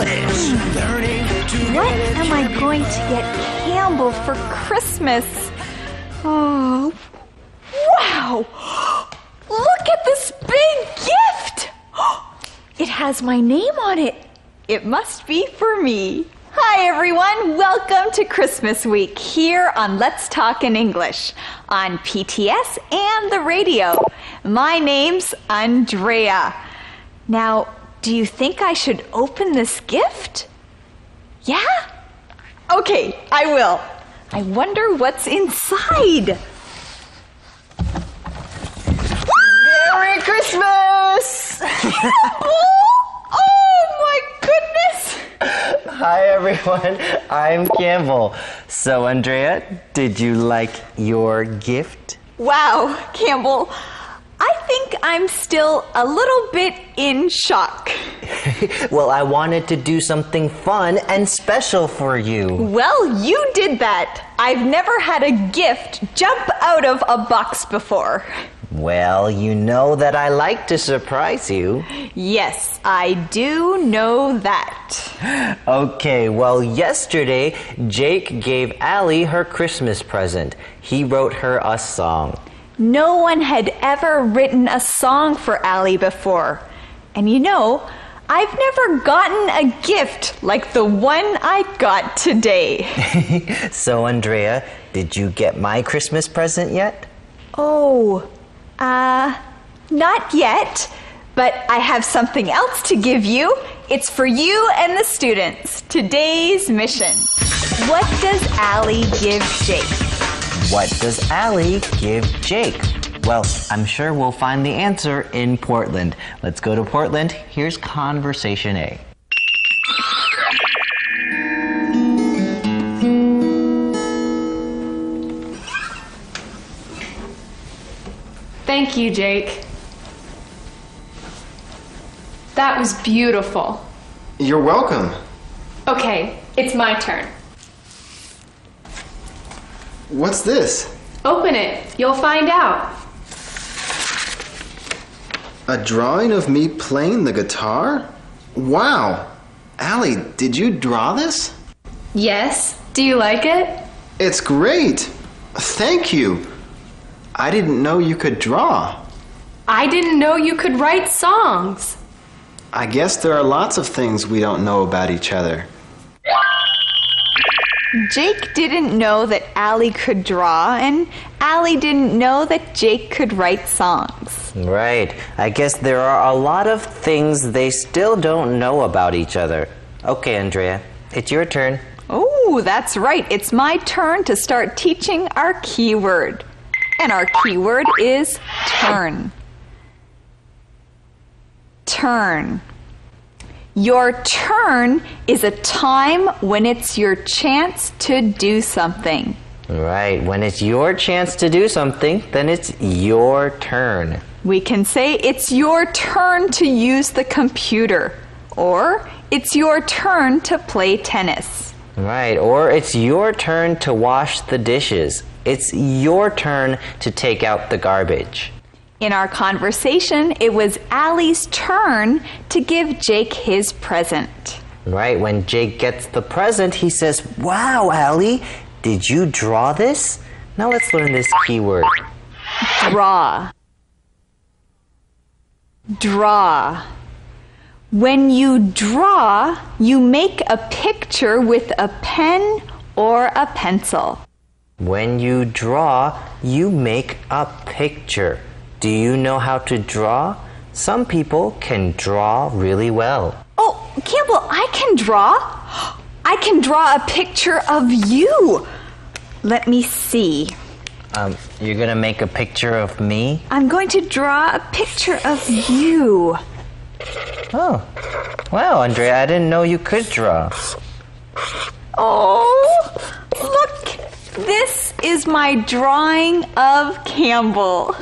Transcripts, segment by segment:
English. What am I going to get Campbell for Christmas? Oh, wow! Look at this big gift! It has my name on it. It must be for me. Hi everyone, welcome to Christmas week here on Let's Talk in English on PTS and the radio. My name's Andrea. Now, do you think I should open this gift? Yeah? Okay, I will. I wonder what's inside. Merry Christmas! Oh my goodness! Hi everyone, I'm Campbell. So Andrea, did you like your gift? Wow, Campbell, I think I'm still a little bit in shock. Well, I wanted to do something fun and special for you. Well, you did that. I've never had a gift jump out of a box before. Well, you know that I like to surprise you. Yes, I do know that. Okay, well, yesterday, Jake gave Allie her Christmas present. He wrote her a song. No one had ever written a song for Allie before. And you know, I've never gotten a gift like the one I got today. So, Andrea, did you get my Christmas present yet? Oh, not yet, but I have something else to give you. It's for you and the students. Today's mission. What does Allie give Jake? What does Allie give Jake? Well, I'm sure we'll find the answer in Portland. Let's go to Portland. Here's Conversation A. Thank you, Jake. That was beautiful. You're welcome. Okay, it's my turn. What's this? Open it. You'll find out. A drawing of me playing the guitar? Wow. Allie, did you draw this? Yes. Do you like it? It's great. Thank you. I didn't know you could draw. I didn't know you could write songs. I guess there are lots of things we don't know about each other. Jake didn't know that Allie could draw, and Allie didn't know that Jake could write songs. Right. I guess there are a lot of things they still don't know about each other. Okay, Andrea, it's your turn. Oh, that's right. It's my turn to start teaching our keyword. And our keyword is turn. Turn. Your turn is a time when it's your chance to do something. Right. When it's your chance to do something, then it's your turn. We can say it's your turn to use the computer, or it's your turn to play tennis. Right. Or it's your turn to wash the dishes. It's your turn to take out the garbage. In our conversation, it was Allie's turn to give Jake his present. Right, when Jake gets the present, he says, "Wow, Allie, did you draw this?" Now let's learn this keyword. Draw. Draw. When you draw, you make a picture with a pen or a pencil. When you draw, you make a picture. Do you know how to draw? Some people can draw really well. Oh, Campbell, I can draw. I can draw a picture of you. Let me see. You're gonna make a picture of me? I'm going to draw a picture of you. Oh, wow, Andrea, I didn't know you could draw. Oh, look. This is my drawing of Campbell.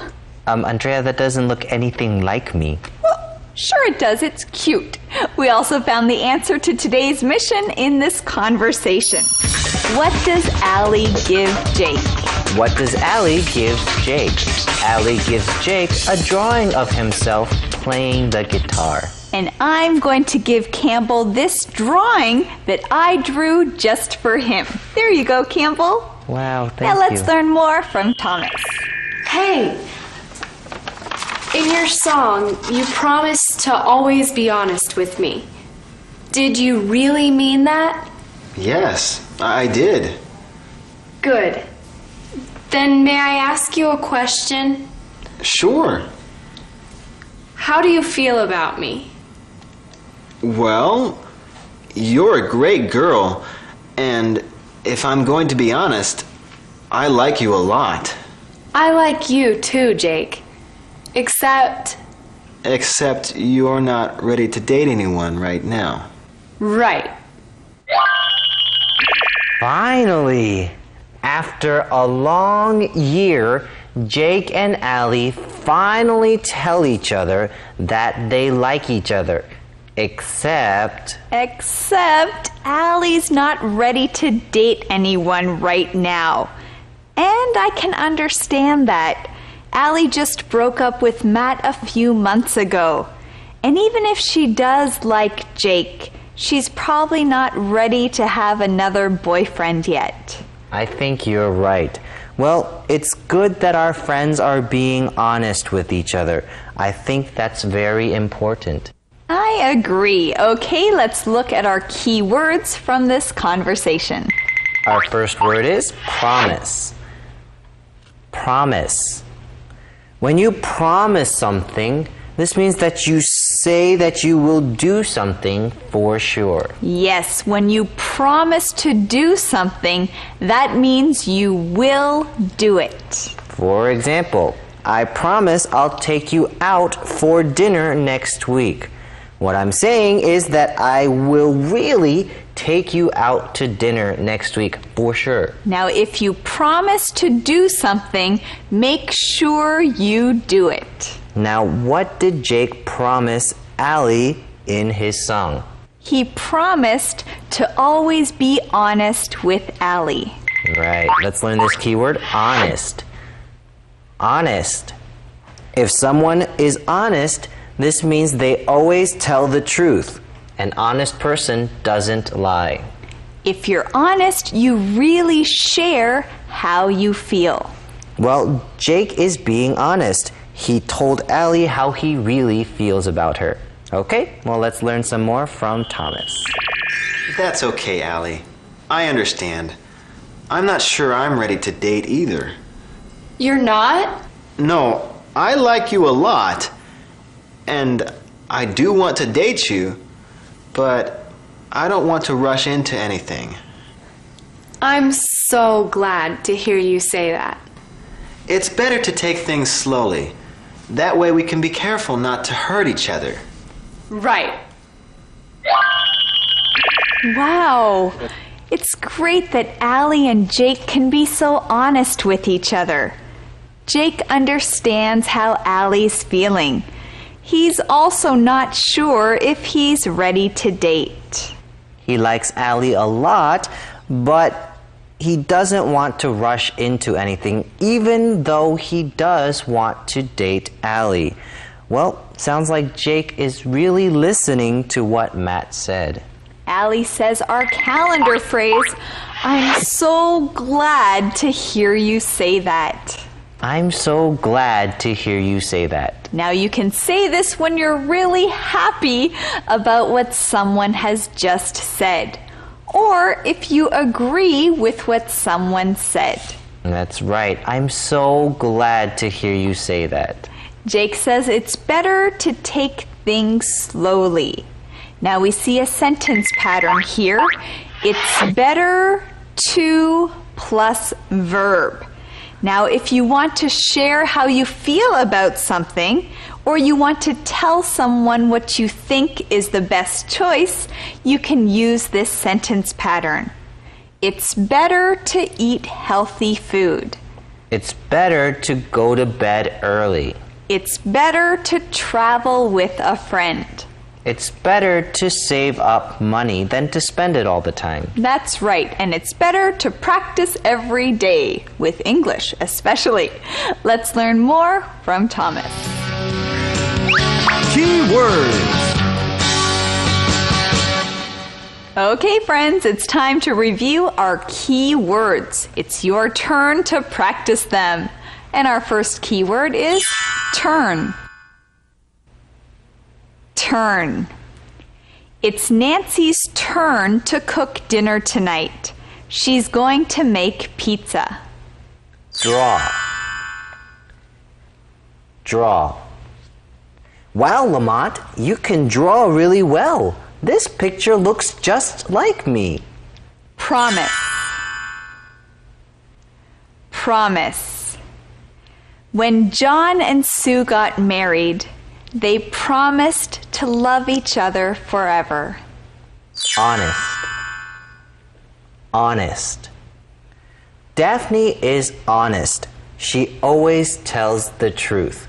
Andrea, that doesn't look anything like me. Well, sure it does. It's cute. We also found the answer to today's mission in this conversation. What does Allie give Jake? What does Allie give Jake? Allie gives Jake a drawing of himself playing the guitar. And I'm going to give Campbell this drawing that I drew just for him. There you go, Campbell. Wow, thank you. Now let's learn more from Thomas. Hey! In your song, you promised to always be honest with me. Did you really mean that? Yes, I did. Good. Then may I ask you a question? Sure. How do you feel about me? Well, you're a great girl, and if I'm going to be honest, I like you a lot. I like you too, Jake. Except you're not ready to date anyone right now. right. Finally! After a long year, Jake and Allie finally tell each other that they like each other. Except Allie's not ready to date anyone right now. And I can understand that. Allie just broke up with Matt a few months ago. And even if she does like Jake, she's probably not ready to have another boyfriend yet. I think you're right. Well, it's good that our friends are being honest with each other. I think that's very important. I agree. Okay, let's look at our key words from this conversation. Our first word is promise. Promise. When you promise something, this means that you say that you will do something for sure. Yes, when you promise to do something, that means you will do it. For example, I promise I'll take you out for dinner next week. What I'm saying is that I will really take you out to dinner next week for sure. Now, if you promise to do something, make sure you do it. Now, what did Jake promise Allie in his song? He promised to always be honest with Allie. Right, let's learn this keyword, honest. Honest. If someone is honest, this means they always tell the truth. An honest person doesn't lie. If you're honest, you really share how you feel. Well, Jake is being honest. He told Allie how he really feels about her. Okay, well, let's learn some more from Thomas. That's okay, Allie. I understand. I'm not sure I'm ready to date either. You're not? No, I like you a lot. And I do want to date you, but I don't want to rush into anything. I'm so glad to hear you say that. It's better to take things slowly. That way we can be careful not to hurt each other. Right. Wow. It's great that Allie and Jake can be so honest with each other. Jake understands how Allie's feeling. He's also not sure if he's ready to date. He likes Allie a lot, but he doesn't want to rush into anything, even though he does want to date Allie. Well, sounds like Jake is really listening to what Matt said. Allie says our calendar phrase, I'm so glad to hear you say that. I'm so glad to hear you say that. Now you can say this when you're really happy about what someone has just said, or if you agree with what someone said. That's right. I'm so glad to hear you say that. Jake says it's better to take things slowly. Now we see a sentence pattern here. It's better to plus verb. Now, if you want to share how you feel about something, or you want to tell someone what you think is the best choice, you can use this sentence pattern. It's better to eat healthy food. It's better to go to bed early. It's better to travel with a friend. It's better to save up money than to spend it all the time. That's right, and it's better to practice every day, with English especially. Let's learn more from Thomas. Key words. Okay, friends, it's time to review our key words. It's your turn to practice them. And our first key word is turn. Turn. It's Nancy's turn to cook dinner tonight. She's going to make pizza. Draw. Draw. Wow, Lamont, you can draw really well. This picture looks just like me. Promise. Promise. When John and Sue got married, they promised to love each other forever. Honest. Honest. Daphne is honest. She always tells the truth.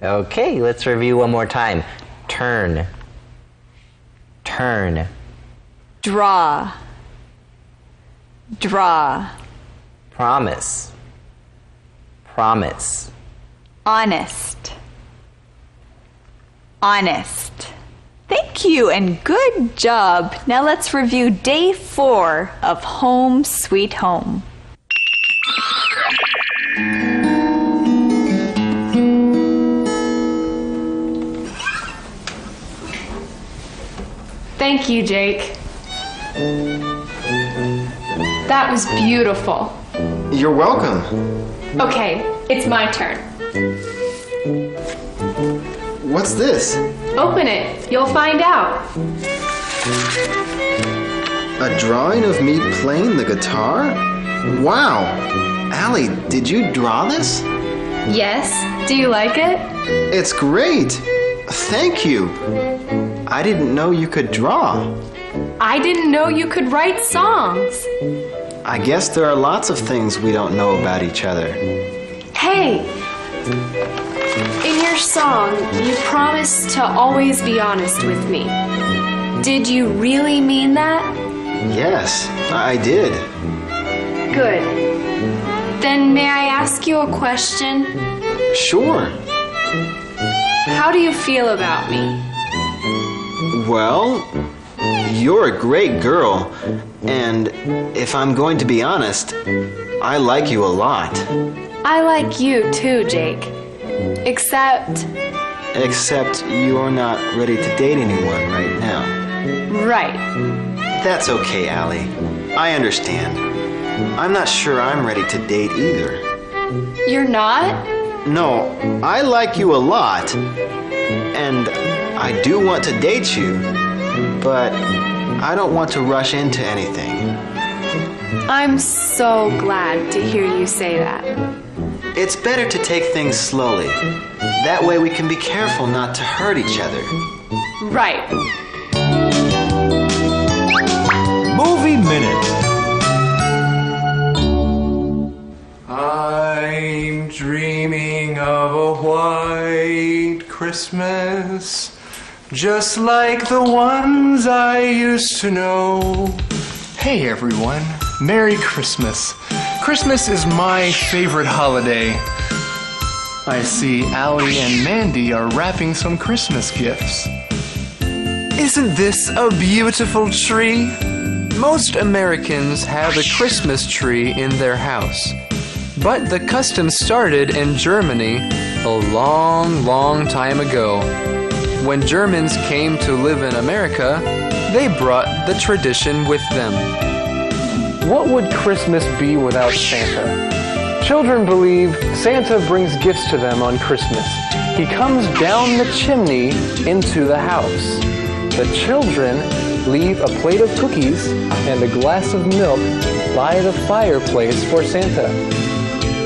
Okay, let's review one more time. Turn. Turn. Draw. Draw. Promise. Promise. Honest. Honest. Thank you and good job. Now let's review day 4 of Home Sweet Home. Thank you, Jake. That was beautiful. You're welcome. Okay, it's my turn. What's this? Open it. You'll find out. A drawing of me playing the guitar? Wow! Allie, did you draw this? Yes. Do you like it? It's great! Thank you! I didn't know you could draw. I didn't know you could write songs. I guess there are lots of things we don't know about each other. Hey! In your song, you promised to always be honest with me. Did you really mean that? Yes, I did. Good. Then may I ask you a question? Sure. How do you feel about me? Well, you're a great girl, and if I'm going to be honest, I like you a lot. I like you too, Jake. Except you're not ready to date anyone right now. right. That's okay, Allie. I understand. I'm not sure I'm ready to date either. You're not? No, I like you a lot, and I do want to date you, but I don't want to rush into anything. I'm so glad to hear you say that. It's better to take things slowly. That way we can be careful not to hurt each other. Right. Movie Minute. I'm dreaming of a white Christmas, just like the ones I used to know. Hey everyone, Merry Christmas. Christmas is my favorite holiday. I see Allie and Mandy are wrapping some Christmas gifts. Isn't this a beautiful tree? Most Americans have a Christmas tree in their house. But the custom started in Germany a long, long time ago. When Germans came to live in America, they brought the tradition with them. What would Christmas be without Santa? Children believe Santa brings gifts to them on Christmas. He comes down the chimney into the house. The children leave a plate of cookies and a glass of milk by the fireplace for Santa.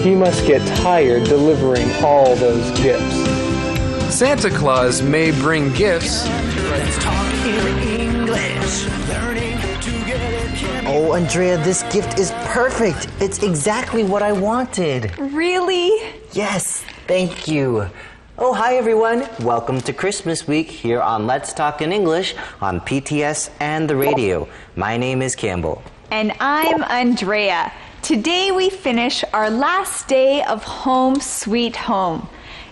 He must get tired delivering all those gifts. Santa Claus may bring gifts. Oh, Andrea, this gift is perfect. It's exactly what I wanted. Really? Yes, thank you. Oh, hi everyone. Welcome to Christmas week here on Let's Talk in English on PTS and the radio. My name is Campbell. And I'm Andrea. Today we finish our last day of Home Sweet Home.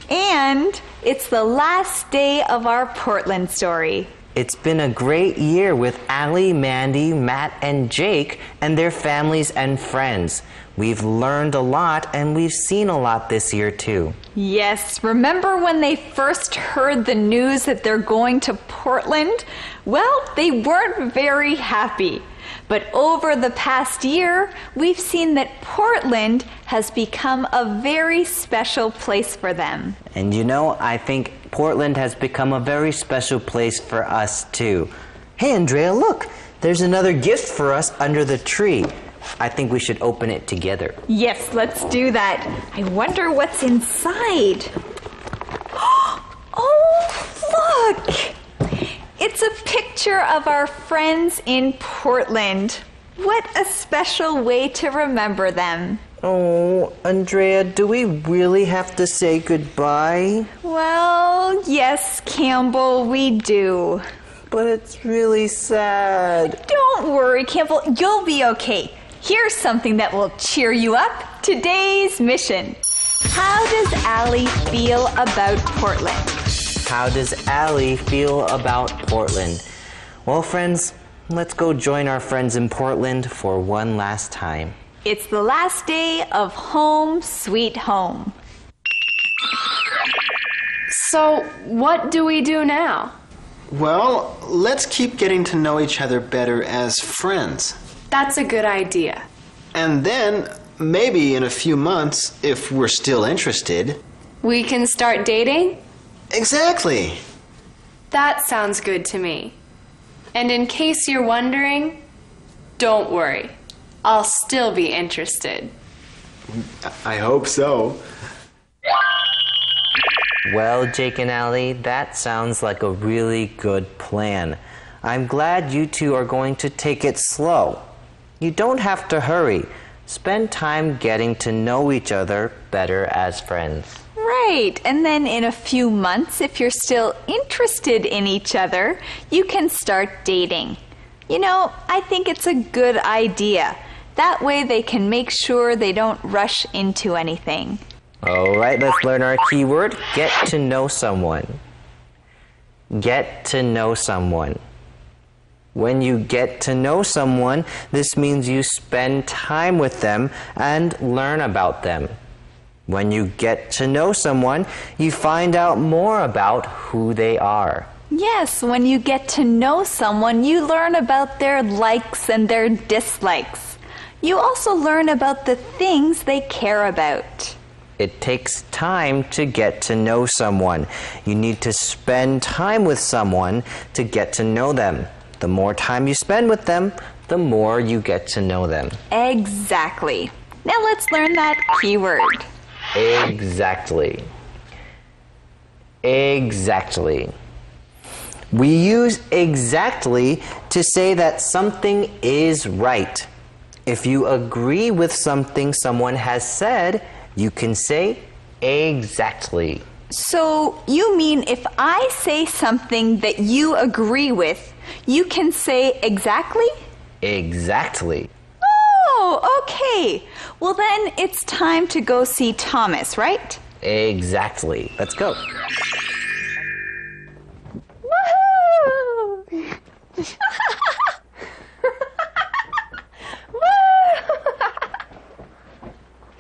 And it's the last day of our Portland story. It's been a great year with Allie, Mandy, Matt, and Jake and their families and friends. We've learned a lot and we've seen a lot this year too. Yes, remember when they first heard the news that they're going to Portland? Well, they weren't very happy. But over the past year, we've seen that Portland has become a very special place for them. And you know, I think Portland has become a very special place for us too. Hey Andrea, look! There's another gift for us under the tree. I think we should open it together. Yes, let's do that. I wonder what's inside. Oh, look! It's a picture of our friends in Portland. What a special way to remember them. Oh, Andrea, do we really have to say goodbye? Well, yes, Campbell, we do. But it's really sad. Don't worry, Campbell, you'll be okay. Here's something that will cheer you up. Today's mission. How does Allie feel about Portland? How does Allie feel about Portland? Well, friends, let's go join our friends in Portland for one last time. It's the last day of Home Sweet Home. So, what do we do now? Well, let's keep getting to know each other better as friends. That's a good idea. And then, maybe in a few months, if we're still interested. We can start dating? Exactly. That sounds good to me. And in case you're wondering, don't worry. I'll still be interested. I hope so. Well, Jake and Allie, that sounds like a really good plan. I'm glad you two are going to take it slow. You don't have to hurry. Spend time getting to know each other better as friends. Right, and then in a few months, if you're still interested in each other, you can start dating. You know, I think it's a good idea. That way they can make sure they don't rush into anything. All right, let's learn our keyword, get to know someone. Get to know someone. When you get to know someone, this means you spend time with them and learn about them. When you get to know someone, you find out more about who they are. Yes, when you get to know someone, you learn about their likes and their dislikes. You also learn about the things they care about. It takes time to get to know someone. You need to spend time with someone to get to know them. The more time you spend with them, the more you get to know them. Exactly. Now let's learn that keyword. Exactly. Exactly. We use exactly to say that something is right. If you agree with something someone has said, you can say exactly. So you mean if I say something that you agree with, you can say exactly? Exactly. Oh, okay. Well then it's time to go see Thomas, right? Exactly. Let's go. Woohoo!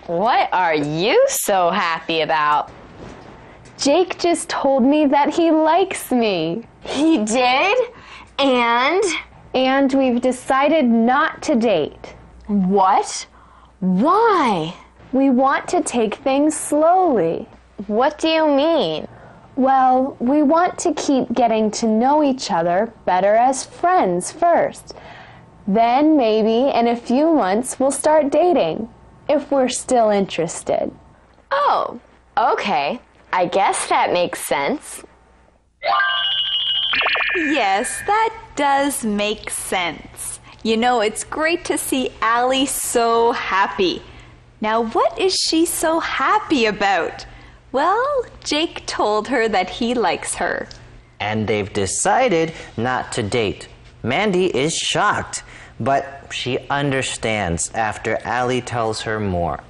What are you so happy about? Jake just told me that he likes me. He did? And we've decided not to date. What? Why? We want to take things slowly. What do you mean? Well, we want to keep getting to know each other better as friends first. Then maybe in a few months we'll start dating, if we're still interested. Oh, okay. I guess that makes sense. Yes, that does make sense. You know, it's great to see Allie so happy. Now, what is she so happy about? Well, Jake told her that he likes her. And they've decided not to date. Mandy is shocked, but she understands after Allie tells her more.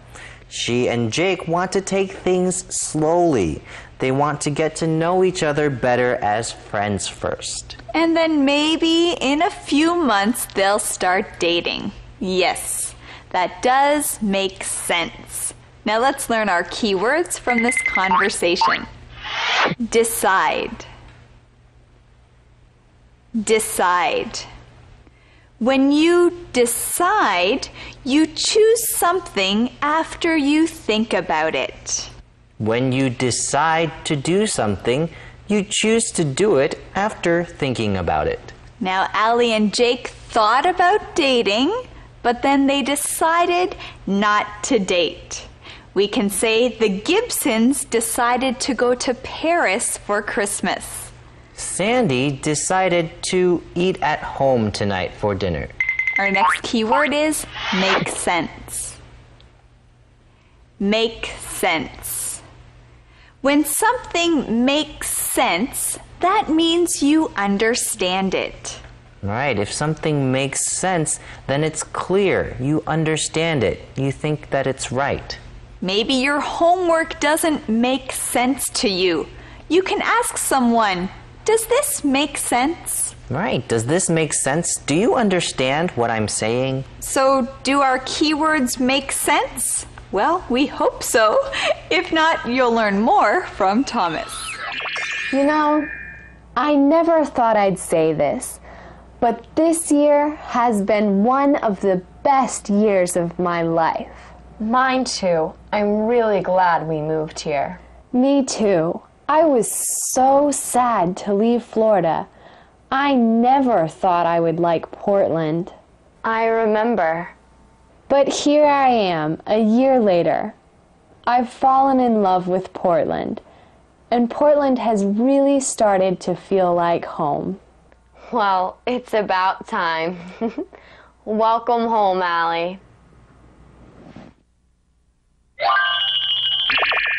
She and Jake want to take things slowly. They want to get to know each other better as friends first. And then maybe in a few months they'll start dating. Yes, that does make sense. Now let's learn our keywords from this conversation. Decide. Decide. When you decide, you choose something after you think about it. When you decide to do something, you choose to do it after thinking about it. Now, Allie and Jake thought about dating, but then they decided not to date. We can say the Gibsons decided to go to Paris for Christmas. Sandy decided to eat at home tonight for dinner. Our next keyword is make sense. Make sense. When something makes sense, that means you understand it. Right, if something makes sense, then it's clear. You understand it. You think that it's right. Maybe your homework doesn't make sense to you. You can ask someone, does this make sense? Right, does this make sense? Do you understand what I'm saying? So, do our keywords make sense? Well, we hope so. If not, you'll learn more from Thomas. You know, I never thought I'd say this, but this year has been one of the best years of my life. Mine too. I'm really glad we moved here. Me too. I was so sad to leave Florida. I never thought I would like Portland. I remember. But here I am, a year later. I've fallen in love with Portland, and Portland has really started to feel like home. Well, it's about time. Welcome home, Allie.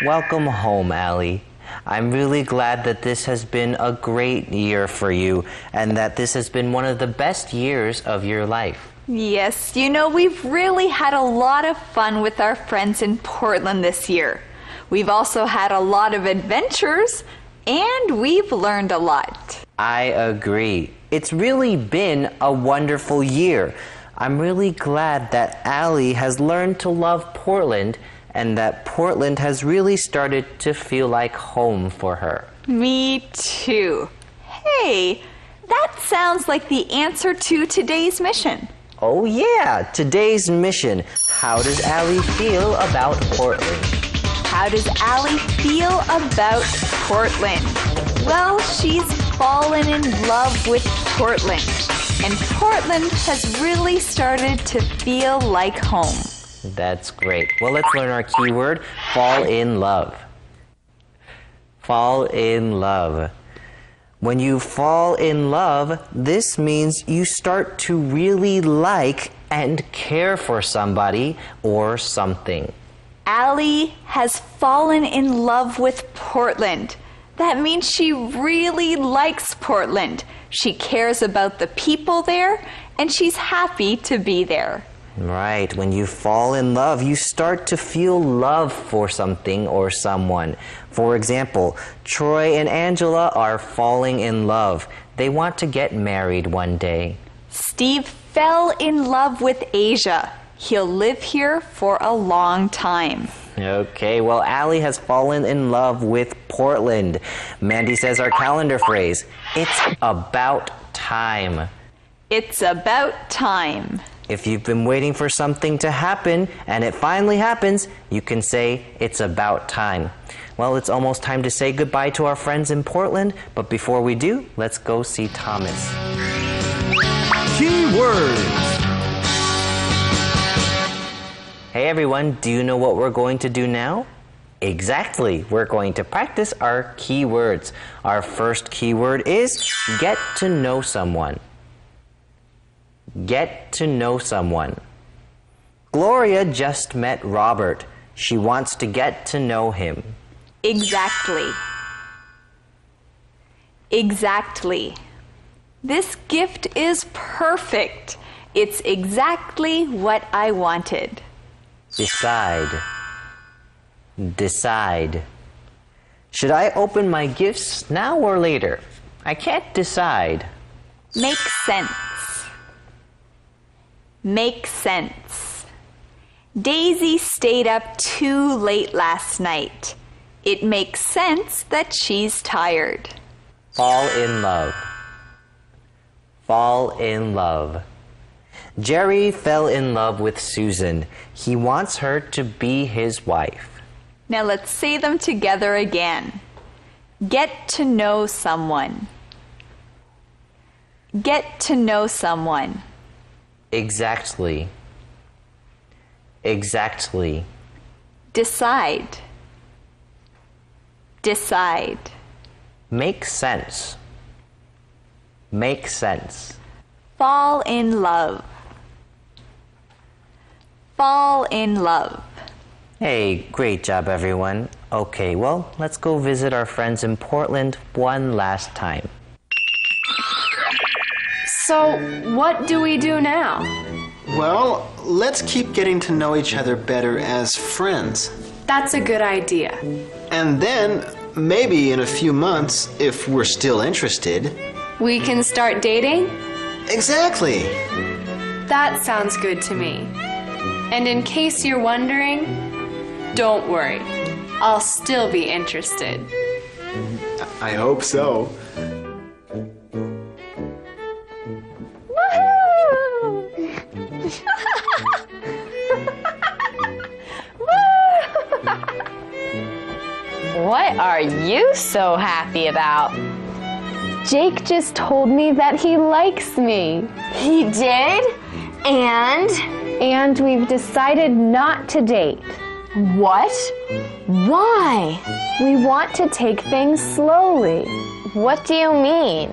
Welcome home, Allie. I'm really glad that this has been a great year for you and that this has been one of the best years of your life. Yes, you know, we've really had a lot of fun with our friends in Portland this year. We've also had a lot of adventures, and we've learned a lot. I agree. It's really been a wonderful year. I'm really glad that Allie has learned to love Portland and that Portland has really started to feel like home for her. Me too. Hey, that sounds like the answer to today's mission. Oh yeah, today's mission. How does Allie feel about Portland? How does Allie feel about Portland? Well, she's fallen in love with Portland, and Portland has really started to feel like home. That's great. Well, let's learn our keyword, fall in love. Fall in love. When you fall in love, this means you start to really like and care for somebody or something. Allie has fallen in love with Portland. That means she really likes Portland. She cares about the people there, and she's happy to be there. Right. When you fall in love, you start to feel love for something or someone. For example, Troy and Angela are falling in love. They want to get married one day. Steve fell in love with Asia. He'll live here for a long time. Okay, well, Allie has fallen in love with Portland. Mandy says our calendar phrase, it's about time. It's about time. If you've been waiting for something to happen and it finally happens, you can say it's about time. Well, it's almost time to say goodbye to our friends in Portland, but before we do, let's go see Thomas. Keywords. Hey everyone, do you know what we're going to do now? Exactly, we're going to practice our keywords. Our first keyword is get to know someone. Get to know someone. Gloria just met Robert. She wants to get to know him. Exactly. Exactly. This gift is perfect. It's exactly what I wanted. Decide. Decide. Should I open my gifts now or later? I can't decide. Make sense. Make sense. Daisy stayed up too late last night. It makes sense that she's tired. Fall in love. Fall in love. Jerry fell in love with Susan. He wants her to be his wife. Now let's say them together again. Get to know someone. Get to know someone. Exactly. Exactly. Decide. Decide. Make sense. Make sense. Fall in love. Fall in love. Hey, great job, everyone. Okay, well, let's go visit our friends in Portland one last time. So, what do we do now? Well, let's keep getting to know each other better as friends. That's a good idea. And then, maybe in a few months, if we're still interested. We can start dating? Exactly. That sounds good to me. And in case you're wondering, don't worry. I'll still be interested. I hope so. What are you so happy about? Jake just told me that he likes me. He did? And? And we've decided not to date. What? Why? We want to take things slowly. What do you mean?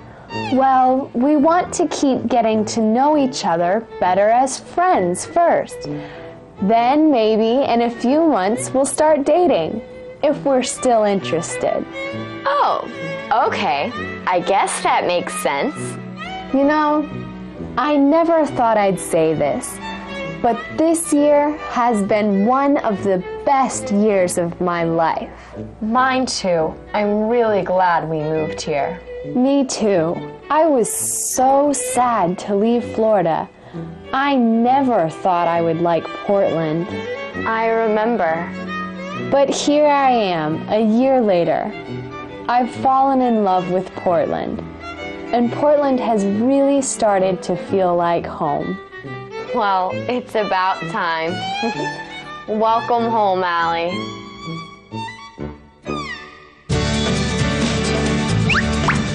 Well, we want to keep getting to know each other better as friends first. Then maybe in a few months we'll start dating, if we're still interested. Oh, okay. I guess that makes sense. You know, I never thought I'd say this, but this year has been one of the best years of my life. Mine too. I'm really glad we moved here. Me too. I was so sad to leave Florida. I never thought I would like Portland. I remember. But here I am, a year later. I've fallen in love with Portland. And Portland has really started to feel like home. Well, it's about time. Welcome home, Allie.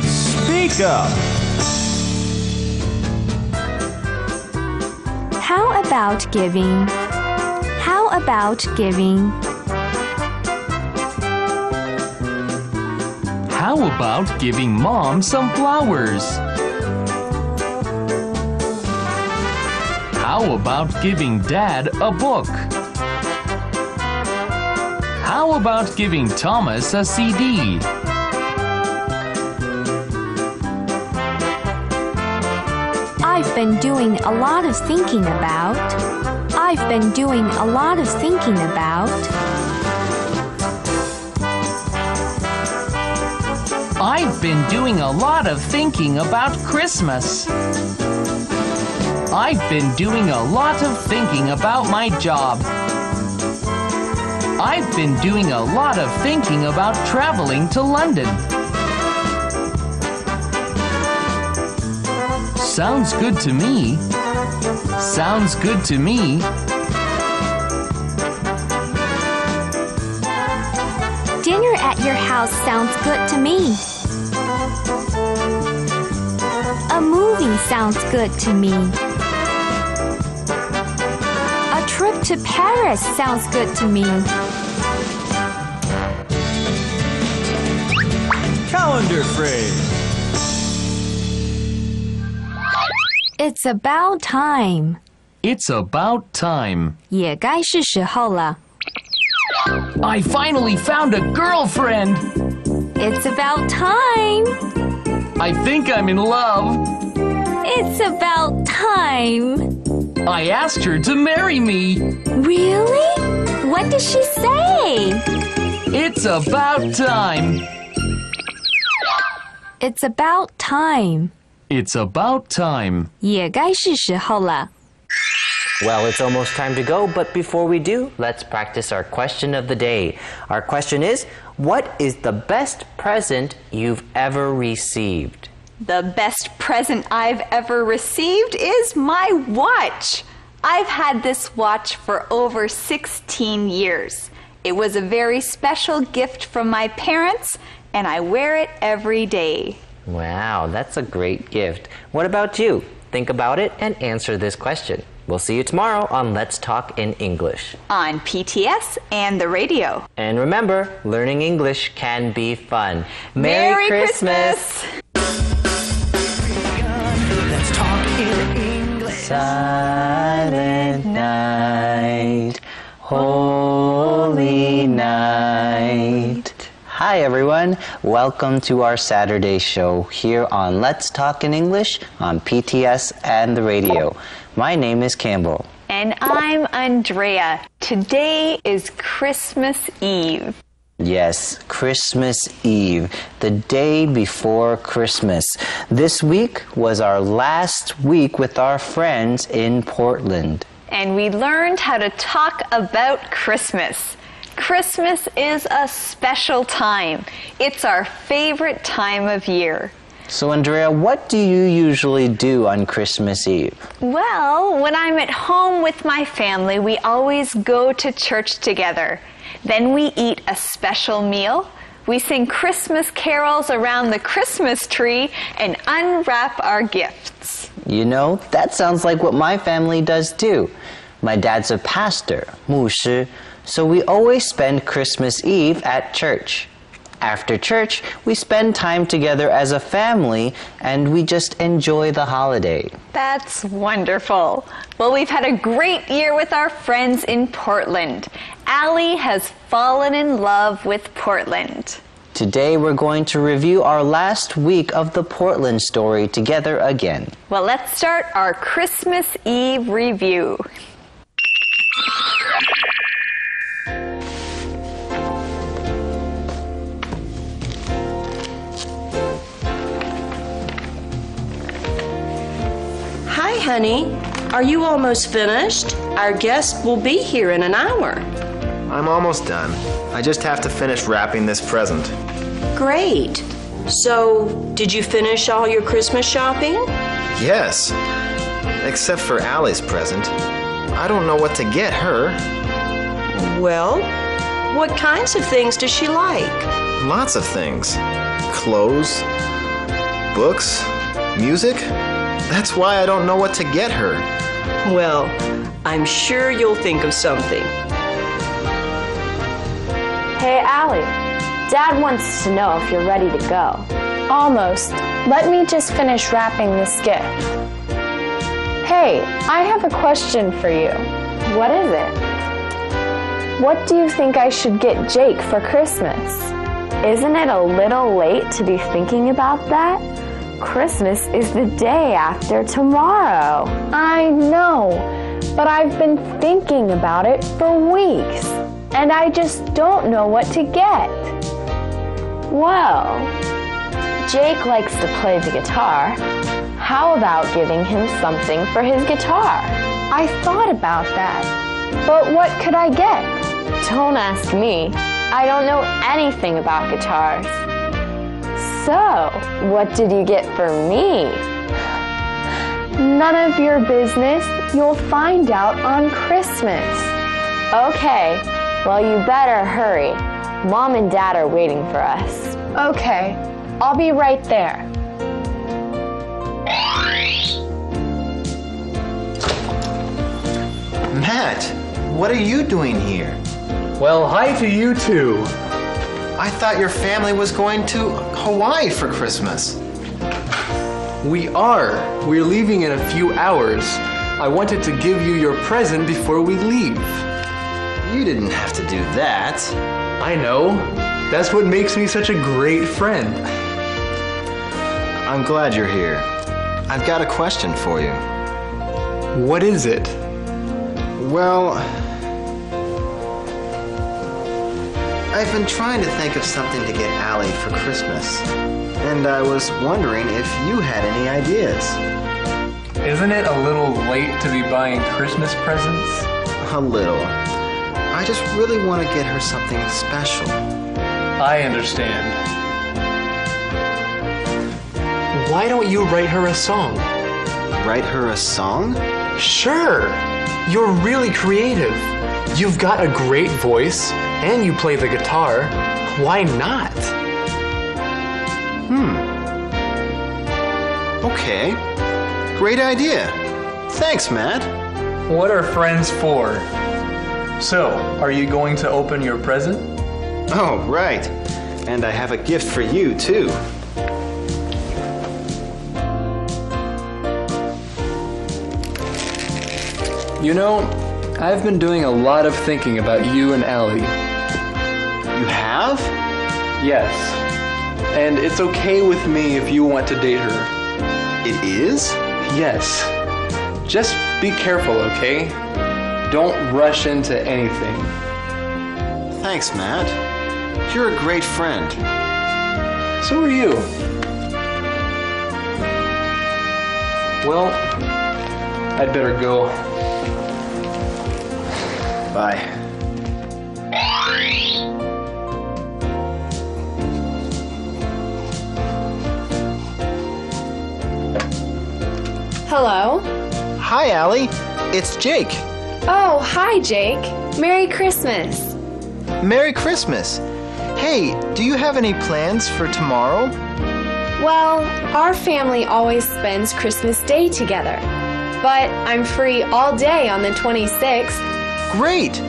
Speak up! How about giving? How about giving? How about giving Mom some flowers? How about giving Dad a book? How about giving Thomas a CD? I've been doing a lot of thinking about. I've been doing a lot of thinking about. I've been doing a lot of thinking about Christmas. I've been doing a lot of thinking about my job. I've been doing a lot of thinking about traveling to London. Sounds good to me. Sounds good to me. Dinner at your house sounds good to me. A movie sounds good to me. A trip to Paris sounds good to me. Calendar phrase. It's about time. It's about time. 也该是时候了。 I finally found a girlfriend. It's about time. I think I'm in love. It's about time. I asked her to marry me. Really? What did she say? It's about time. It's about time. It's about time. 也该是时候了。 Well, it's almost time to go, but before we do, let's practice our question of the day. Our question is, what is the best present you've ever received? The best present I've ever received is my watch. I've had this watch for over 16 years. It was a very special gift from my parents, and I wear it every day. Wow, that's a great gift. What about you? Think about it and answer this question. We'll see you tomorrow on Let's Talk in English. On PTS and the radio. And remember, learning English can be fun. Merry Christmas! Let's talk in English. Silent night, holy night. Hi everyone, welcome to our Saturday show here on Let's Talk in English on PTS and the radio. My name is Campbell. And I'm Andrea. Today is Christmas Eve. Yes, Christmas Eve, the day before Christmas. This week was our last week with our friends in Portland. And we learned how to talk about Christmas. Christmas is a special time. It's our favorite time of year. So, Andrea, what do you usually do on Christmas Eve? Well, when I'm at home with my family, we always go to church together. Then we eat a special meal. We sing Christmas carols around the Christmas tree and unwrap our gifts. You know, that sounds like what my family does too. My dad's a pastor, 牧师, so we always spend Christmas Eve at church. After church, we spend time together as a family and we just enjoy the holiday. That's wonderful. Well, we've had a great year with our friends in Portland. Allie has fallen in love with Portland. Today we're going to review our last week of the Portland story together again. Well, let's start our Christmas Eve review. Hi, honey. Are you almost finished? Our guest will be here in an hour. I'm almost done. I just have to finish wrapping this present. Great. So, did you finish all your Christmas shopping? Yes. Except for Allie's present. I don't know what to get her. Well, what kinds of things does she like? Lots of things. Clothes, books, music. That's why I don't know what to get her. Well, I'm sure you'll think of something. Hey, Allie. Dad wants to know if you're ready to go. Almost. Let me just finish wrapping this gift. Hey, I have a question for you. What is it? What do you think I should get Jake for Christmas? Isn't it a little late to be thinking about that? Christmas is the day after tomorrow. I know, but I've been thinking about it for weeks, and I just don't know what to get. Well, Jake likes to play the guitar. How about giving him something for his guitar? I thought about that, but what could I get? Don't ask me. I don't know anything about guitars. So, what did you get for me? None of your business. You'll find out on Christmas. Okay, well, you better hurry. Mom and Dad are waiting for us. Okay, I'll be right there. Matt, what are you doing here? Well, hi to you too. I thought your family was going to Hawaii for Christmas. We are. We're leaving in a few hours. I wanted to give you your present before we leave. You didn't have to do that. I know. That's what makes me such a great friend. I'm glad you're here. I've got a question for you. What is it? Well, I've been trying to think of something to get Allie for Christmas, and I was wondering if you had any ideas. Isn't it a little late to be buying Christmas presents? A little. I just really want to get her something special. I understand. Why don't you write her a song? Write her a song? Sure! You're really creative. You've got a great voice, and you play the guitar. Why not? Okay. Great idea. Thanks, Matt. What are friends for? So, are you going to open your present? Oh, right. And I have a gift for you, too. You know, I've been doing a lot of thinking about you and Allie. You have? Yes. And it's okay with me if you want to date her. It is? Yes. Just be careful, okay? Don't rush into anything. Thanks, Matt. You're a great friend. So are you. Well, I'd better go. Bye. Hello? Hi, Allie. It's Jake. Oh, hi, Jake. Merry Christmas. Merry Christmas. Hey, do you have any plans for tomorrow? Well, our family always spends Christmas Day together. But I'm free all day on the 26th. Great!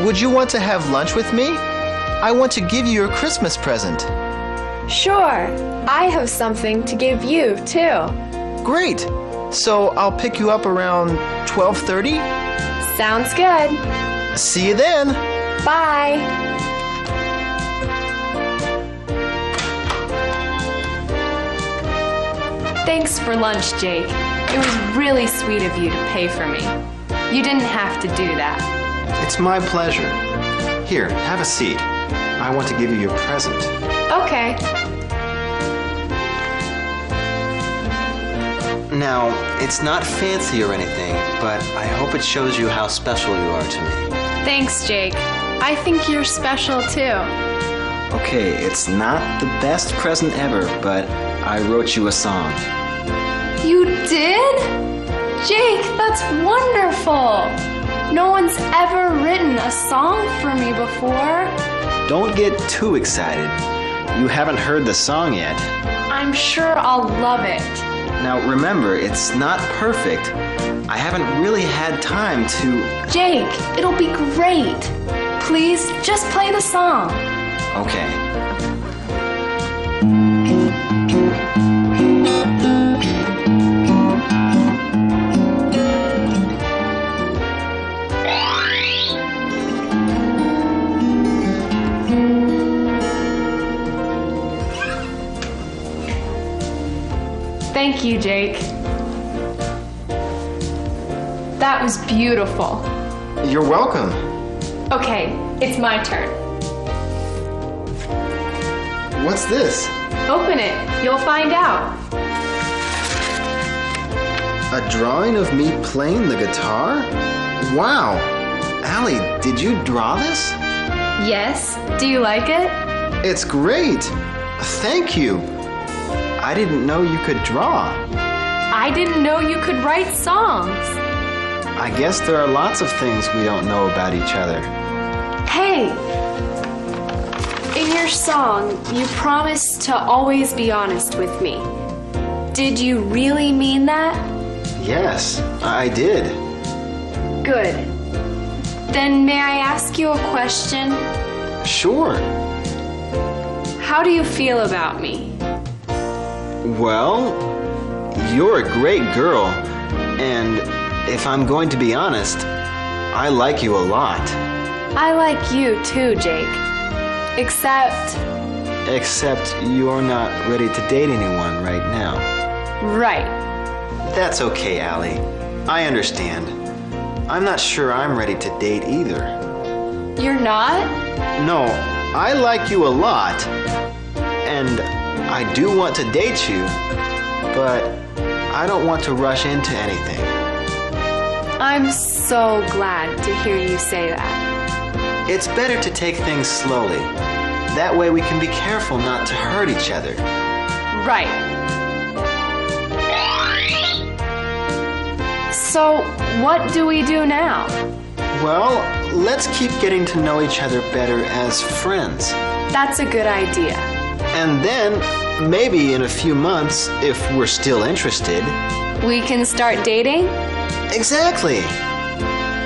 Would you want to have lunch with me? I want to give you a Christmas present. Sure. I have something to give you, too. Great! So I'll pick you up around 12:30? Sounds good. See you then! Bye. Thanks for lunch, Jake. It was really sweet of you to pay for me. You didn't have to do that. It's my pleasure. Here, have a seat. I want to give you your present. Okay. Now, it's not fancy or anything, but I hope it shows you how special you are to me. Thanks, Jake. I think you're special too. Okay, it's not the best present ever, but I wrote you a song. You did? Jake, that's wonderful. No one's ever written a song for me before. Don't get too excited. You haven't heard the song yet. I'm sure I'll love it. Now remember, it's not perfect. I haven't really had time to... Jake, it'll be great. Please, just play the song. Okay. Thank you, Jake. That was beautiful. You're welcome. Okay, it's my turn. What's this? Open it. You'll find out. A drawing of me playing the guitar? Wow! Allie, did you draw this? Yes. Do you like it? It's great! Thank you! I didn't know you could draw. I didn't know you could write songs. I guess there are lots of things we don't know about each other. Hey! In your song, you promised to always be honest with me. Did you really mean that? Yes, I did. Good. Then may I ask you a question? Sure. How do you feel about me? Well, you're a great girl, and if I'm going to be honest, I like you a lot. I like you too, Jake. Except you're not ready to date anyone right now. Right. That's okay, Allie. I understand. I'm not sure I'm ready to date either. You're not? No, I like you a lot. And I do want to date you, but I don't want to rush into anything. I'm so glad to hear you say that. It's better to take things slowly. That way we can be careful not to hurt each other. Right. So, what do we do now? Well, let's keep getting to know each other better as friends. That's a good idea. And then, maybe in a few months, if we're still interested... We can start dating? Exactly.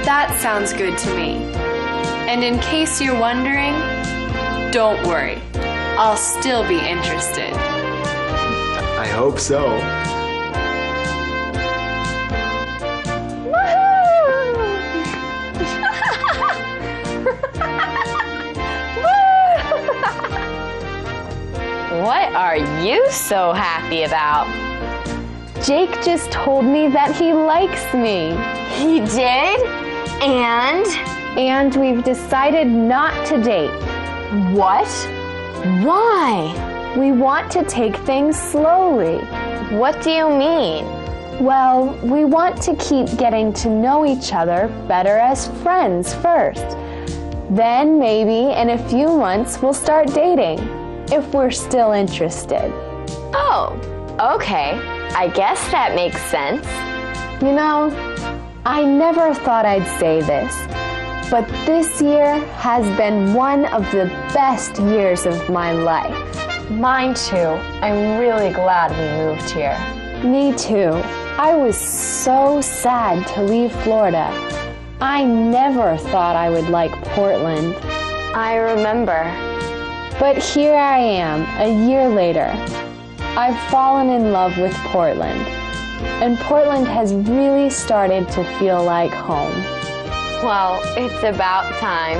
That sounds good to me. And in case you're wondering, don't worry. I'll still be interested. I hope so. What are you so happy about? Jake just told me that he likes me. He did? And? And we've decided not to date. What? Why? We want to take things slowly. What do you mean? Well, we want to keep getting to know each other better as friends first. Then maybe in a few months we'll start dating, if we're still interested. Oh, okay. I guess that makes sense. You know, I never thought I'd say this, but this year has been one of the best years of my life. Mine too. I'm really glad we moved here. Me too. I was so sad to leave Florida. I never thought I would like Portland. I remember. But here I am, a year later. I've fallen in love with Portland. And Portland has really started to feel like home. Well, it's about time.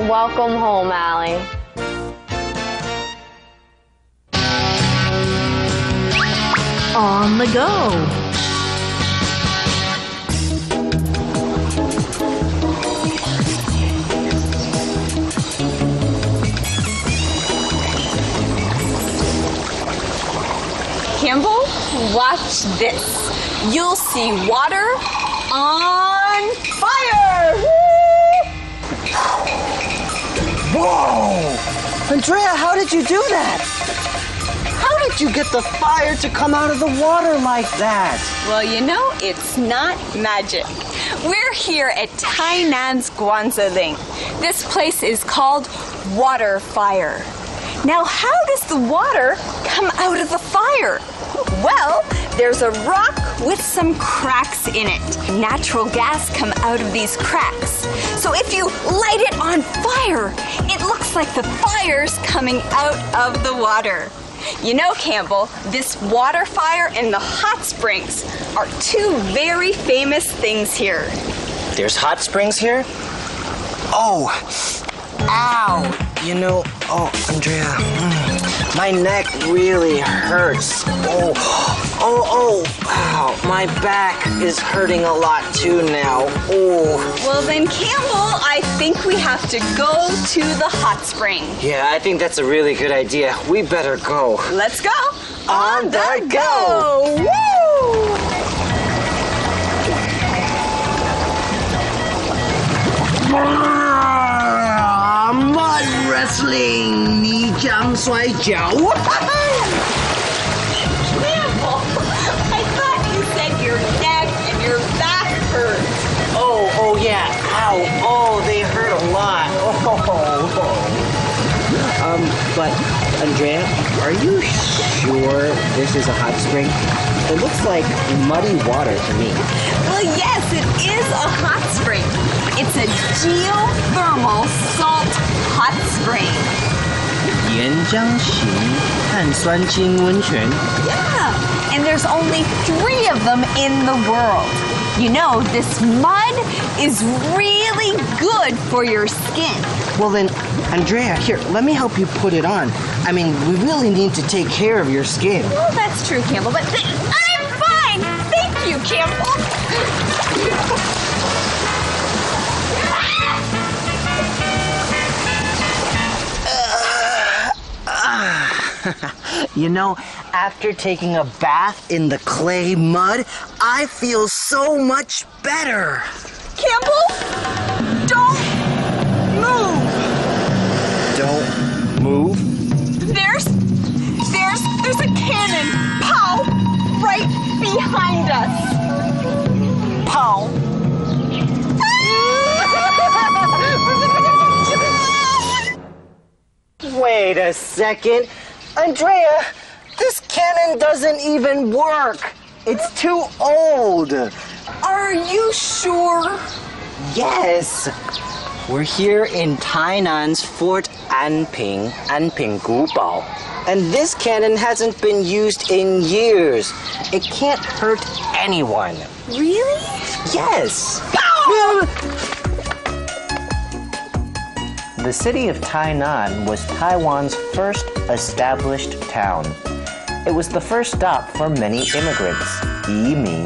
Welcome home, Allie. On the go. Campbell, watch this. You'll see water on fire! Whoa! Andrea, how did you do that? How did you get the fire to come out of the water like that? Well, you know, it's not magic. We're here at Tainan's Guanziling. This place is called Water Fire. Now, how does the water come out of the fire? Well, there's a rock with some cracks in it. Natural gas come out of these cracks. So if you light it on fire, it looks like the fire's coming out of the water. You know, Campbell, this water fire and the hot springs are two very famous things here. There's hot springs here? Oh, ow! You know, Andrea, my neck really hurts. Wow, my back is hurting a lot too now. Well then, Campbell, I think we have to go to the hot spring. Yeah, I think that's a really good idea. We better go. Let's go. On the go! Woo! Mud wrestling, 泥浆摔跤. Campbell, I thought you said your neck and your back hurt. Oh yeah, ow, they hurt a lot. But Andrea, are you sure this is a hot spring? It looks like muddy water to me. Well, yes, it is a hot spring. It's a geothermal salt hot spring. 岩浆型碳酸氢温泉. Yeah, and there's only 3 of them in the world. You know, this mud is really good for your skin. Well then, Andrea, here, let me help you put it on. I mean, we really need to take care of your skin. Well, that's true, Campbell, but I'm fine. Thank you, Campbell. You know, after taking a bath in the clay mud, I feel so much better. Campbell, don't move. Don't move? There's a cannon, Pow, right behind us. Pow. Wait a second. Andrea, this cannon doesn't even work. It's too old. Are you sure? Yes. We're here in Tainan's Fort Anping Gubao. And this cannon hasn't been used in years. It can't hurt anyone. Really? Yes. The city of Tainan was Taiwan's first established town. It was the first stop for many immigrants, 移民.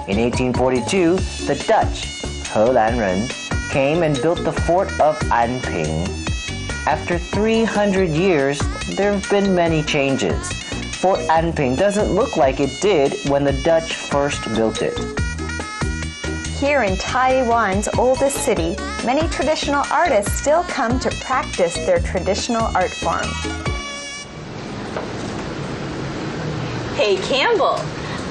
In 1842, the Dutch, 荷兰人, came and built the fort of Anping. After 300 years, there have been many changes. Fort Anping doesn't look like it did when the Dutch first built it. Here in Taiwan's oldest city, many traditional artists still come to practice their traditional art form. Hey, Campbell,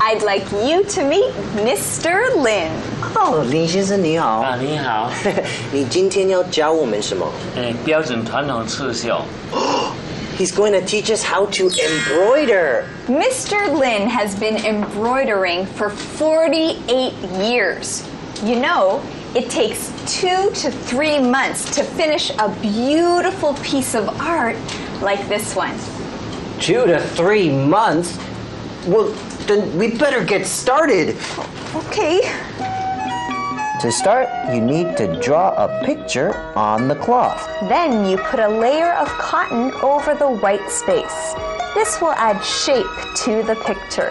I'd like you to meet Mr. Lin. 哦，林先生你好。啊，你好。你今天要教我们什么？标准传统刺绣。He's going to teach us how to embroider. Mr. Lin has been embroidering for 48 years. You know, it takes 2 to 3 months to finish a beautiful piece of art like this one. 2 to 3 months? Well, then we better get started. Okay. To start, you need to draw a picture on the cloth. Then you put a layer of cotton over the white space. This will add shape to the picture.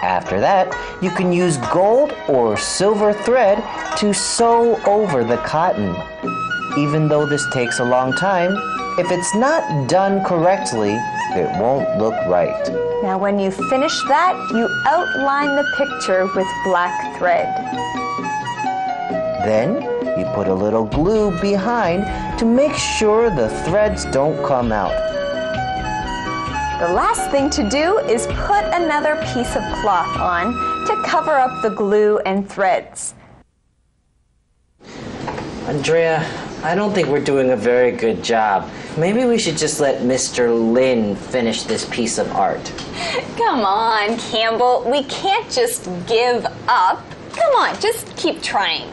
After that, you can use gold or silver thread to sew over the cotton. Even though this takes a long time, if it's not done correctly, it won't look right. Now when you finish that, you outline the picture with black thread. Then, you put a little glue behind to make sure the threads don't come out. The last thing to do is put another piece of cloth on to cover up the glue and threads. Andrea, I don't think we're doing a very good job. Maybe we should just let Mr. Lin finish this piece of art. Come on, Campbell. We can't just give up. Come on, just keep trying.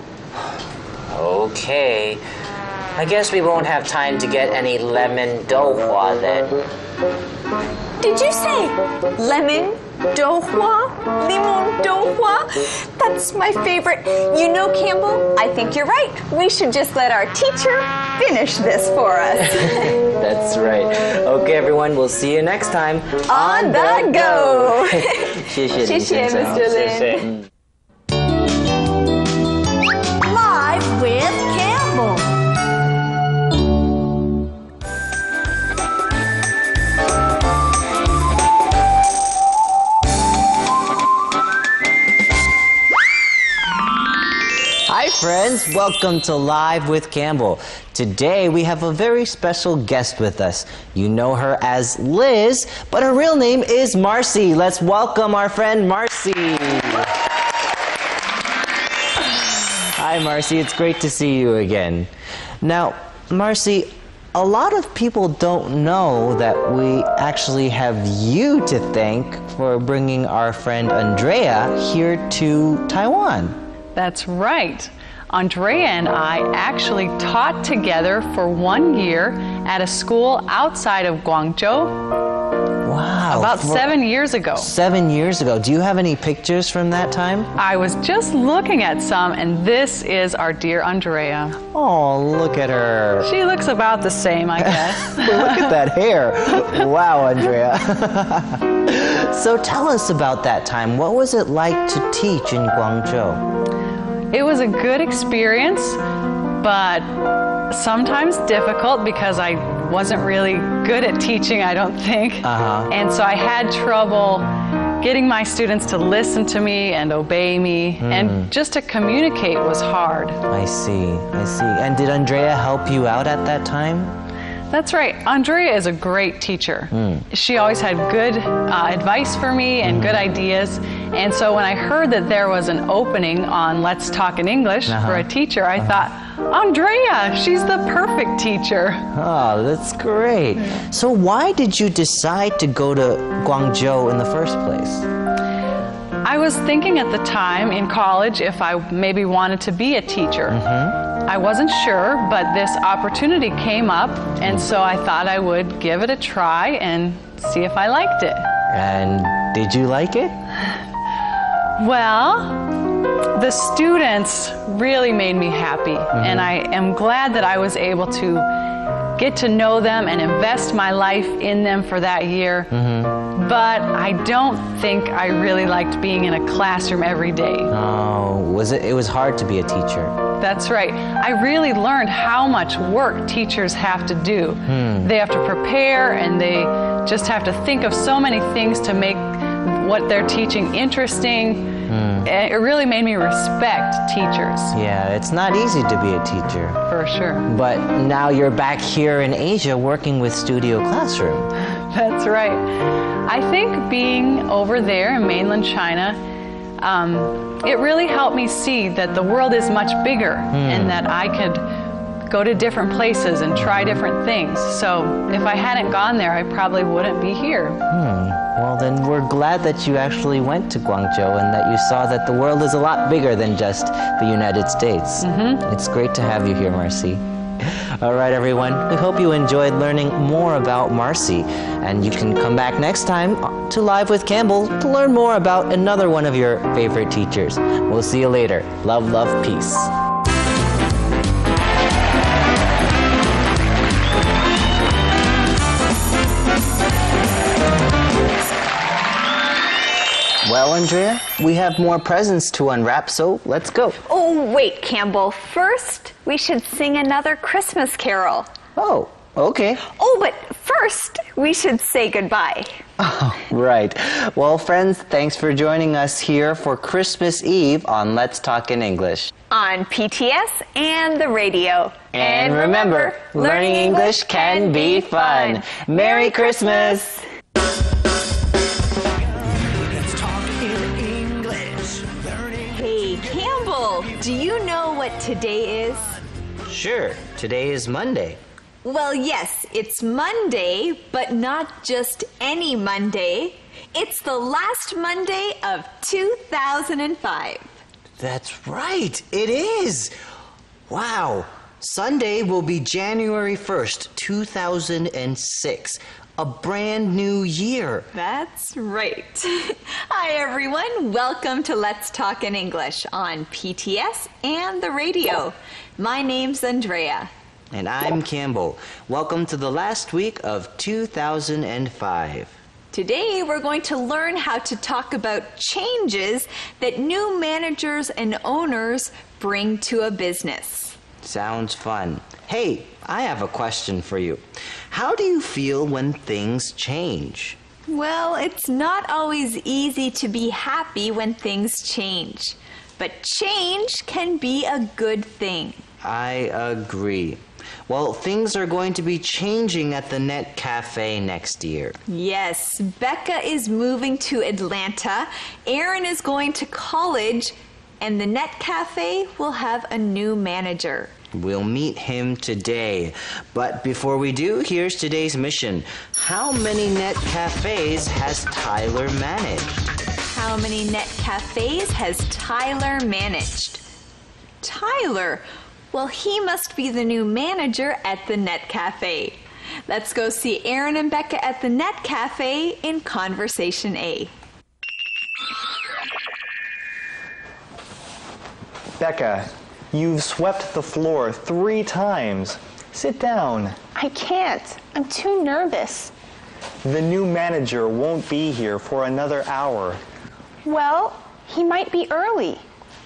Okay. I guess we won't have time to get any lemon douhua then. Did you say lemon douhua? Limon douhua? That's my favorite. You know, Campbell, I think you're right. We should just let our teacher finish this for us. That's right. Okay, everyone, we'll see you next time. On the go! 谢谢林先生。 Mr. Lin. Live with Campbell. Hi friends, welcome to Live with Campbell. Today we have a very special guest with us. You know her as Liz, but her real name is Marcy. Let's welcome our friend Marcy. Hi Marcy, it's great to see you again. Now, Marcy, a lot of people don't know that we actually have you to thank for bringing our friend Andrea here to Taiwan. That's right. Andrea and I actually taught together for 1 year at a school outside of Guangzhou. Wow. About 7 years ago. 7 years ago. Do you have any pictures from that time? I was just looking at some, and this is our dear Andrea. Oh, look at her. She looks about the same, I guess. Look at that hair. Wow, Andrea. So tell us about that time. What was it like to teach in Guangzhou? It was a good experience, but sometimes difficult because I wasn't really good at teaching, I don't think. And so I had trouble getting my students to listen to me and obey me, and just to communicate was hard. I see. And did Andrea help you out at that time? That's right. Andrea is a great teacher. She always had good advice for me and good ideas. And so when I heard that there was an opening on Let's Talk in English for a teacher, I thought, Andrea, she's the perfect teacher. Oh, that's great. So why did you decide to go to Guangzhou in the first place? I was thinking at the time in college if I maybe wanted to be a teacher. I wasn't sure, but this opportunity came up, and so I thought I would give it a try and see if I liked it. And did you like it? Well, the students really made me happy, and I am glad that I was able to get to know them and invest my life in them for that year. But I don't think I really liked being in a classroom every day. Oh, it was hard to be a teacher. That's right. I really learned how much work teachers have to do. They have to prepare, and they just have to think of so many things to make what they're teaching interesting. It really made me respect teachers. Yeah, it's not easy to be a teacher. For sure. But now you're back here in Asia working with Studio Classroom. That's right. I think being over there in mainland China, it really helped me see that the world is much bigger and that I could go to different places and try different things. So if I hadn't gone there, I probably wouldn't be here. Well, then we're glad that you actually went to Guangzhou and that you saw that the world is a lot bigger than just the United States. It's great to have you here, Marcy. All right, everyone. We hope you enjoyed learning more about Marcy. And you can come back next time to Live with Campbell to learn more about another one of your favorite teachers. We'll see you later. Love, love, peace. Well, Andrea, we have more presents to unwrap, so let's go. Oh, wait, Campbell. First, we should sing another Christmas carol. Oh, okay. Oh, but first, we should say goodbye. Oh, right. Well, friends, thanks for joining us here for Christmas Eve on Let's Talk in English. On PTS and the radio. And remember, learning English can be fun. Merry Christmas! Hey, Campbell, do you know what today is? Sure, today is Monday. Well, yes, it's Monday, but not just any Monday. It's the last Monday of 2005. That's right, it is. Wow, Sunday will be January 1st, 2006. A brand new year. That's right. Hi, everyone. Welcome to Let's Talk in English on PTS and the radio. My name's Andrea. And I'm Campbell. Welcome to the last week of 2005. Today, we're going to learn how to talk about changes that new managers and owners bring to a business. Sounds fun. Hey, I have a question for you. How do you feel when things change? Well, it's not always easy to be happy when things change. But change can be a good thing. I agree. Well, things are going to be changing at the Net Cafe next year. Yes, Becca is moving to Atlanta, Aaron is going to college, and the Net Cafe will have a new manager. We'll meet him today. But before we do, here's today's mission. How many Net Cafes has Tyler managed? How many Net Cafes has Tyler managed? Tyler? Well, he must be the new manager at the Net Cafe. Let's go see Aaron and Becca at the Net Cafe in Conversation A. Becca, you've swept the floor 3 times. Sit down. I can't. I'm too nervous. The new manager won't be here for another hour. Well, he might be early.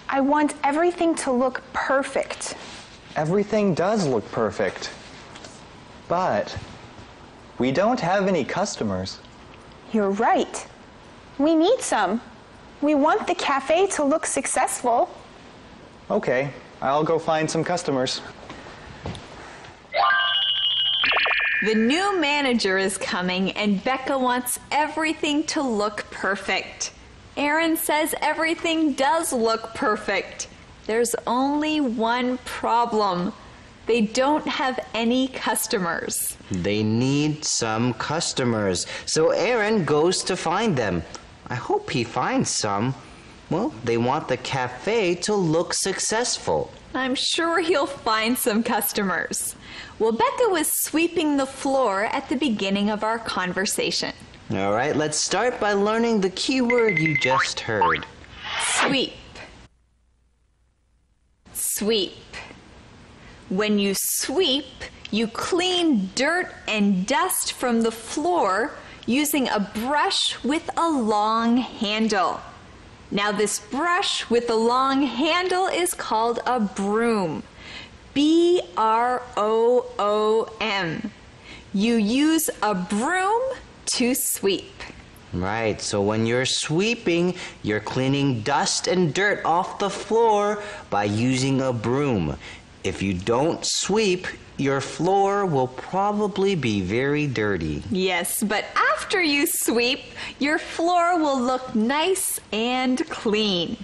I want everything to look perfect. Everything does look perfect. But we don't have any customers. You're right. We need some. We want the cafe to look successful. Okay, I'll go find some customers. The new manager is coming and Becca wants everything to look perfect. Aaron says everything does look perfect. There's only one problem. They don't have any customers. They need some customers. So Aaron goes to find them. I hope he finds some. Well, they want the cafe to look successful. I'm sure he'll find some customers. Well, Becca was sweeping the floor at the beginning of our conversation. All right, let's start by learning the key word you just heard. Sweep. Sweep. When you sweep, you clean dirt and dust from the floor using a brush with a long handle. Now, this brush with a long handle is called a broom. B-R-O-O-M. You use a broom to sweep. Right, so when you're sweeping, you're cleaning dust and dirt off the floor by using a broom. If you don't sweep, your floor will probably be very dirty. Yes, but after you sweep, your floor will look nice and clean.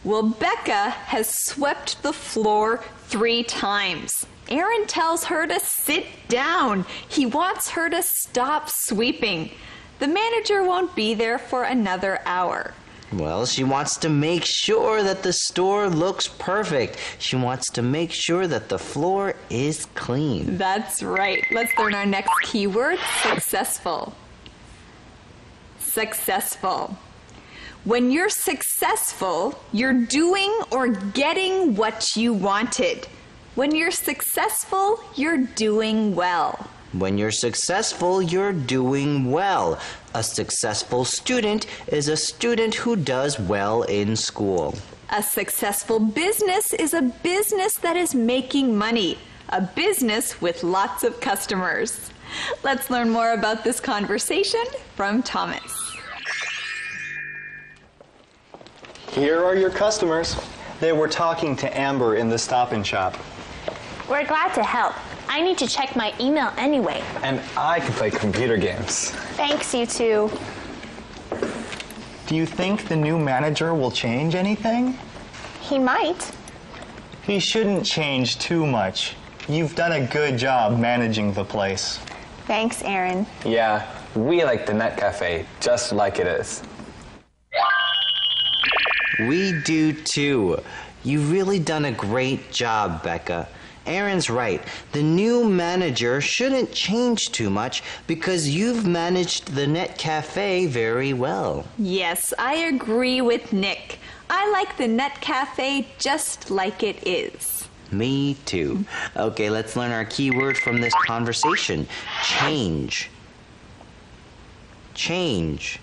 Well, Becca has swept the floor 3 times. Aaron tells her to sit down. He wants her to stop sweeping. The manager won't be there for another hour. Well, she wants to make sure that the store looks perfect. She wants to make sure that the floor is clean. That's right. Let's learn our next keyword, successful. Successful. When you're successful, you're doing or getting what you wanted. When you're successful, you're doing well. When you're successful, you're doing well. A successful student is a student who does well in school. A successful business is a business that is making money. A business with lots of customers. Let's learn more about this conversation from Thomas. Here are your customers. They were talking to Amber in the Stop and Shop. We're glad to help. I need to check my email anyway. And I can play computer games. Thanks, you two. Do you think the new manager will change anything? He might. He shouldn't change too much. You've done a good job managing the place. Thanks, Aaron. Yeah, we like the Net Cafe just like it is. We do too. You've really done a great job, Becca. Aaron's right. The new manager shouldn't change too much because you've managed the Net Cafe very well. Yes, I agree with Nick. I like the Net Cafe just like it is. Me too. Okay, let's learn our key word from this conversation. Change. Change.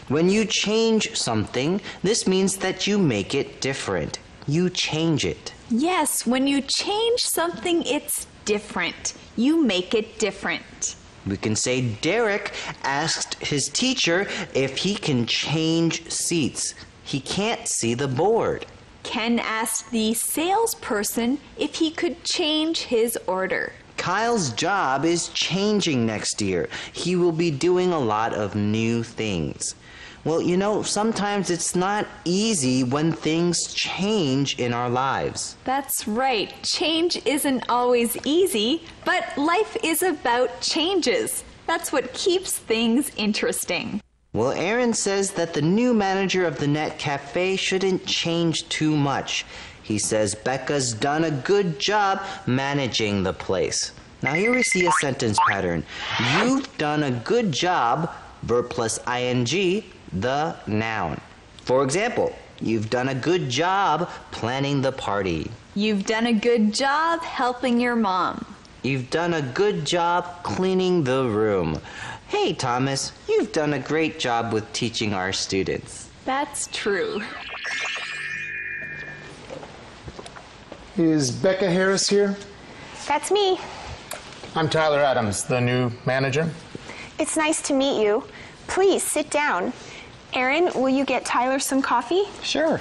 When you change something, this means that you make it different. You change it. Yes, when you change something, it's different. You make it different. We can say Derek asked his teacher if he can change seats. He can't see the board. Ken asked the salesperson if he could change his order. Kyle's job is changing next year. He will be doing a lot of new things. Well, you know, sometimes it's not easy when things change in our lives. That's right. Change isn't always easy, but life is about changes. That's what keeps things interesting. Well, Aaron says that the new manager of the Net Cafe shouldn't change too much. He says Becca's done a good job managing the place. Now here we see a sentence pattern. You've done a good job, verb plus ing, the noun. For example, you've done a good job planning the party. You've done a good job helping your mom. You've done a good job cleaning the room. Hey, Thomas, you've done a great job with teaching our students. That's true. Is Becca Harris here? That's me. I'm Tyler Adams, the new manager. It's nice to meet you. Please sit down. Aaron, will you get Tyler some coffee? Sure.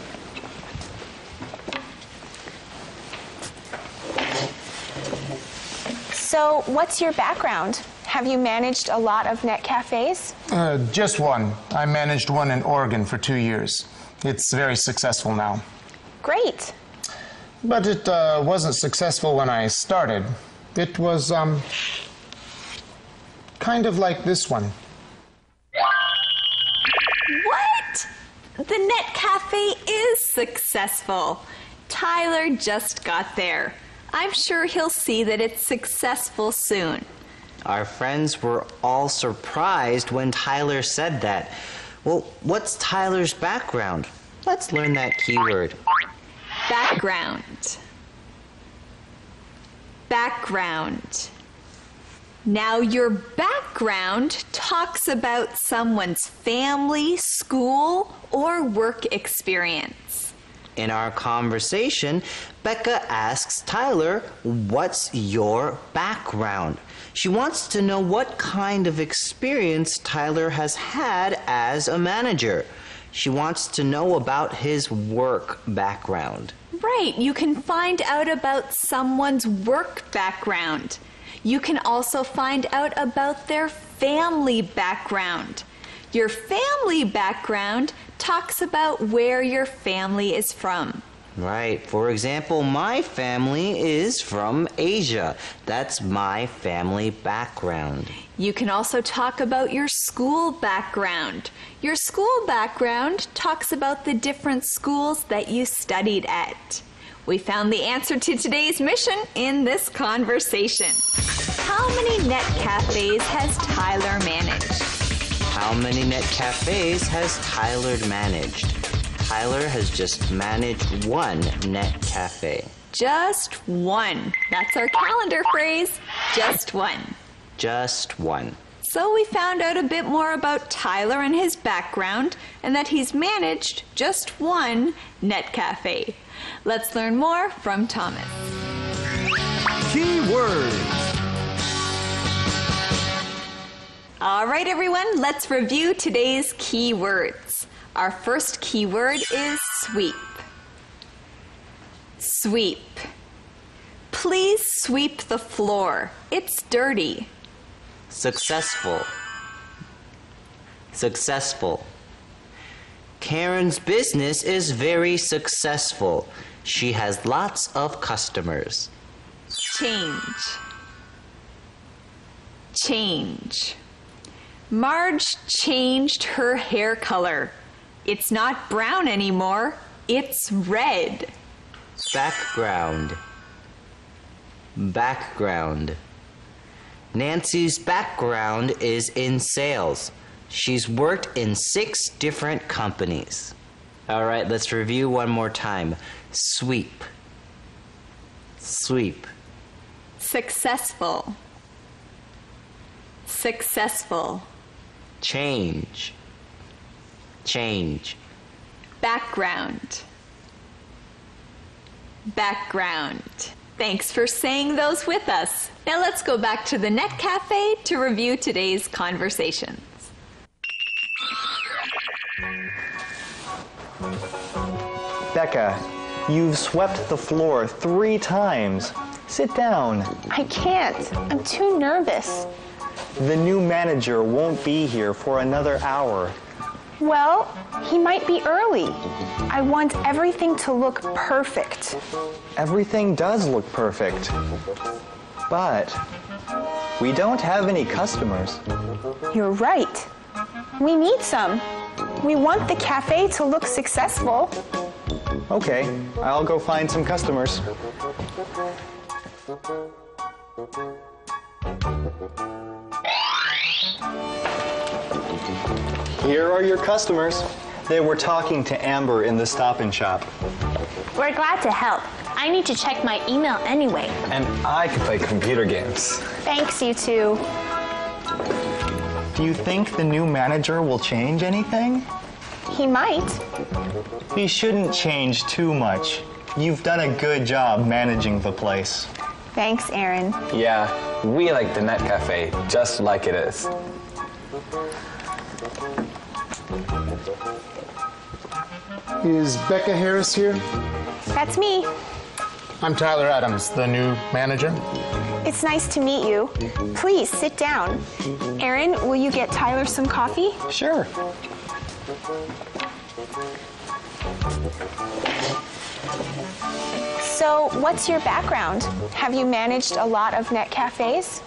So, what's your background? Have you managed a lot of net cafes? Just one. I managed one in Oregon for 2 years. It's very successful now. Great. But it wasn't successful when I started. It was, kind of like this one. What? The Net Cafe is successful. Tyler just got there. I'm sure he'll see that it's successful soon. Our friends were all surprised when Tyler said that. Well, what's Tyler's background? Let's learn that keyword. Background. Background. Now, your background talks about someone's family, school, or work experience. In our conversation, Becca asks Tyler, "What's your background?" She wants to know what kind of experience Tyler has had as a manager. She wants to know about his work background. Right, you can find out about someone's work background. You can also find out about their family background. Your family background talks about where your family is from. Right. For example, my family is from Asia. That's my family background. You can also talk about your school background. Your school background talks about the different schools that you studied at. We found the answer to today's mission in this conversation. How many net cafes has Tyler managed? How many net cafes has Tyler managed? Tyler has just managed one net cafe. Just one. That's our calendar phrase. Just one. Just one. So we found out a bit more about Tyler and his background, and that he's managed just one net cafe. Let's learn more from Thomas. Keywords. All right, everyone, let's review today's keywords. Our first keyword is sweep. Sweep. Please sweep the floor. It's dirty. Successful. Successful. Karen's business is very successful. She has lots of customers. Change. Change. Marge changed her hair color. It's not brown anymore. It's red. Background. Background. Nancy's background is in sales. She's worked in 6 different companies. All right, let's review one more time. Sweep. Sweep. Successful. Successful. Change. Change. Background. Background. Thanks for saying those with us. Now let's go back to the Net Cafe to review today's conversations. Becca, you've swept the floor 3 times. Sit down. I can't. I'm too nervous. The new manager won't be here for another hour. Well, he might be early. I want everything to look perfect. Everything does look perfect. But we don't have any customers. You're right. We need some. We want the cafe to look successful. Okay, I'll go find some customers. Here are your customers. They were talking to Amber in the Stop and Shop. We're glad to help. I need to check my email anyway. And I can play computer games. Thanks, you two. Do you think the new manager will change anything? He might. He shouldn't change too much. You've done a good job managing the place. Thanks, Aaron. Yeah, we like the Net Cafe just like it is. Is Becca Harris here? That's me. I'm Tyler Adams, the new manager. It's nice to meet you. Please sit down. Aaron, will you get Tyler some coffee? Sure. So, what's your background? Have you managed a lot of net cafes?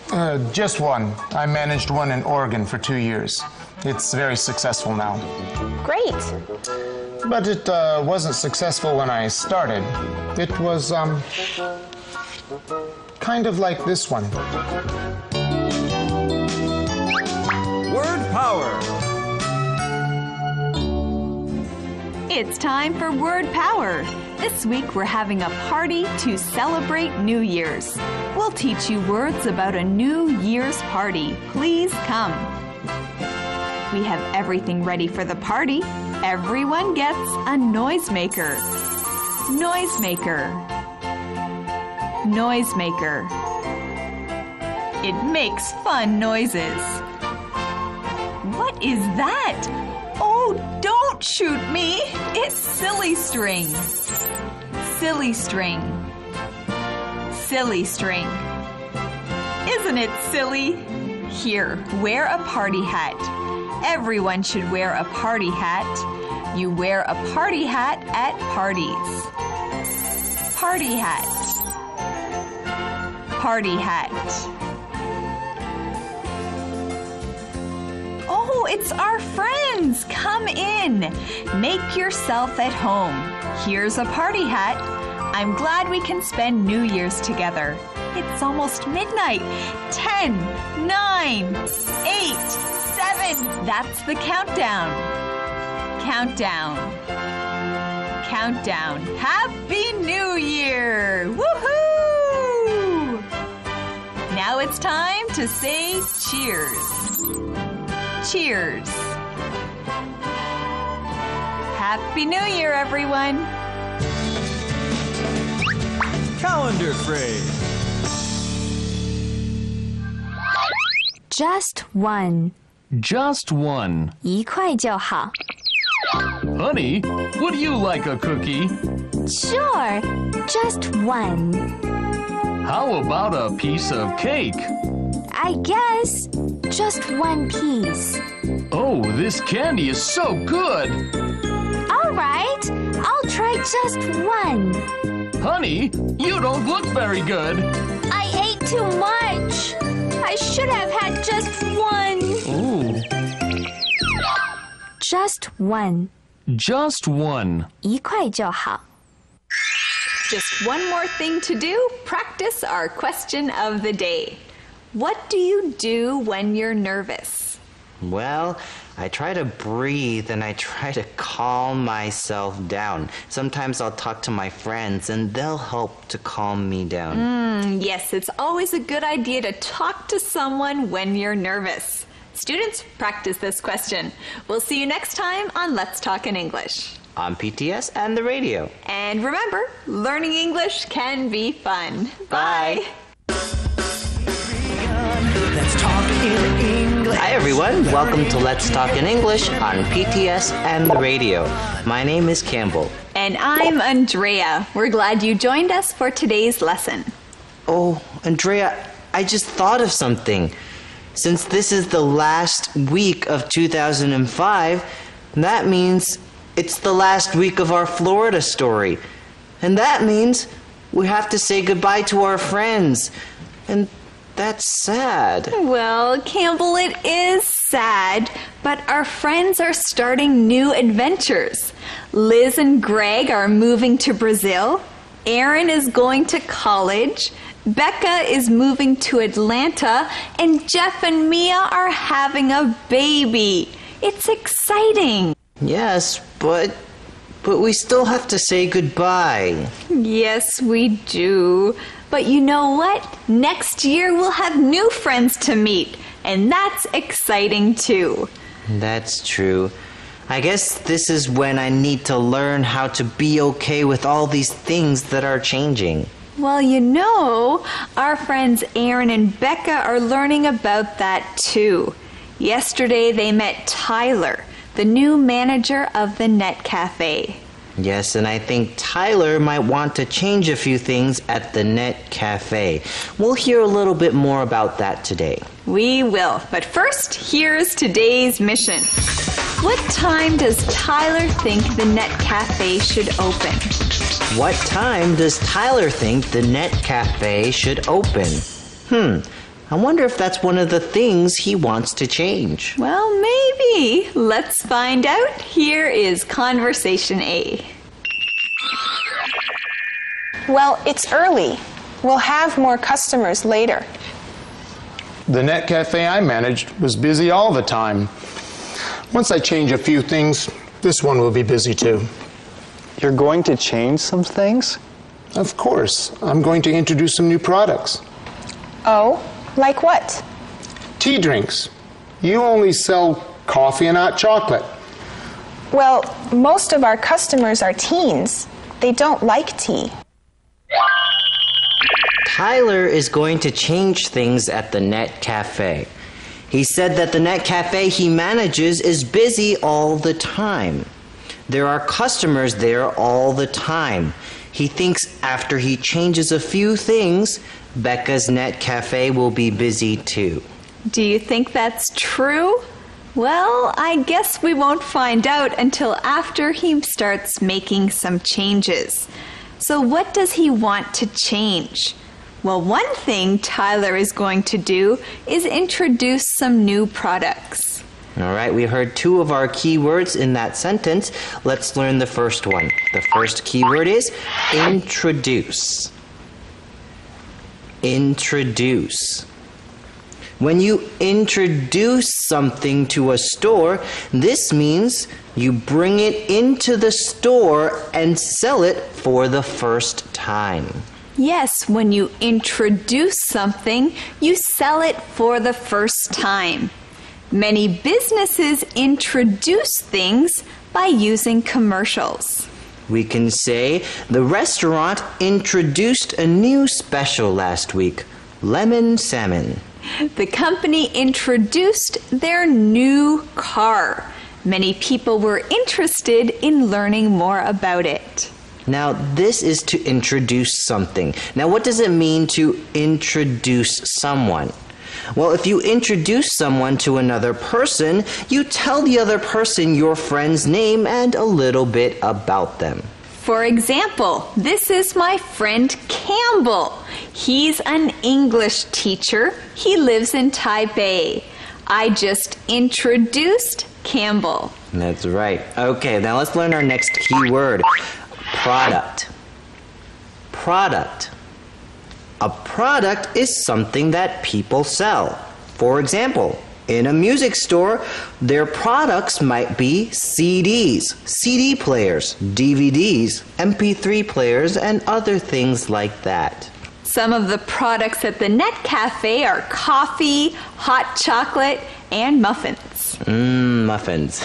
Just one. I managed one in Oregon for 2 years. It's very successful now. Great. But it wasn't successful when I started. It was, kind of like this one. Word Power. It's time for Word Power. This week we're having a party to celebrate New Year's. We'll teach you words about a New Year's party. Please come. We have everything ready for the party. Everyone gets a noisemaker. Noisemaker. Noisemaker. It makes fun noises. What is that? Oh, don't shoot me! It's silly string. Silly string. Silly string. Isn't it silly? Here, wear a party hat. Everyone should wear a party hat. You wear a party hat at parties. Party hat. Party hat. Oh, it's our friends! Come in! Make yourself at home. Here's a party hat. I'm glad we can spend New Year's together. It's almost midnight. 10, 9, 8, 7. That's the countdown. Countdown. Countdown. Happy New Year! Woohoo! Now it's time to say cheers. Cheers. Happy New Year, everyone. Calendar phrase. Just one. Just one. 一块就好. Honey, would you like a cookie? Sure, just one. How about a piece of cake? I guess just one piece. Oh, this candy is so good. All right, I'll try just one. Honey, you don't look very good. I ate too much. I should have had just one. Ooh. Just one. Just one. 一块就好. Just one more thing to do. Practice our question of the day. What do you do when you're nervous? Well, I try to breathe and I try to calm myself down. Sometimes I'll talk to my friends and they'll help to calm me down. Yes, it's always a good idea to talk to someone when you're nervous. Students, practice this question. We'll see you next time on Let's Talk in English. On PTS and the radio. And remember, learning English can be fun. Bye. Let's talk in English. Hi everyone, welcome to Let's Talk in English on PTS and the radio. My name is Campbell. And I'm Andrea. We're glad you joined us for today's lesson. Oh, Andrea, I just thought of something. Since this is the last week of 2005, that means it's the last week of our Florida story. And that means we have to say goodbye to our friends. And that's sad. Well, Campbell, it is sad, but our friends are starting new adventures. Liz and Greg are moving to Brazil. Aaron is going to college. Becca is moving to Atlanta. And Jeff and Mia are having a baby. It's exciting. Yes, but we still have to say goodbye. Yes, we do. But you know what? Next year we'll have new friends to meet. and that's exciting too. That's true. I guess this is when I need to learn how to be okay with all these things that are changing. Well, you know, our friends Aaron and Becca are learning about that too. Yesterday they met Tyler, the new manager of the Net Cafe. Yes, and I think Tyler might want to change a few things at the Net Cafe. We'll hear a little bit more about that today. We will, but first, here's today's mission. What time does Tyler think the Net Cafe should open? What time does Tyler think the Net Cafe should open? I wonder if that's one of the things he wants to change. Well, maybe. Let's find out. Here is Conversation A. Well, it's early. We'll have more customers later. The Net Cafe I managed was busy all the time. Once I change a few things, this one will be busy too. You're going to change some things? Of course. I'm going to introduce some new products. Oh, like what? Tea drinks. You only sell coffee and hot chocolate. Well, most of our customers are teens. They don't like tea. Tyler is going to change things at the Net Cafe. He said that the Net Cafe he manages is busy all the time. There are customers there all the time. He thinks after he changes a few things, Becca's Net Cafe will be busy too. Do you think that's true? Well, I guess we won't find out until after he starts making some changes. So what does he want to change? Well, one thing Tyler is going to do is introduce some new products. All right, we heard two of our keywords in that sentence. Let's learn the first one. The first keyword is introduce. Introduce. When you introduce something to a store, this means you bring it into the store and sell it for the first time. Yes, when you introduce something, you sell it for the first time. Many businesses introduce things by using commercials. We can say the restaurant introduced a new special last week, lemon salmon. The company introduced their new car. Many people were interested in learning more about it. Now, this is to introduce something. Now, what does it mean to introduce someone? Well, if you introduce someone to another person, you tell the other person your friend's name and a little bit about them. For example, this is my friend Campbell. He's an English teacher. He lives in Taipei. I just introduced Campbell. That's right. Okay, now let's learn our next key word. Product. Product. A product is something that people sell. For example, in a music store, their products might be CDs, CD players, DVDs, MP3 players, and other things like that. Some of the products at the Net Cafe are coffee, hot chocolate, and muffins. Muffins.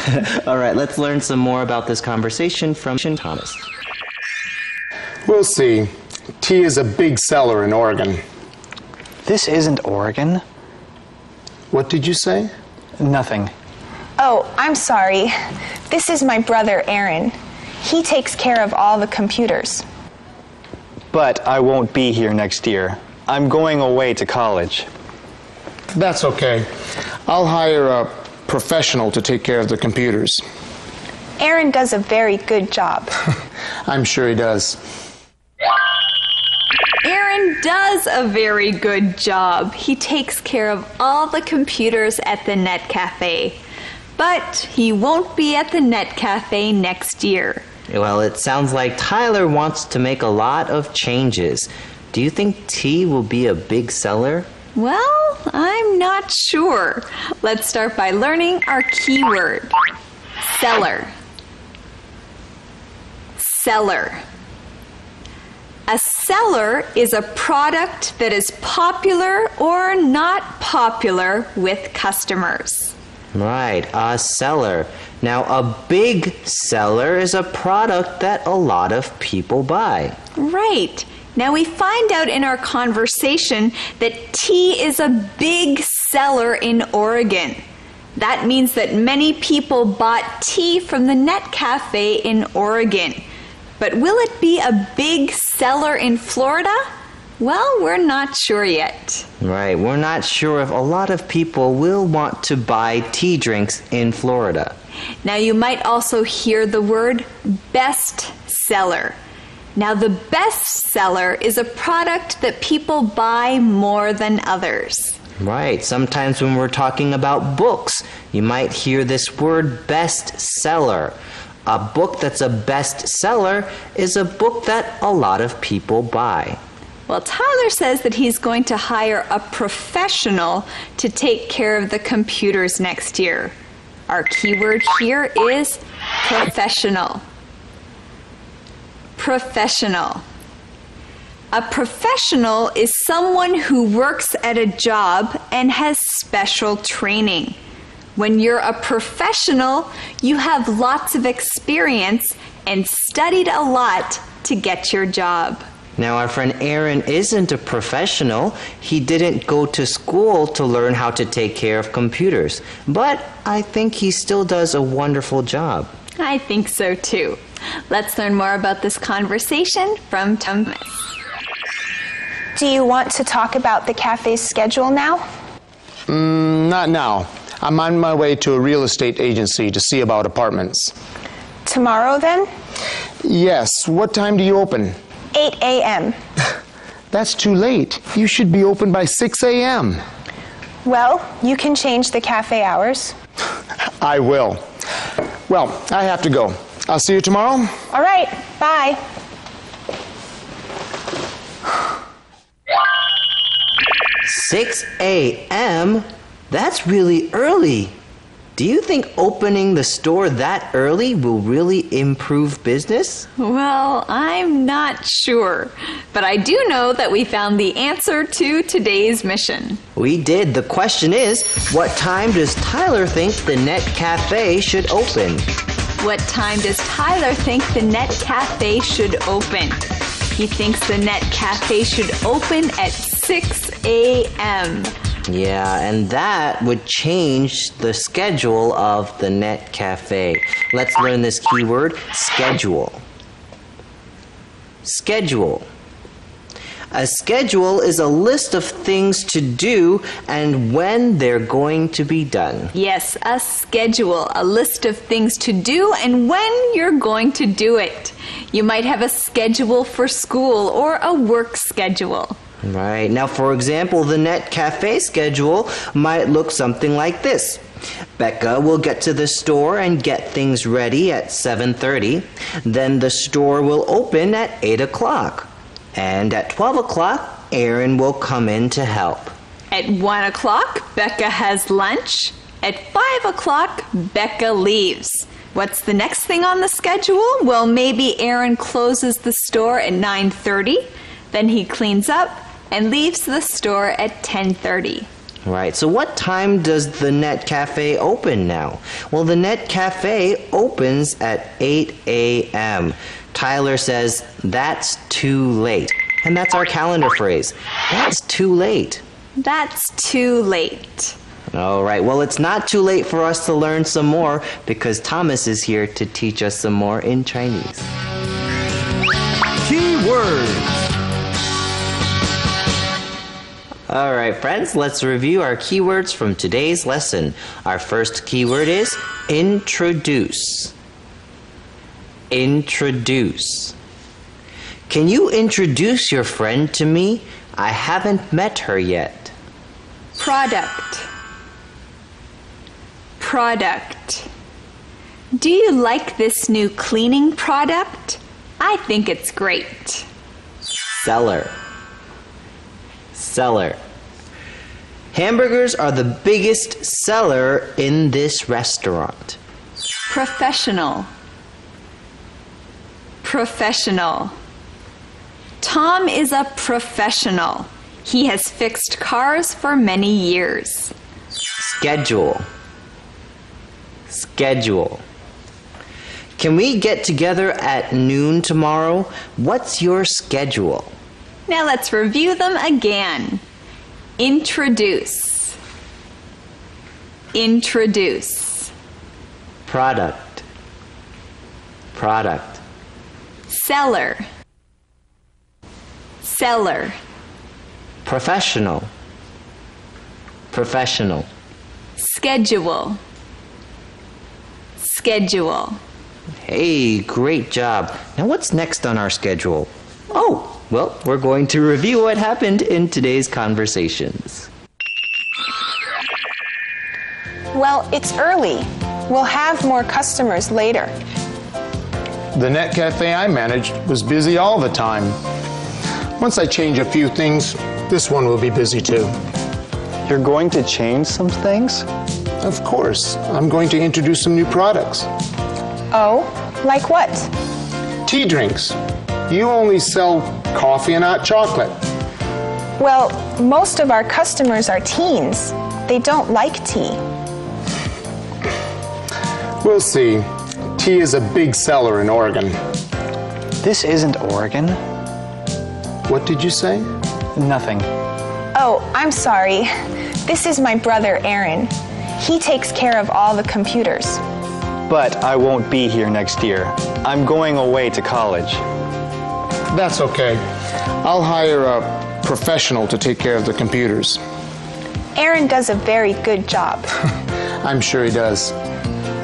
All right, let's learn some more about this conversation from Thomas. We'll see. Tea is a big seller in Oregon. This isn't Oregon. What did you say? Nothing. Oh, I'm sorry. This is my brother, Aaron. He takes care of all the computers. But I won't be here next year. I'm going away to college. That's okay. I'll hire a professional to take care of the computers. Aaron does a very good job. I'm sure he does. Aaron does a very good job. He takes care of all the computers at the Net Cafe. But he won't be at the Net Cafe next year. Well, it sounds like Tyler wants to make a lot of changes. Do you think tea will be a big seller? Well, I'm not sure. Let's start by learning our keyword. Seller. Seller. A seller is a product that is popular or not popular with customers. Right, a seller. Now, a big seller is a product that a lot of people buy. Right. Now we find out in our conversation that tea is a big seller in Oregon. That means that many people bought tea from the Net Cafe in Oregon. But will it be a big seller in Florida? Well, we're not sure yet. Right, we're not sure if a lot of people will want to buy tea drinks in Florida. Now you might also hear the word best seller. Now the best seller is a product that people buy more than others. Right, sometimes when we're talking about books, you might hear this word bestseller. A book that's a bestseller is a book that a lot of people buy. Well, Tyler says that he's going to hire a professional to take care of the computers next year. Our keyword here is professional. Professional. A professional is someone who works at a job and has special training. When you're a professional, you have lots of experience and studied a lot to get your job. Now, our friend Aaron isn't a professional. He didn't go to school to learn how to take care of computers. But I think he still does a wonderful job. I think so too. Let's learn more about this conversation from Thomas. Do you want to talk about the cafe's schedule now? Not now. I'm on my way to a real estate agency to see about apartments. Tomorrow then? Yes. What time do you open? 8 a.m. That's too late. You should be open by 6 a.m. Well, you can change the cafe hours. I will. Well, I have to go. I'll see you tomorrow. All right. Bye. "6 a.m.? That's really early. Do you think opening the store that early will really improve business?" Well, I'm not sure, but I do know that we found the answer to today's mission. We did. The question is, what time does Tyler think the Net Cafe should open? What time does Tyler think the Net Cafe should open? He thinks the Net Cafe should open at 6 a.m. Yeah, and that would change the schedule of the Net Cafe. Let's learn this keyword, schedule. Schedule. A schedule is a list of things to do and when they're going to be done. Yes, a schedule, a list of things to do and when you're going to do it. You might have a schedule for school or a work schedule. Right. Now, for example, the Net Cafe schedule might look something like this. Becca will get to the store and get things ready at 7:30. Then the store will open at 8 o'clock. And at 12 o'clock, Aaron will come in to help. At 1 o'clock, Becca has lunch. At 5 o'clock, Becca leaves. What's the next thing on the schedule? Well, maybe Aaron closes the store at 9:30. Then he cleans up and leaves the store at 10:30. Right, so what time does the Net Cafe open now? Well, the Net Cafe opens at 8 a.m. Tyler says, that's too late. And that's our calendar phrase. That's too late. That's too late. All right, well, it's not too late for us to learn some more because Thomas is here to teach us some more in Chinese. Keywords. All right, friends, let's review our keywords from today's lesson. Our first keyword is introduce. Introduce. Can you introduce your friend to me? I haven't met her yet. Product. Product. Do you like this new cleaning product? I think it's great. Seller. Seller. Hamburgers are the biggest seller in this restaurant. Professional. Professional. Tom is a professional. He has fixed cars for many years. Schedule. Schedule. Can we get together at noon tomorrow? What's your schedule? Now let's review them again. Introduce. Introduce. Product. Product. Seller. Seller. Professional. Professional. Schedule. Schedule. Hey, great job. Now what's next on our schedule? Oh, well, we're going to review what happened in today's conversations. Well, it's early. We'll have more customers later. The net cafe I managed was busy all the time. Once I change a few things, this one will be busy too. You're going to change some things? Of course. I'm going to introduce some new products. Oh, like what? Tea drinks. You only sell coffee and hot chocolate. Well, most of our customers are teens. They don't like tea. We'll see. Tea is a big seller in Oregon. This isn't Oregon. What did you say? Nothing. Oh, I'm sorry. This is my brother Aaron. He takes care of all the computers. But I won't be here next year. I'm going away to college. That's okay. I'll hire a professional to take care of the computers. Aaron does a very good job. I'm sure he does.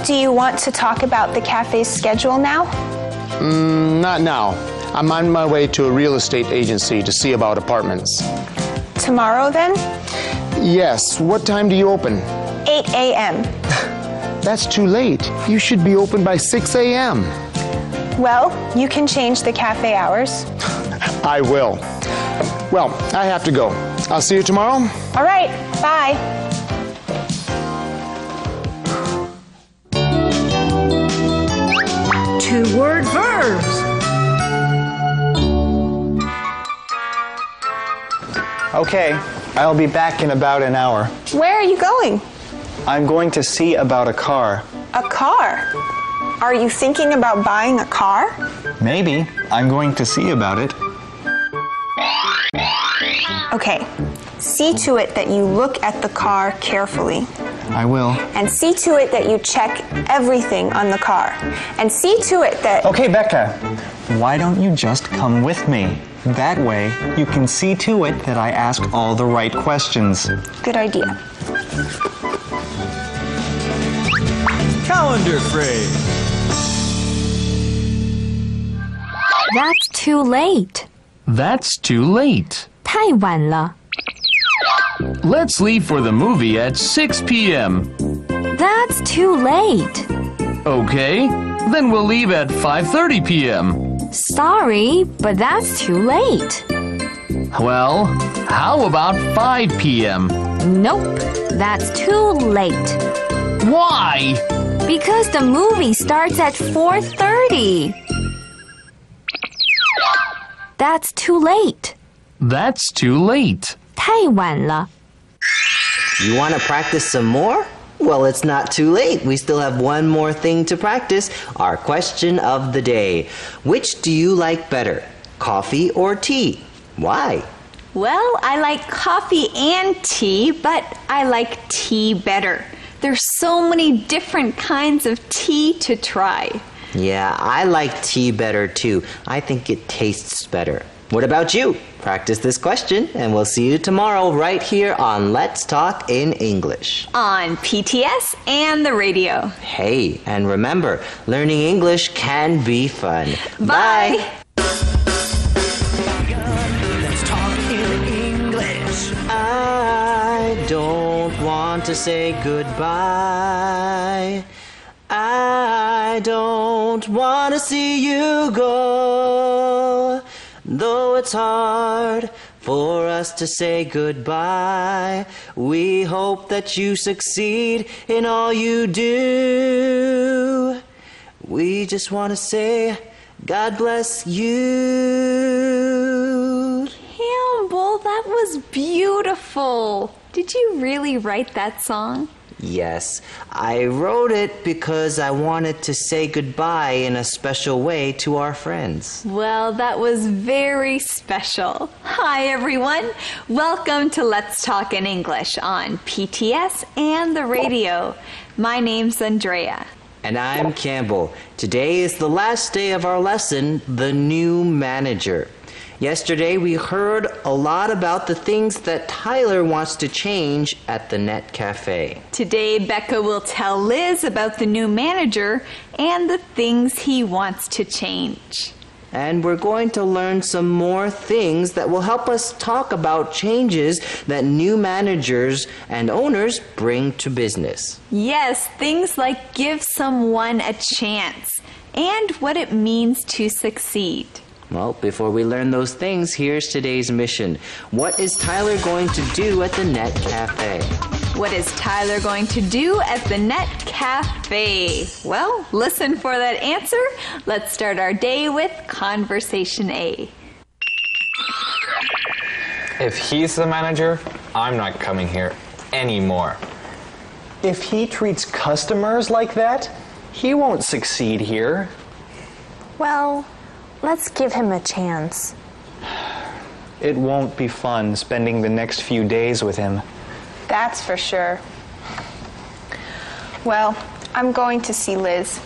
Do you want to talk about the cafe's schedule now? Not now. I'm on my way to a real estate agency to see about apartments. Tomorrow then? Yes. What time do you open? 8 a.m. That's too late. You should be open by 6 a.m. Well, you can change the cafe hours. I will. Well, I have to go. I'll see you tomorrow. All right. Bye. Two-word verbs. Okay, I'll be back in about an hour. Where are you going? I'm going to see about a car. A car? Are you thinking about buying a car? Maybe. I'm going to see about it. Okay. See to it that you look at the car carefully. I will. And see to it that you check everything on the car. And see to it that... Okay, Becca. Why don't you just come with me? That way, you can see to it that I ask all the right questions. Good idea. Calendar phrase. That's too late. That's too late. 太晚了. Let's leave for the movie at 6 p.m. That's too late. Okay, then we'll leave at 5:30 p.m. Sorry, but that's too late. Well, how about 5 p.m.? Nope, that's too late. Why? Because the movie starts at 4:30. That's too late. That's too late. 太晚了. You want to practice some more? Well, it's not too late. We still have one more thing to practice. Our question of the day. Which do you like better, coffee or tea? Why? Well, I like coffee and tea, but I like tea better. There's so many different kinds of tea to try. Yeah, I like tea better too. I think it tastes better. What about you? Practice this question, and we'll see you tomorrow right here on Let's Talk in English. On PTS and the radio. Hey, and remember, learning English can be fun. Bye. Let's talk in English. I don't want to say goodbye. I don't want to see you go. Though it's hard for us to say goodbye, we hope that you succeed in all you do. We just want to say, God bless you. was beautiful. Did you really write that song? Yes, I wrote it because I wanted to say goodbye in a special way to our friends. Well, that was very special. Hi, everyone. Welcome to Let's Talk in English on PTS and the radio. My name's Andrea. And I'm Campbell. Today is the last day of our lesson, The New Manager. Yesterday, we heard a lot about the things that Tyler wants to change at the Net Cafe. Today, Becca will tell Liz about the new manager and the things he wants to change. And we're going to learn some more things that will help us talk about changes that new managers and owners bring to business. Yes, things like give someone a chance and what it means to succeed. Well, before we learn those things, here's today's mission. What is Tyler going to do at the Net Cafe? What is Tyler going to do at the Net Cafe? Well, listen for that answer. Let's start our day with Conversation A. If he's the manager, I'm not coming here anymore. If he treats customers like that, he won't succeed here. Well, let's give him a chance. It won't be fun spending the next few days with him. That's for sure. Well, I'm going to see Liz.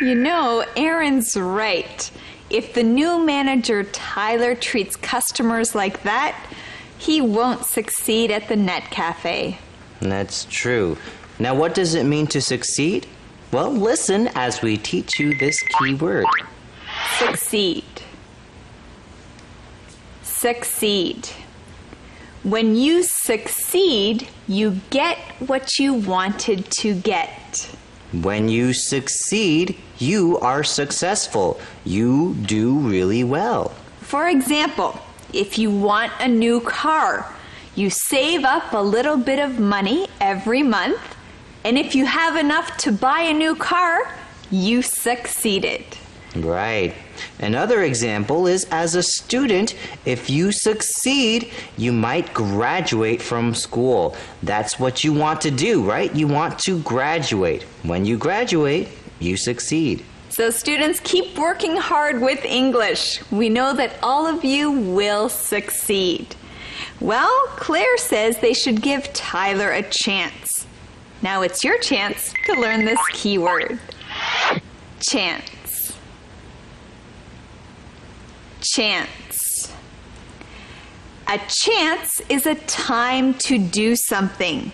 You know, Aaron's right. If the new manager Tyler treats customers like that, he won't succeed at the Net Cafe. That's true. Now, what does it mean to succeed? Well, listen as we teach you this key word. Succeed. Succeed. When you succeed, you get what you wanted to get. When you succeed, you are successful. You do really well. For example, if you want a new car, you save up a little bit of money every month, and if you have enough to buy a new car, you succeeded. Right. Another example is as a student, if you succeed, you might graduate from school. That's what you want to do, right? You want to graduate. When you graduate, you succeed. So students, keep working hard with English. We know that all of you will succeed. Well, Claire says they should give Tyler a chance. Now it's your chance to learn this keyword. Chance. Chance. A chance is a time to do something.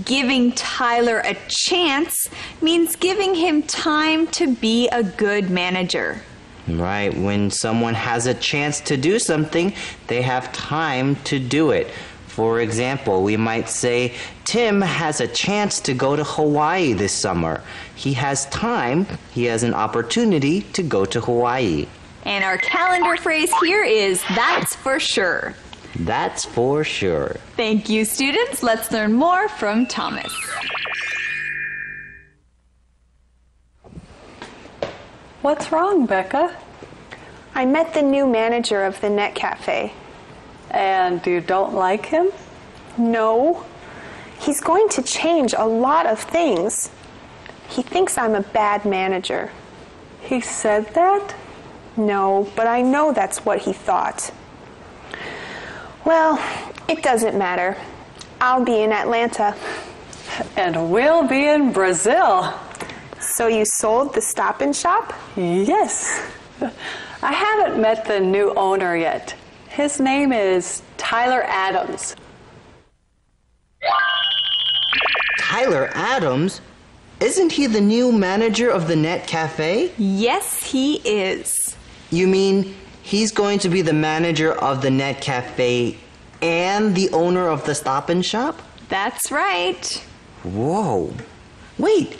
Giving Tyler a chance means giving him time to be a good manager. Right. When someone has a chance to do something, they have time to do it. For example, we might say, Tim has a chance to go to Hawaii this summer. He has time, he has an opportunity to go to Hawaii. And our calendar phrase here is, that's for sure. That's for sure. Thank you, students. Let's learn more from Thomas. What's wrong, Becca? I met the new manager of the Net Cafe. And you don't like him? No. He's going to change a lot of things. He thinks I'm a bad manager. He said that? No, but I know that's what he thought. Well, it doesn't matter. I'll be in Atlanta. And we'll be in Brazil. So you sold the Stop and Shop? Yes. I haven't met the new owner yet. His name is Tyler Adams. Tyler Adams? Isn't he the new manager of the Net Cafe? Yes, he is. You mean he's going to be the manager of the Net Cafe and the owner of the Stop and Shop? That's right. Whoa. Wait,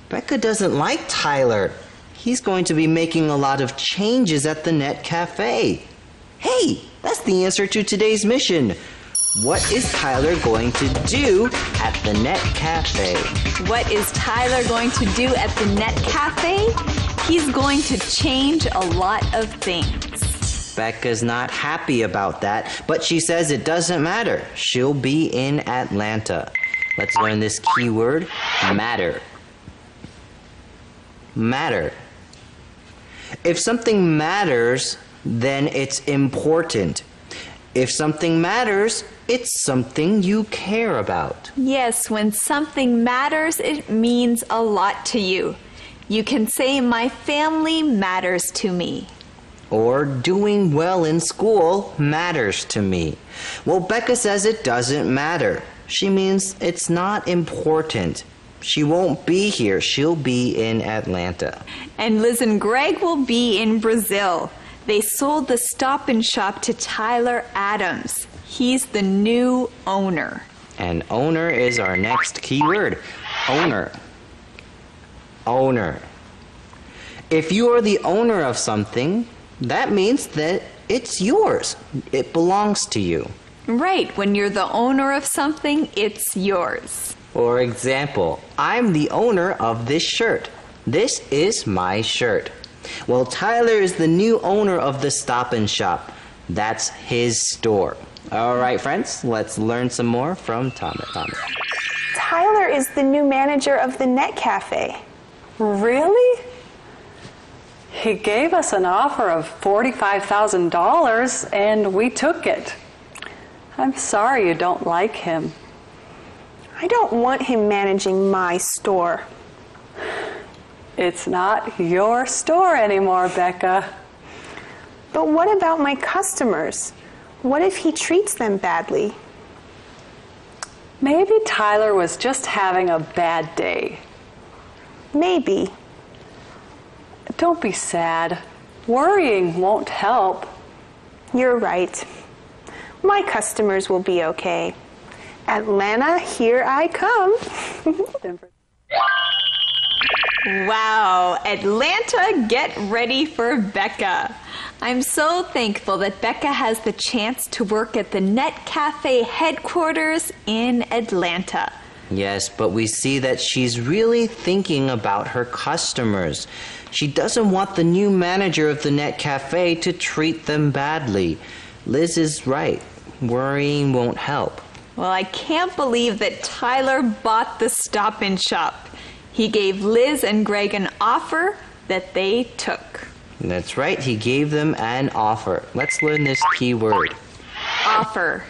Becca doesn't like Tyler. He's going to be making a lot of changes at the Net Cafe. Hey, that's the answer to today's mission. What is Tyler going to do at the Net Cafe? What is Tyler going to do at the Net Cafe? He's going to change a lot of things. Becca's not happy about that, but she says it doesn't matter. She'll be in Atlanta. Let's learn this keyword, matter. Matter. If something matters, then it's important. If something matters, it's something you care about. Yes, when something matters, it means a lot to you. You can say, my family matters to me. Or doing well in school matters to me. Well, Becca says it doesn't matter. She means it's not important. She won't be here. She'll be in Atlanta. And Liz and Greg will be in Brazil. They sold the Stop and Shop to Tyler Adams. He's the new owner. And owner is our next keyword. Owner. Owner. If you are the owner of something, that means that it's yours. It belongs to you. Right. When you're the owner of something, it's yours. For example, I'm the owner of this shirt. This is my shirt. Well, Tyler is the new owner of the Stop and Shop. That's his store. All right, friends, let's learn some more from Thomas. Tyler is the new manager of the Net Cafe. Really? He gave us an offer of $45,000 and we took it. I'm sorry you don't like him. I don't want him managing my store. It's not your store anymore, Becca. But what about my customers? What if he treats them badly? Maybe Tyler was just having a bad day. Maybe. Don't be sad. Worrying won't help. You're right. My customers will be okay. Atlanta, here I come. Wow, Atlanta, get ready for Becca. I'm so thankful that Becca has the chance to work at the Net Cafe headquarters in Atlanta. Yes, but we see that she's really thinking about her customers. She doesn't want the new manager of the Net Cafe to treat them badly. Liz is right. Worrying won't help. Well, I can't believe that Tyler bought the Stop and Shop. He gave Liz and Greg an offer that they took. That's right, he gave them an offer. Let's learn this key word. Offer.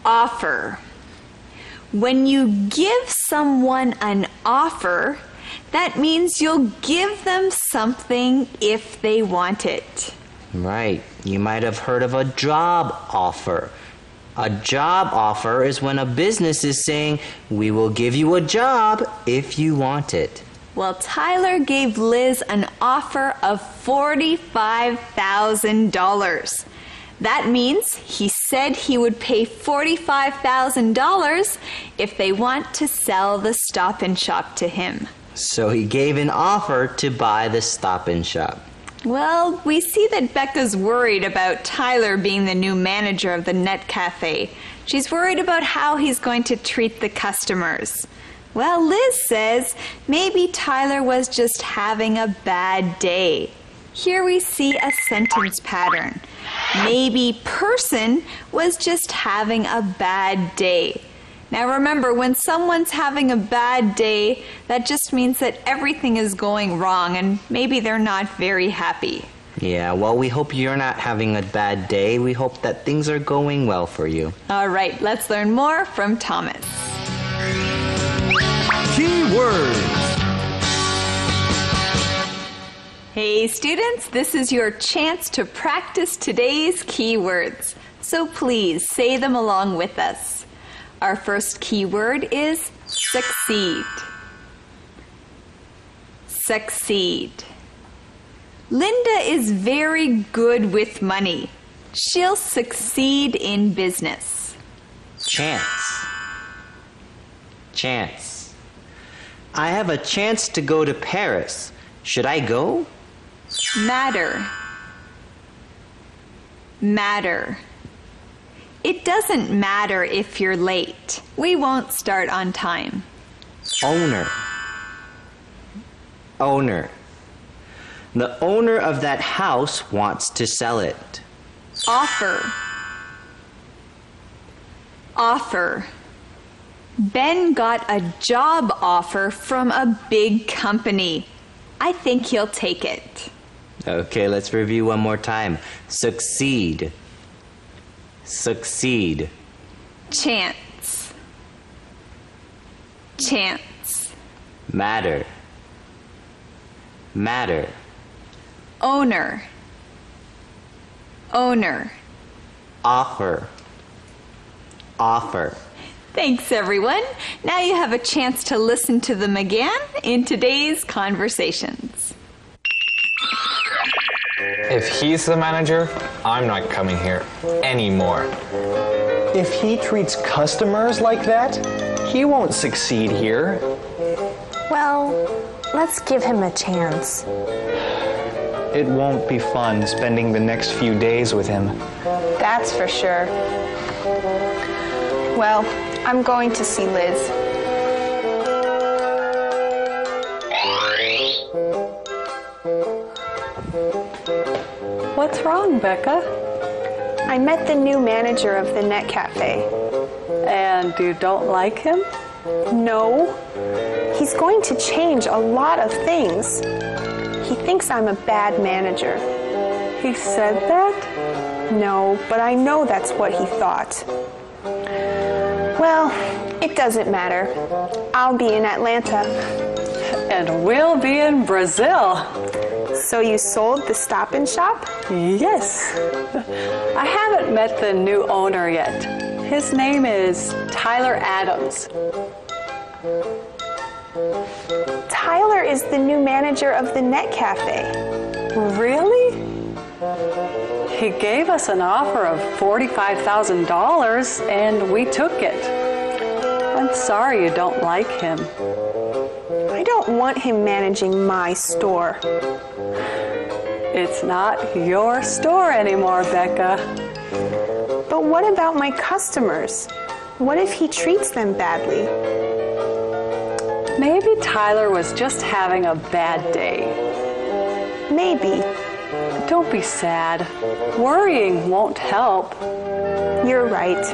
Offer. When you give someone an offer, that means you'll give them something if they want it. Right. You might have heard of a job offer. A job offer is when a business is saying, we will give you a job if you want it. Well, Tyler gave Liz an offer of $45,000. That means he said he would pay $45,000 if they want to sell the Stop and Shop to him. So he gave an offer to buy the Stop and Shop. Well, we see that Becca's worried about Tyler being the new manager of the Net Cafe. She's worried about how he's going to treat the customers. Well, Liz says maybe Tyler was just having a bad day. Here we see a sentence pattern. Maybe person was just having a bad day. Now remember, when someone's having a bad day, that just means that everything is going wrong and maybe they're not very happy. Yeah, well, we hope you're not having a bad day. We hope that things are going well for you. All right, let's learn more from Thomas. Key words. Hey students, this is your chance to practice today's keywords. So please say them along with us. Our first keyword is succeed. Succeed. Linda is very good with money. She'll succeed in business. Chance. Chance. I have a chance to go to Paris. Should I go? Matter. Matter. It doesn't matter if you're late. We won't start on time. Owner. Owner. The owner of that house wants to sell it. Offer. Offer. Ben got a job offer from a big company. I think he'll take it. Okay, let's review one more time. Succeed. Succeed. Chance. Chance. Matter. Matter. Owner. Owner. Offer. Offer. Thanks, everyone. Now you have a chance to listen to them again in today's conversations. If he's the manager, I'm not coming here anymore. If he treats customers like that, he won't succeed here. Well, let's give him a chance. It won't be fun spending the next few days with him. That's for sure. Well, I'm going to see Liz. What's wrong, Becca? I met the new manager of the Net Cafe. And you don't like him? No. He's going to change a lot of things. He thinks I'm a bad manager. He said that? No, but I know that's what he thought. Well, it doesn't matter. I'll be in Atlanta. And we'll be in Brazil. So you sold the Stop and Shop? Yes. I haven't met the new owner yet. His name is Tyler Adams. Tyler is the new manager of the Net Cafe. Really? He gave us an offer of $45,000 and we took it. I'm sorry you don't like him. I don't want him managing my store. It's not your store anymore, Becca. But what about my customers? What if he treats them badly? Maybe Tyler was just having a bad day. Maybe. Don't be sad. Worrying won't help. You're right.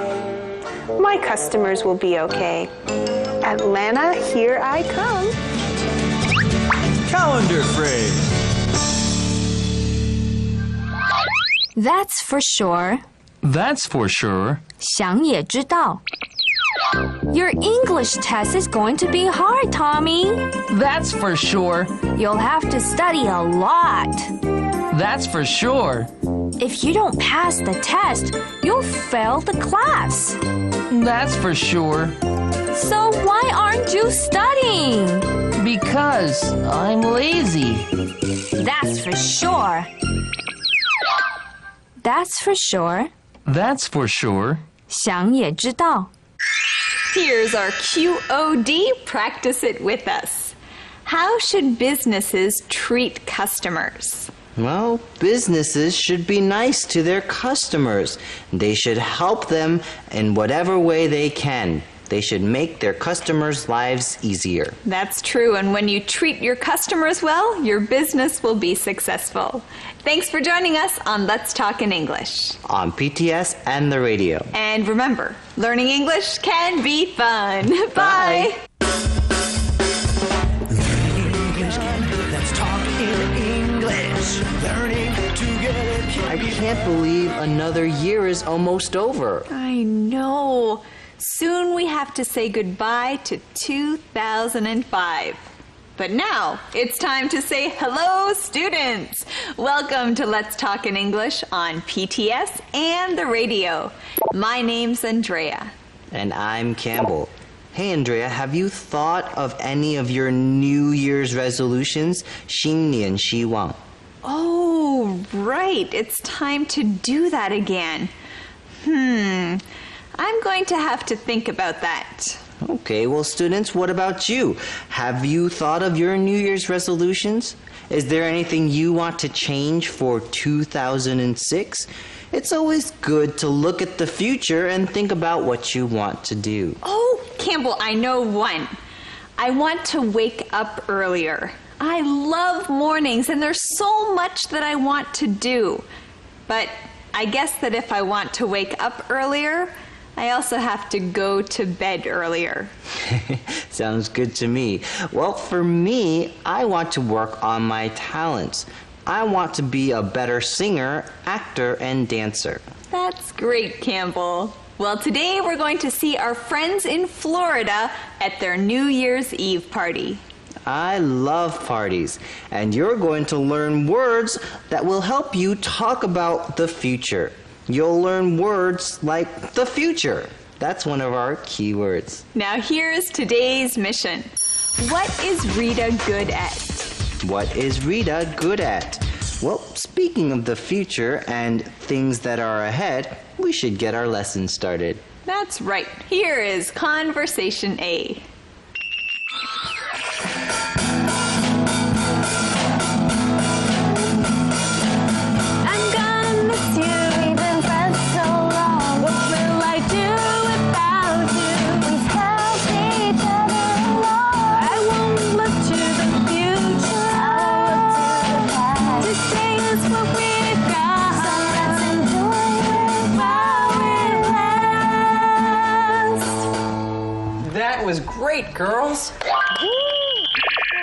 My customers will be okay. Atlanta, here I come. Calendar phrase. That's for sure. That's for sure. 想也知道. Your English test is going to be hard, Tommy. That's for sure. You'll have to study a lot. That's for sure. If you don't pass the test, you'll fail the class. That's for sure. So why aren't you studying? Because I'm lazy. That's for sure. That's for sure. That's for sure. 想也知道. Here's our QOD. Practice it with us. How should businesses treat customers? Well, businesses should be nice to their customers. They should help them in whatever way they can. They should make their customers' lives easier. That's true, and when you treat your customers well, your business will be successful. Thanks for joining us on Let's Talk in English. On PTS and the radio. And remember, learning English can be fun. Bye. Let's talk in English. Learning together. I can't believe another year is almost over. I know. Soon we have to say goodbye to 2005. But now it's time to say hello, students. Welcome to Let's Talk in English on PTS and the radio. My name's Andrea. And I'm Campbell. Hey, Andrea, have you thought of any of your New Year's resolutions? 新年希望. Oh, right. It's time to do that again. I'm going to have to think about that. Okay, well, students, what about you? Have you thought of your New Year's resolutions? Is there anything you want to change for 2006? It's always good to look at the future and think about what you want to do. Oh, Campbell, I know one. I want to wake up earlier. I love mornings and there's so much that I want to do. But I guess that if I want to wake up earlier, I also have to go to bed earlier. Sounds good to me. Well, for me, I want to work on my talents. I want to be a better singer, actor, and dancer. That's great, Campbell. Well, today we're going to see our friends in Florida at their New Year's Eve party. I love parties, and you're going to learn words that will help you talk about the future. You'll learn words like the future. That's one of our key words. Now here's today's mission. What is Rita good at? What is Rita good at? Well, speaking of the future and things that are ahead, we should get our lesson started. That's right. Here is Conversation A. Was great, girls.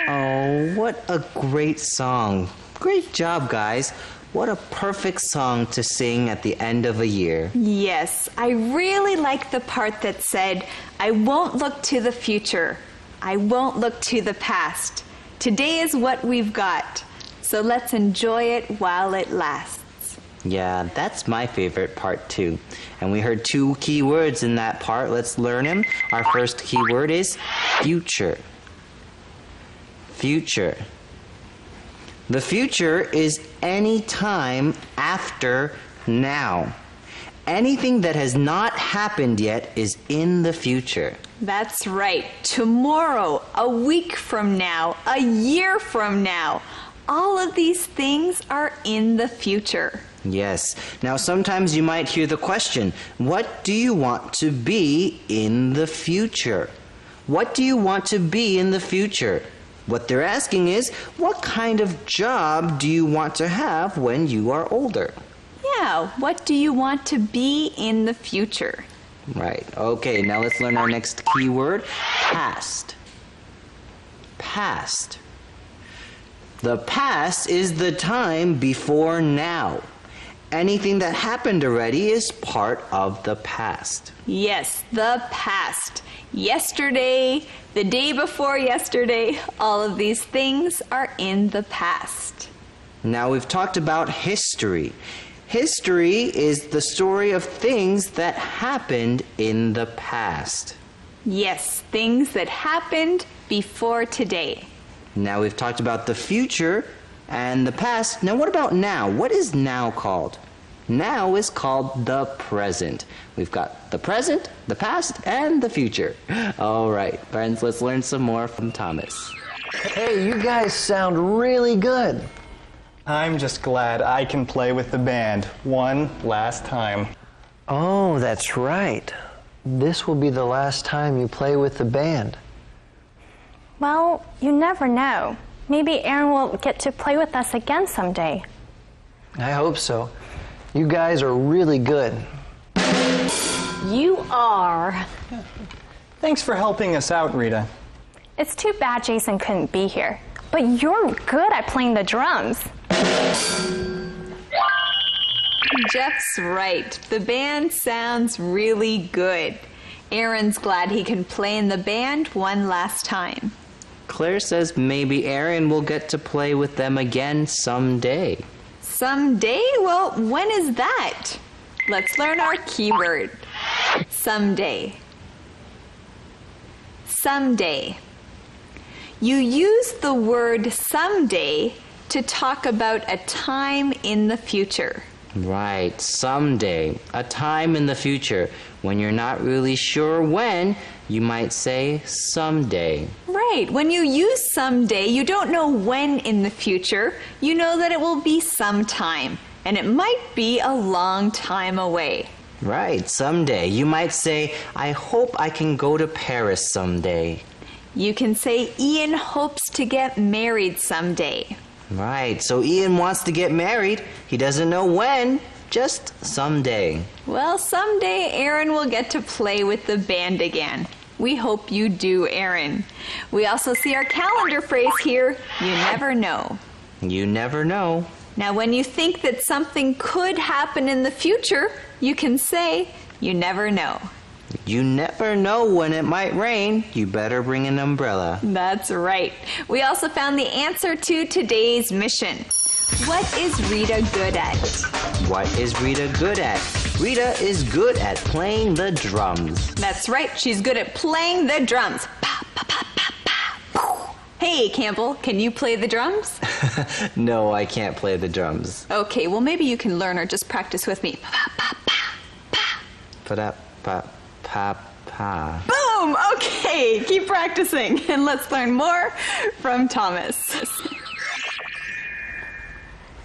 Oh, what a great song. Great job, guys. What a perfect song to sing at the end of a year. Yes, I really like the part that said, I won't look to the future. I won't look to the past. Today is what we've got. So let's enjoy it while it lasts. Yeah, that's my favorite part too. And we heard 2 key words in that part. Let's learn them. Our first key word is future. Future. The future is any time after now. Anything that has not happened yet is in the future. That's right. Tomorrow, a week from now, a year from now. All of these things are in the future. Yes. Now, sometimes you might hear the question, what do you want to be in the future? What do you want to be in the future? What they're asking is, what kind of job do you want to have when you are older? Yeah, what do you want to be in the future? Right. Okay, now let's learn our next key word, past. Past. The past is the time before now. Anything that happened already is part of the past. Yes, the past. Yesterday, the day before yesterday, all of these things are in the past. Now we've talked about history. History is the story of things that happened in the past. Yes, things that happened before today. Now we've talked about the future and the past. Now what about now? What is now called? Now is called the present. We've got the present, the past, and the future. All right, friends, let's learn some more from Thomas. Hey, you guys sound really good. I'm just glad I can play with the band one last time. Oh, that's right. This will be the last time you play with the band. Well, you never know. Maybe Aaron will get to play with us again someday. I hope so. You guys are really good. You are. Thanks for helping us out, Rita. It's too bad Jason couldn't be here. But you're good at playing the drums. Jeff's right. The band sounds really good. Aaron's glad he can play in the band one last time. Claire says maybe Aaron will get to play with them again someday. Someday? Well, when is that? Let's learn our keyword. Someday. Someday. You use the word someday to talk about a time in the future. Right, someday, a time in the future. When you're not really sure when, you might say someday. Right, when you use someday, you don't know when in the future. You know that it will be sometime, and it might be a long time away. Right, someday. You might say, I hope I can go to Paris someday. You can say Ian hopes to get married someday. Right, so Ian wants to get married. He doesn't know when, just someday. Well, someday Aaron will get to play with the band again. We hope you do, Aaron. We also see our calendar phrase here, you never know. You never know. Now, when you think that something could happen in the future, you can say, you never know. You never know when it might rain. You better bring an umbrella. That's right. We also found the answer to today's mission. What is Rita good at? What is Rita good at? Rita is good at playing the drums. That's right. She's good at playing the drums. Pa, pa, pa, pa, pa. Hey, Campbell, can you play the drums? No, I can't play the drums. Okay, well, maybe you can learn or just practice with me. Pa, pa, pa, pa. Pa, pa, pa, pa. Boom! Okay, keep practicing. And let's learn more from Thomas.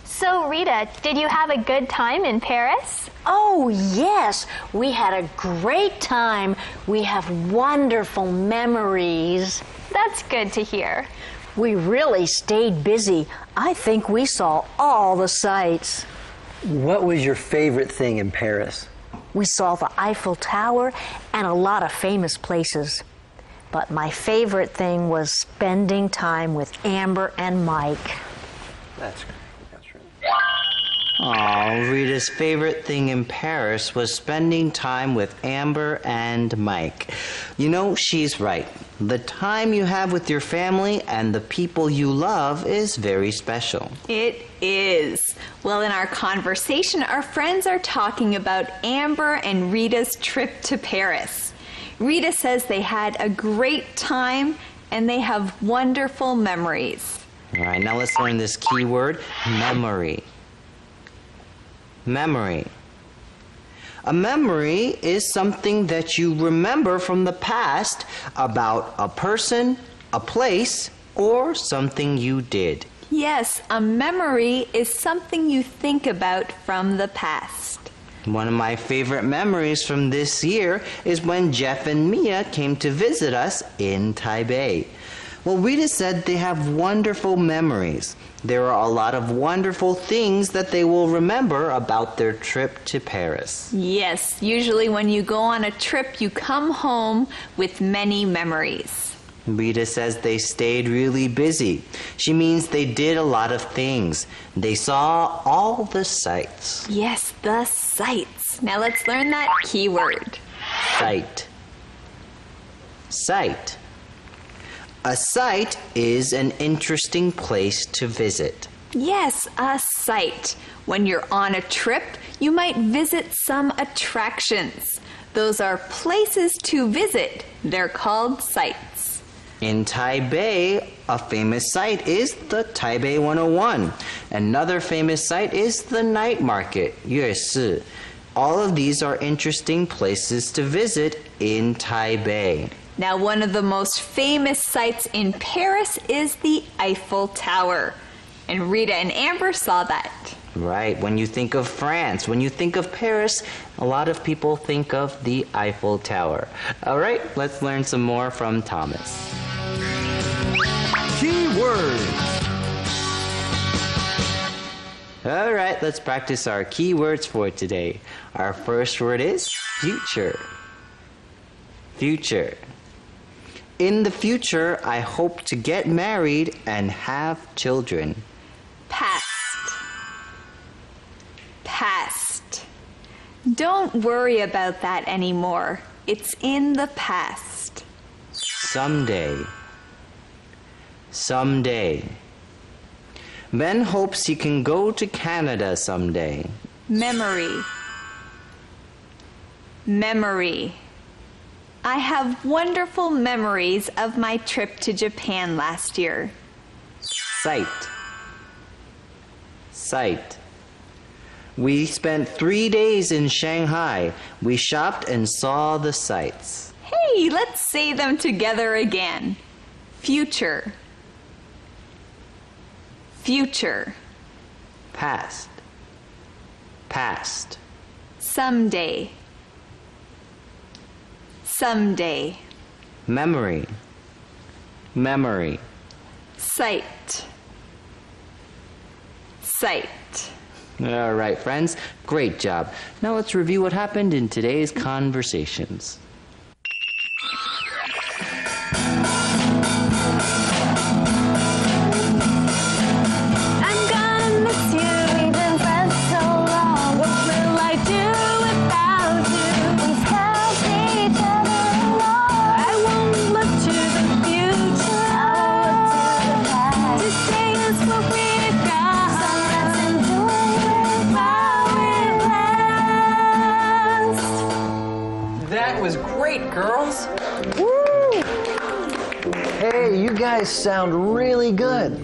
So, Rita, did you have a good time in Paris? Oh, yes. We had a great time. We have wonderful memories. That's good to hear. We really stayed busy. I think we saw all the sights. What was your favorite thing in Paris? We saw the Eiffel Tower and a lot of famous places. But my favorite thing was spending time with Amber and Mike. That's great. Aw, Rita's favorite thing in Paris was spending time with Amber and Mike. You know, she's right. The time you have with your family and the people you love is very special. It is. Well, in our conversation, our friends are talking about Amber and Rita's trip to Paris. Rita says they had a great time and they have wonderful memories. All right, now let's learn this key word, memory. Memory. A memory is something that you remember from the past about a person, a place, or something you did. Yes, a memory is something you think about from the past. One of my favorite memories from this year is when Jeff and Mia came to visit us in Taipei. Well, Rita said they have wonderful memories. There are a lot of wonderful things that they will remember about their trip to Paris. Yes, usually when you go on a trip, you come home with many memories. Rita says they stayed really busy. She means they did a lot of things. They saw all the sights. Yes, the sights. Now let's learn that key word. Sight. Sight. A sight is an interesting place to visit. Yes, a sight. When you're on a trip, you might visit some attractions. Those are places to visit. They're called sights. In Taipei, a famous site is the Taipei 101. Another famous site is the night market, 夜市. All of these are interesting places to visit in Taipei. Now, one of the most famous sights in Paris is the Eiffel Tower. And Rita and Amber saw that. Right. When you think of France, when you think of Paris, a lot of people think of the Eiffel Tower. All right, let's learn some more from Thomas. Key words. All right, let's practice our key words for today. Our first word is future. Future. In the future, I hope to get married and have children. Past. Past. Don't worry about that anymore. It's in the past. Someday. Someday. Ben hopes he can go to Canada someday. Memory. Memory. I have wonderful memories of my trip to Japan last year. Sight. Sight. We spent 3 days in Shanghai. We shopped and saw the sights. Hey, let's say them together again. Future. Future. Past. Past. Someday. Someday. Memory. Memory. Sight. Sight. All right, friends. Great job. Now let's review what happened in today's conversations. I'm gonna miss you, we've been friends so long. What will I do without you? We've helped each other along. I won't look to the future. I'll look to the past. To say it's what we've got. So let's enjoy it while it lasts. That was great, girls. Hey, you guys sound really good.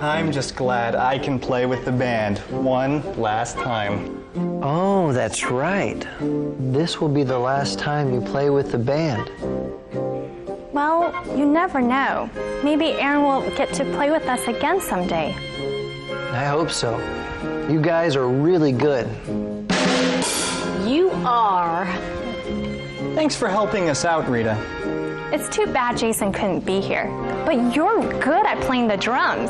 I'm just glad I can play with the band one last time. Oh, that's right. This will be the last time you play with the band. Well, you never know. Maybe Aaron will get to play with us again someday. I hope so. You guys are really good. You are. Thanks for helping us out, Rita. It's too bad Jason couldn't be here. But you're good at playing the drums.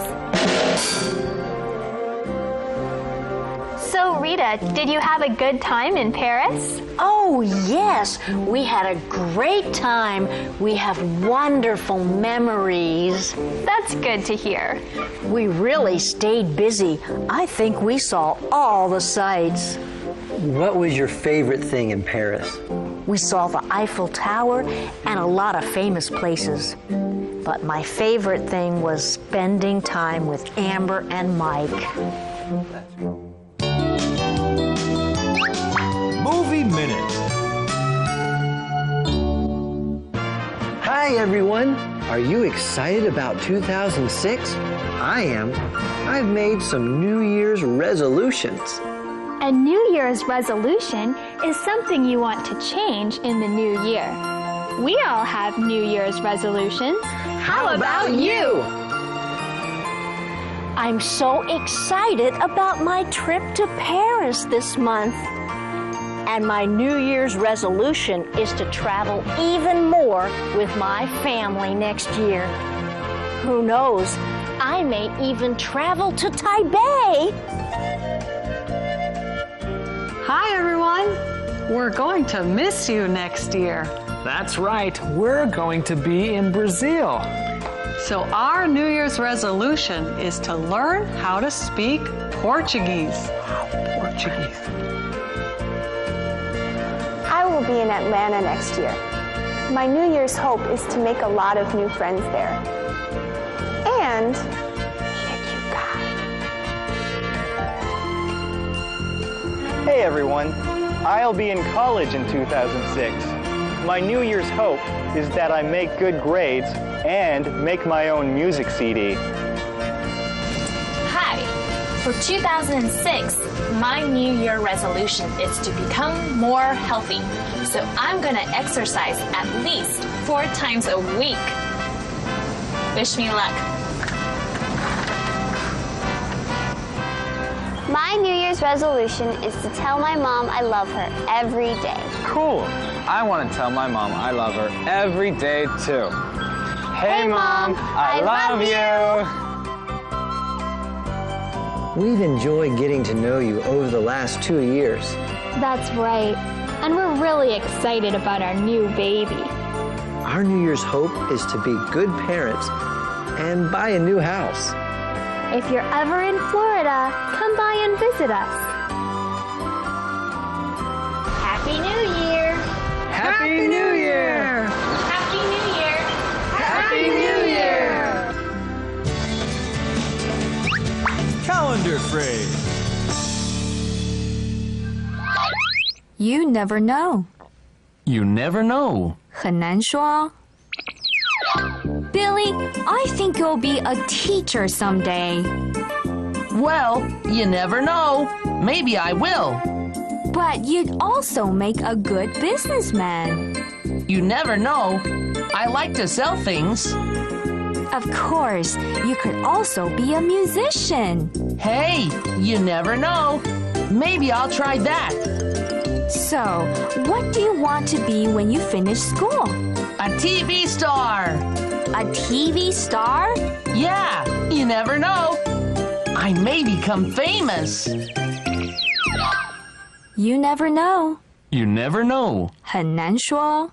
So, Rita, did you have a good time in Paris? Oh, yes. We had a great time. We have wonderful memories. That's good to hear. We really stayed busy. I think we saw all the sights. What was your favorite thing in Paris? We saw the Eiffel Tower and a lot of famous places. But my favorite thing was spending time with Amber and Mike. Movie Minute. Hi, everyone. Are you excited about 2006? I am. I've made some New Year's resolutions. A New Year's resolution is something you want to change in the new year. We all have New Year's resolutions. How about you? I'm so excited about my trip to Paris this month. And my New Year's resolution is to travel even more with my family next year. Who knows? I may even travel to Taipei. Hi, everyone. We're going to miss you next year. That's right. We're going to be in Brazil. So our New Year's resolution is to learn how to speak Portuguese. Portuguese. I will be in Atlanta next year. My New Year's hope is to make a lot of new friends there. And meet a cute guy. Hey everyone, I'll be in college in 2006. My New Year's hope is that I make good grades and make my own music CD. Hi! For 2006, my New Year resolution is to become more healthy. So I'm gonna exercise at least 4 times a week. Wish me luck. My New Year's resolution is to tell my mom I love her every day. Cool. I want to tell my mom I love her every day too. Hey Mom, I love you. We've enjoyed getting to know you over the last 2 years. That's right. And we're really excited about our new baby. Our New Year's hope is to be good parents and buy a new house. If you're ever in Florida, come by and visit us. Happy New Year! Happy New Year! Happy New Year! Happy New Year! Calendar phrase. You never know. You never know. 很难说. Billy, I think you'll be a teacher someday. Well, you never know. Maybe I will. But you'd also make a good businessman. You never know. I like to sell things. Of course, you could also be a musician. Hey, you never know. Maybe I'll try that. So, what do you want to be when you finish school? A TV star. A TV star? Yeah, you never know. I may become famous. You never know. You never know. 很难说.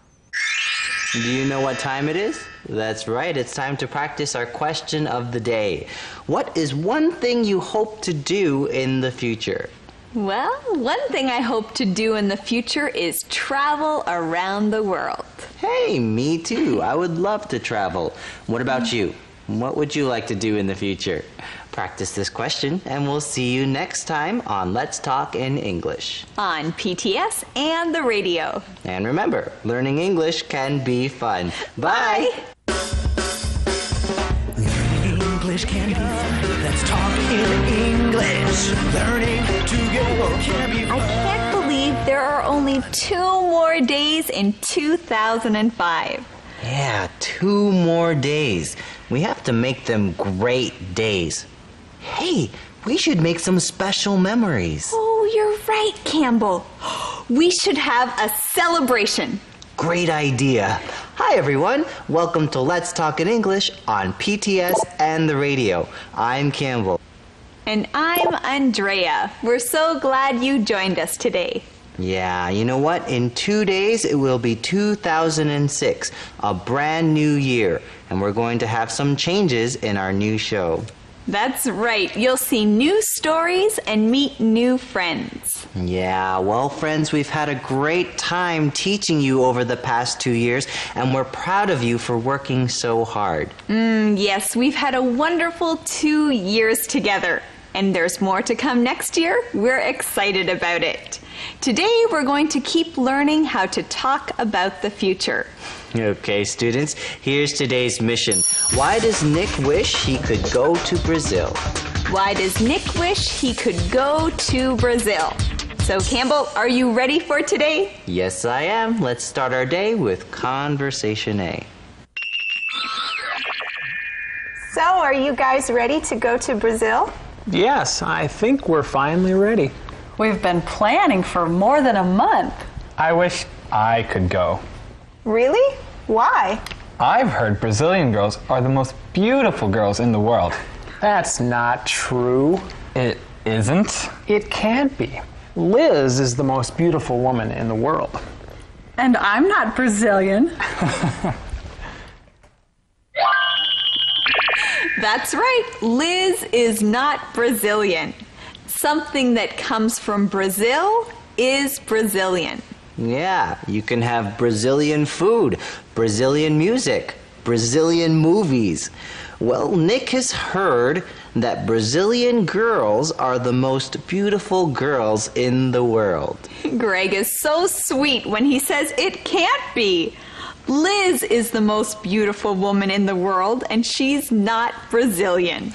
Do you know what time it is? That's right, it's time to practice our question of the day. What is one thing you hope to do in the future? Well, one thing I hope to do in the future is travel around the world. Hey, me too. I would love to travel. What about you? What would you like to do in the future? Practice this question, and we'll see you next time on Let's Talk in English. On PTS and the radio. And remember, learning English can be fun. Bye! English can be fun. Let's talk in English. Learning together can be fun. I can't believe there are only 2 more days in 2005. Yeah, 2 more days. We have to make them great days. Hey, we should make some special memories. Oh, you're right, Campbell. We should have a celebration. Great idea. Hi, everyone. Welcome to Let's Talk in English on PTS and the radio. I'm Campbell. And I'm Andrea. We're so glad you joined us today. Yeah, you know what? In 2 days, it will be 2006, a brand new year, and we're going to have some changes in our new show. That's right. You'll see new stories and meet new friends. Yeah, well, friends, we've had a great time teaching you over the past 2 years, and we're proud of you for working so hard. Yes, we've had a wonderful 2 years together, and there's more to come next year. We're excited about it. Today, we're going to keep learning how to talk about the future. Okay, students, here's today's mission. Why does Nick wish he could go to Brazil? Why does Nick wish he could go to Brazil? So, Campbell, are you ready for today? Yes, I am. Let's start our day with Conversation A. So, are you guys ready to go to Brazil? Yes, I think we're finally ready. We've been planning for more than a month. I wish I could go. Really? Why? I've heard Brazilian girls are the most beautiful girls in the world. That's not true. It isn't? It can't be. Liz is the most beautiful woman in the world. And I'm not Brazilian. That's right. Liz is not Brazilian. Something that comes from Brazil is Brazilian. Yeah, you can have Brazilian food, Brazilian music, Brazilian movies. Well, Nick has heard that Brazilian girls are the most beautiful girls in the world. Greg is so sweet when he says it can't be. Liz is the most beautiful woman in the world, and she's not Brazilian.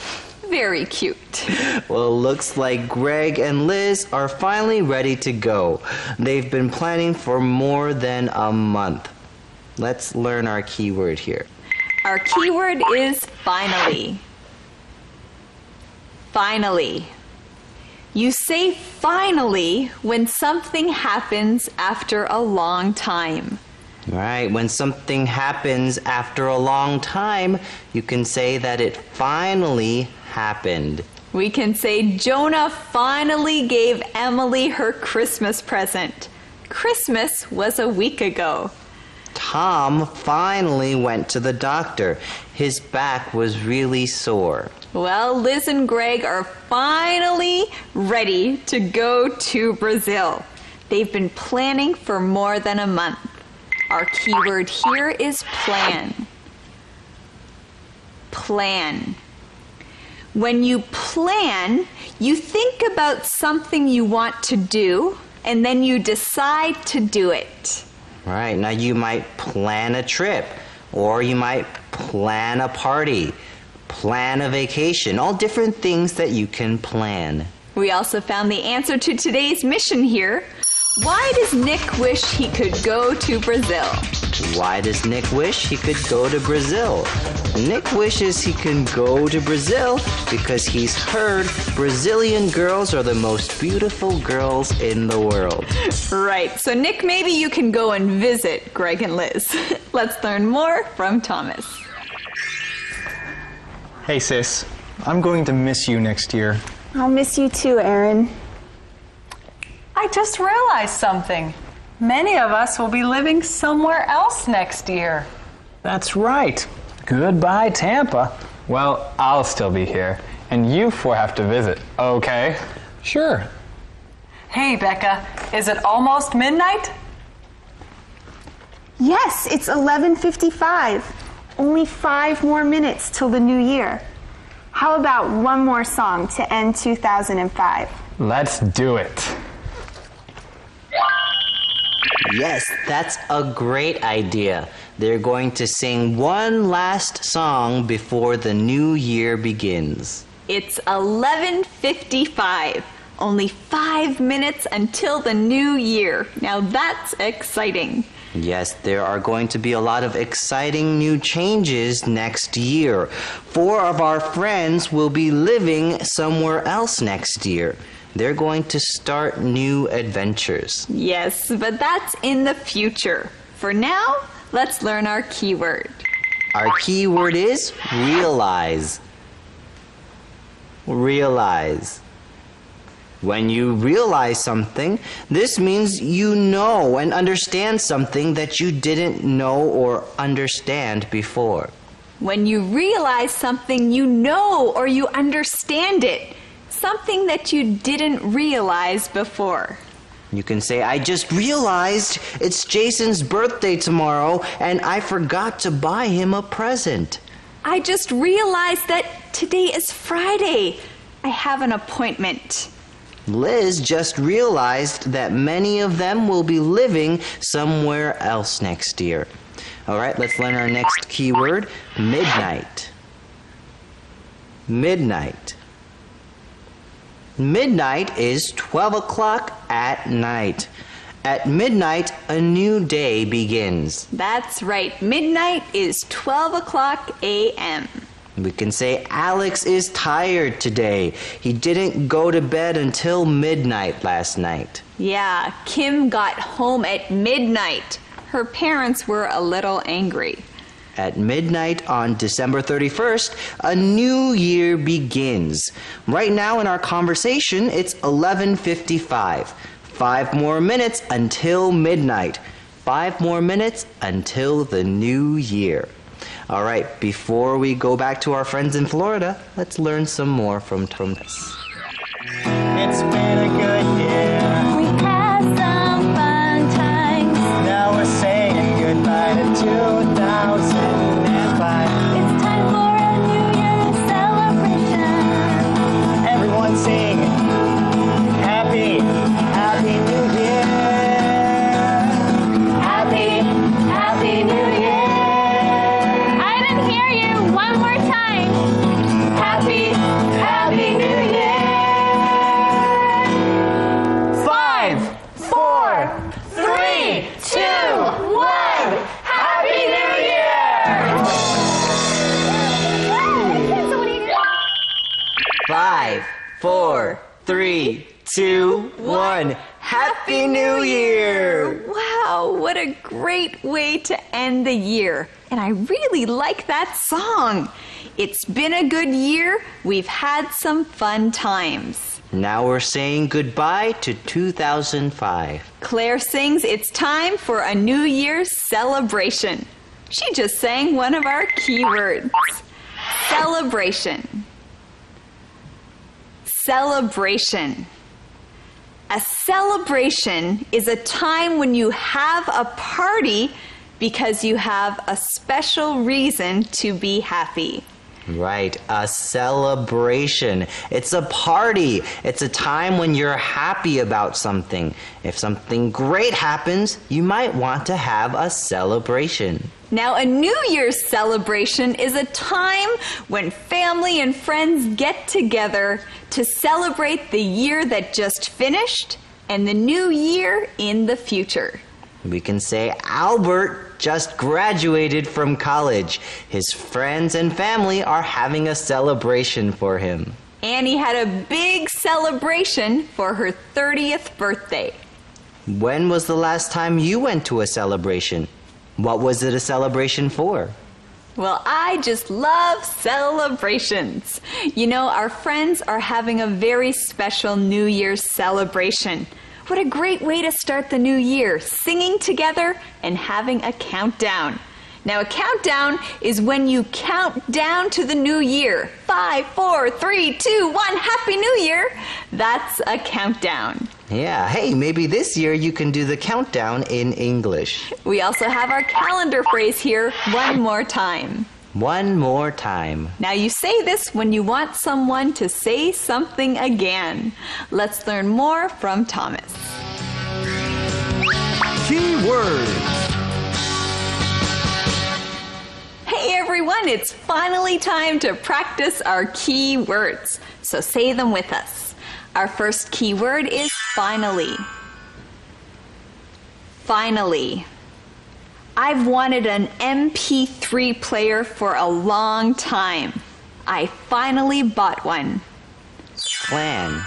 Very cute. Well, looks like Greg and Liz are finally ready to go. They've been planning for more than a month. Let's learn our keyword here. Our keyword is finally. Finally. You say finally when something happens after a long time. Right, when something happens after a long time, you can say that it finally happened. We can say Jonah finally gave Emily her Christmas present. Christmas was a week ago. Tom finally went to the doctor. His back was really sore. Well, Liz and Greg are finally ready to go to Brazil. They've been planning for more than a month. Our keyword here is plan. Plan. When you plan, you think about something you want to do, and then you decide to do it. Right, now you might plan a trip, or you might plan a party, plan a vacation, all different things that you can plan. We also found the answer to today's mission here. Why does Nick wish he could go to Brazil? Why does Nick wish he could go to Brazil? Nick wishes he can go to Brazil because he's heard Brazilian girls are the most beautiful girls in the world. Right, so Nick, maybe you can go and visit Greg and Liz. Let's learn more from Thomas. Hey, sis. I'm going to miss you next year. I'll miss you too, Aaron. I just realized something. Many of us will be living somewhere else next year. That's right. Goodbye, Tampa. Well, I'll still be here, and you four have to visit, okay? Sure. Hey, Becca, is it almost midnight? Yes, it's 11:55. Only 5 more minutes till the new year. How about one more song to end 2005? Let's do it. Yes, that's a great idea. They're going to sing one last song before the new year begins. It's 11:55. Only 5 minutes until the new year. Now that's exciting. Yes, there are going to be a lot of exciting new changes next year. 4 of our friends will be living somewhere else next year. They're going to start new adventures. Yes, but that's in the future. For now, let's learn our keyword. Our keyword is realize. Realize. When you realize something, this means you know and understand something that you didn't know or understand before. When you realize something, you know or you understand it. Something that you didn't realize before. You can say, I just realized it's Jason's birthday tomorrow and I forgot to buy him a present. I just realized that today is Friday. I have an appointment. Liz just realized that many of them will be living somewhere else next year. All right, let's learn our next keyword, midnight. Midnight. Midnight is 12 o'clock at night. At midnight, a new day begins. That's right. Midnight is 12 o'clock a.m. We can say Alex is tired today. He didn't go to bed until midnight last night. Yeah, Kim got home at midnight. Her parents were a little angry. At midnight on December 31st, a new year begins. Right now in our conversation, it's 11:55. 5 more minutes until midnight. 5 more minutes until the new year. All right, before we go back to our friends in Florida, let's learn some more from this. It's been a good year. We've had some fun times. Now we're saying goodbye to 2005. It's time for a New Year's celebration. Everyone sing Happy New Year. Happy New Year. I didn't hear you. One more time. Happy New Year. 5, 4, 3, 2, 1. Happy New Year! 5, 4, 3, 2, 1. Happy New Year! Wow, what a great way to end the year. And I really like that song. It's been a good year. We've had some fun times. Now we're saying goodbye to 2005. Claire sings it's time for a New Year's celebration. She just sang one of our keywords. Celebration. Celebration. A celebration is a time when you have a party because you have a special reason to be happy. Right, a celebration. It's a party. It's a time when you're happy about something. If something great happens, you might want to have a celebration. Now, a New Year's celebration is a time when family and friends get together to celebrate the year that just finished and the new year in the future. We can say Albert just graduated from college. His friends and family are having a celebration for him. Annie had a big celebration for her 30th birthday. When was the last time you went to a celebration? What was it a celebration for? Well, I just love celebrations. You know, our friends are having a very special New Year's celebration. What a great way to start the new year, singing together and having a countdown. Now, a countdown is when you count down to the new year. 5, 4, 3, 2, 1, Happy New Year! That's a countdown. Yeah, hey, maybe this year you can do the countdown in English. We also have our calendar phrase here, one more time. One more time. Now you say this when you want someone to say something again. Let's learn more from Thomas. Key words. Hey everyone, it's finally time to practice our key words. So say them with us. Our first key word is finally. Finally. I've wanted an MP3 player for a long time. I finally bought one. Plan.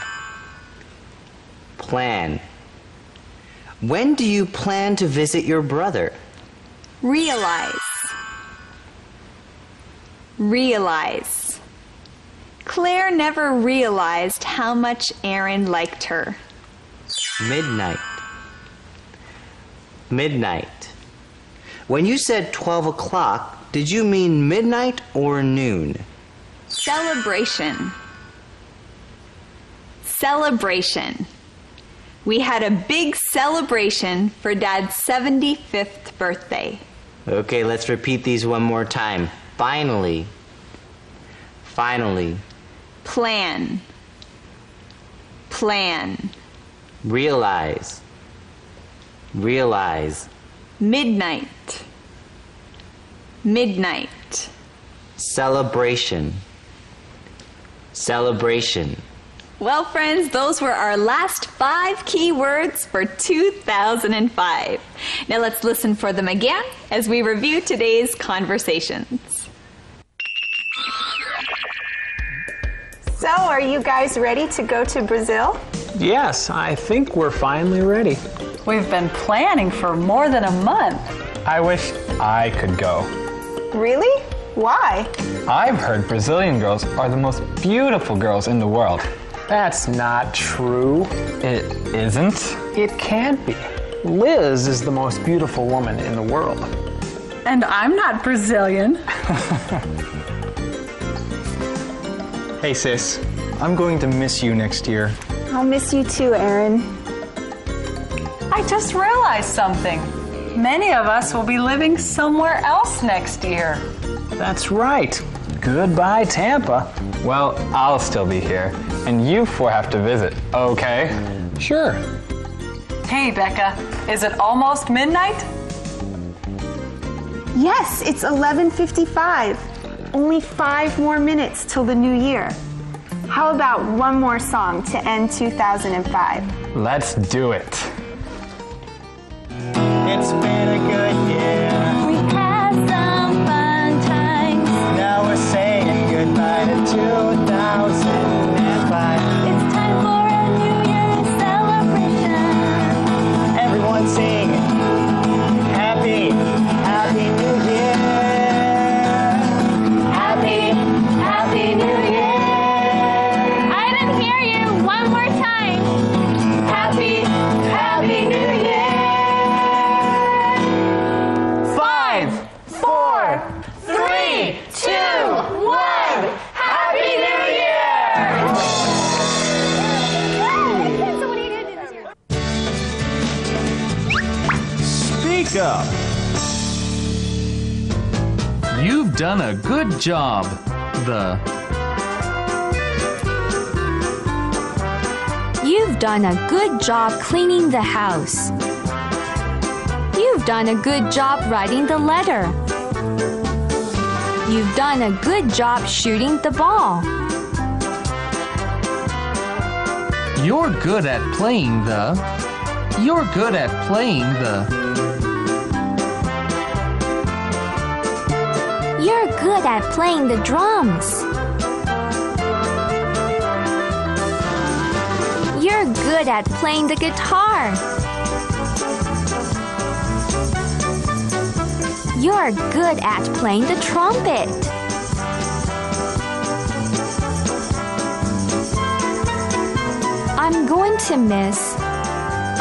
Plan. When do you plan to visit your brother? Realize. Realize. Claire never realized how much Aaron liked her. Midnight. Midnight. When you said 12 o'clock, did you mean midnight or noon? Celebration. Celebration. We had a big celebration for Dad's 75th birthday. Okay, let's repeat these one more time. Finally. Finally. Plan. Plan. Realize. Realize. Midnight. Midnight. Celebration. Celebration. Well, friends, those were our last 5 key words for 2005. Now let's listen for them again as we review today's conversations. So, are you guys ready to go to Brazil? Yes, I think we're finally ready. We've been planning for more than a month. I wish I could go. Really? Why? I've heard Brazilian girls are the most beautiful girls in the world. That's not true. It isn't? It can't be. Liz is the most beautiful woman in the world. And I'm not Brazilian. Hey sis, I'm going to miss you next year. I'll miss you too, Aaron. I just realized something. Many of us will be living somewhere else next year. That's right. Goodbye, Tampa. Well, I'll still be here, and you 4 have to visit, okay? Sure. Hey, Becca, is it almost midnight? Yes, it's 11:55. Only 5 more minutes till the new year. How about one more song to end 2005? Let's do it. It's been a good year. We had some fun times. Now we're saying goodbye to 2005. It's time for a New Year's celebration. Everyone sing Happy, Happy New Year. Happy, Happy New Year. I didn't hear you. One more time. Happy, Happy New Year. 5, 4, 3, 2, 1. Happy New Year! Speak up. You've done a good job. You've done a good job cleaning the house. You've done a good job writing the letter. You've done a good job shooting the ball. You're good at playing the. You're good at playing the. You're good at playing the drums. You're good at playing the guitar. You're good at playing the trumpet. I'm going to miss.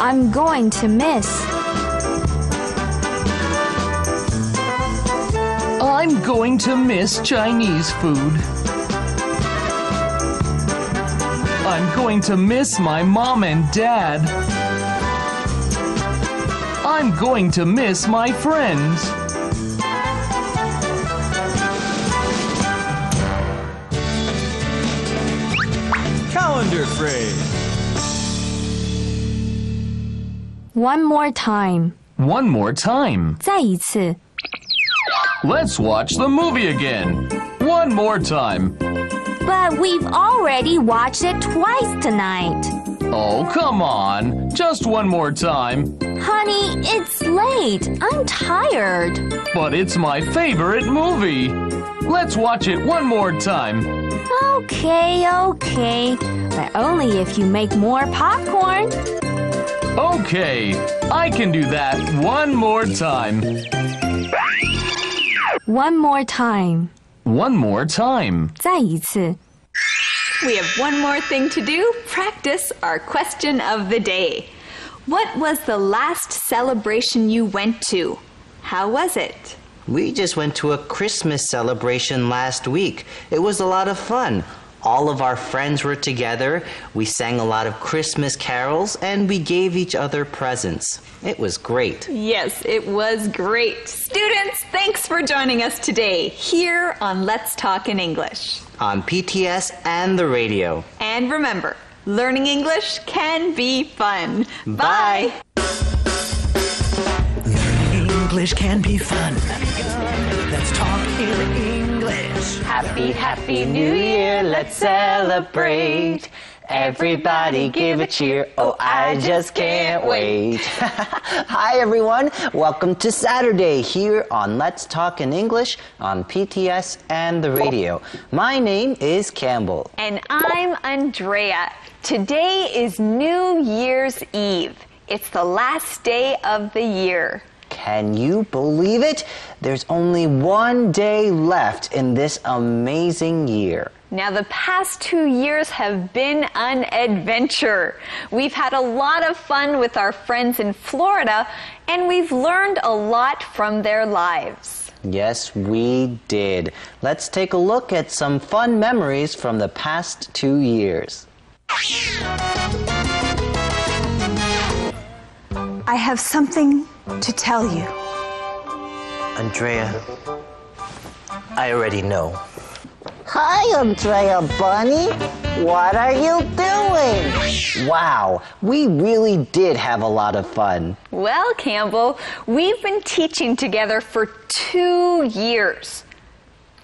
I'm going to miss. I'm going to miss Chinese food. I'm going to miss my mom and dad. I'm going to miss my friends. Calendar phrase. One more time. One more time. 再一次. Let's watch the movie again. One more time. But we've already watched it twice tonight. Oh, come on. Just one more time. Honey, it's late. I'm tired. But it's my favorite movie. Let's watch it one more time. Okay. But only if you make more popcorn. Okay, I can do that one more time. One more time. One more time. 再一次. We have one more thing to do. Practice our question of the day. What was the last celebration you went to? How was it? We just went to a Christmas celebration last week. It was a lot of fun. All of our friends were together. We sang a lot of Christmas carols and we gave each other presents. It was great. Yes, it was great. Students, thanks for joining us today here on Let's Talk in English. On PTS and the radio. And remember, learning English can be fun. Bye. Learning English can be fun. Let's talk in English. Happy New Year, let's celebrate. Everybody give a cheer, oh I just can't wait. Hi everyone, welcome to Saturday here on Let's Talk in English on PTS and the radio. My name is Campbell. And I'm Andrea. Today is New Year's Eve. It's the last day of the year. Can you believe it? There's only one day left in this amazing year. Now, the past 2 years have been an adventure. We've had a lot of fun with our friends in Florida, and we've learned a lot from their lives. Yes, we did. Let's take a look at some fun memories from the past 2 years. I have something to tell you. Andrea, I already know. Hi, Andrea Bunny. What are you doing? Wow, we really did have a lot of fun. Well, Campbell, we've been teaching together for 2 years.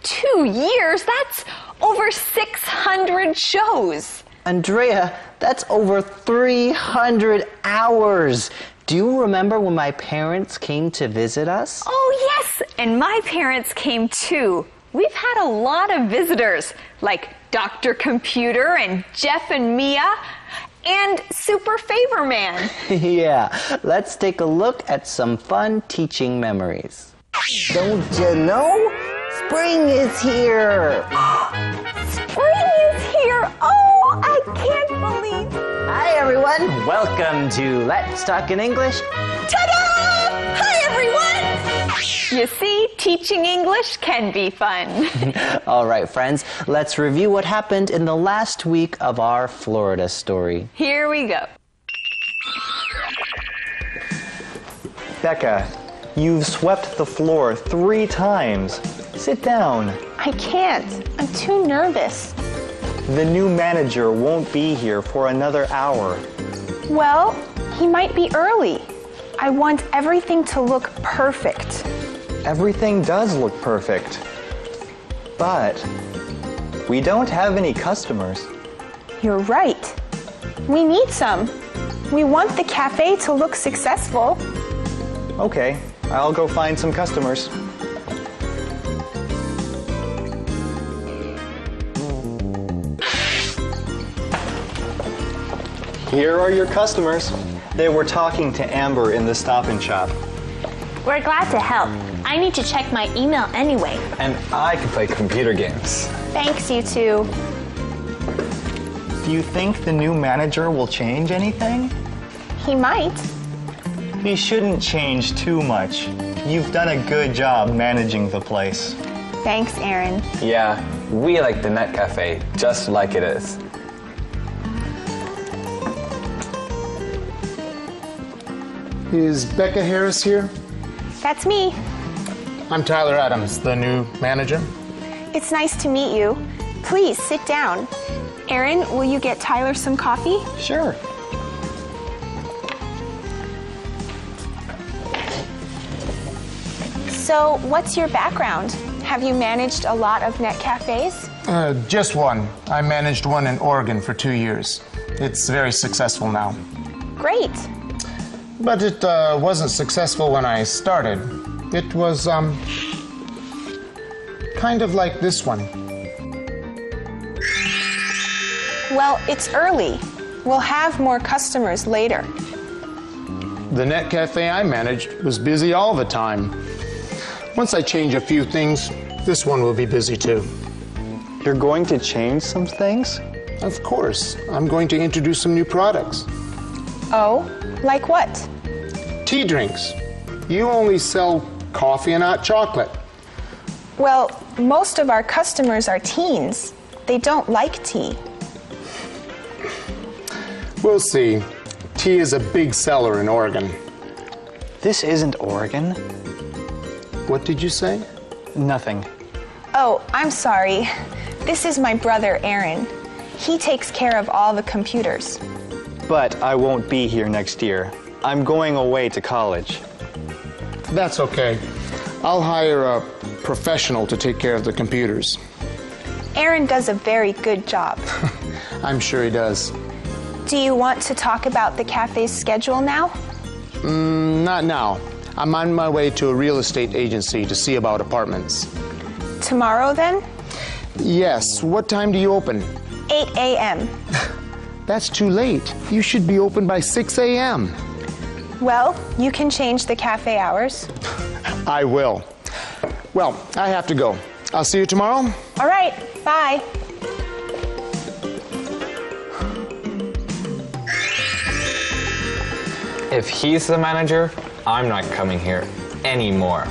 2 years? That's over 600 shows. Andrea, that's over 300 hours. Do you remember when my parents came to visit us? Oh, yes, and my parents came too. We've had a lot of visitors, like Dr. Computer and Jeff and Mia, and Super Favor Man. Yeah, let's take a look at some fun teaching memories. Don't you know? Spring is here. Spring is here. Oh, I can't believe. Hi, everyone. Welcome to Let's Talk in English. Ta-da! Hi, everyone. You see, teaching English can be fun. All right, friends, let's review what happened in the last week of our Florida story. Here we go. Becca, you've swept the floor 3 times. Sit down. I can't. I'm too nervous. The new manager won't be here for another hour. Well, he might be early. I want everything to look perfect. Everything does look perfect. But we don't have any customers. You're right. We need some. We want the cafe to look successful. Okay, I'll go find some customers. Here are your customers. They were talking to Amber in the Stop and Shop. We're glad to help. I need to check my email anyway. And I can play computer games. Thanks, you two. Do you think the new manager will change anything? He might. He shouldn't change too much. You've done a good job managing the place. Thanks, Aaron. Yeah, we like the Net Cafe just like it is. Is Becca Harris here? That's me. I'm Tyler Adams, the new manager. It's nice to meet you. Please sit down. Aaron, will you get Tyler some coffee? Sure. So, what's your background? Have you managed a lot of net cafes? Just one. I managed one in Oregon for 2 years. It's very successful now. Great. But it wasn't successful when I started. It was kind of like this one. Well, it's early. We'll have more customers later. The Net Cafe I managed was busy all the time. Once I change a few things, this one will be busy too. You're going to change some things? Of course. I'm going to introduce some new products. Oh, like what? Tea drinks. You only sell coffee and hot chocolate. Well, most of our customers are teens. They don't like tea. We'll see. Tea is a big seller in Oregon. This isn't Oregon. What did you say? Nothing. Oh, I'm sorry. This is my brother, Aaron. He takes care of all the computers. But I won't be here next year. I'm going away to college. That's okay. I'll hire a professional to take care of the computers. Aaron does a very good job. I'm sure he does. Do you want to talk about the cafe's schedule now? Not now. I'm on my way to a real estate agency to see about apartments. Tomorrow, then? Yes. What time do you open? 8 a.m. That's too late. You should be open by 6 a.m. Well, you can change the cafe hours. I will. Well, I have to go. I'll see you tomorrow. All right. Bye. If he's the manager, I'm not coming here anymore.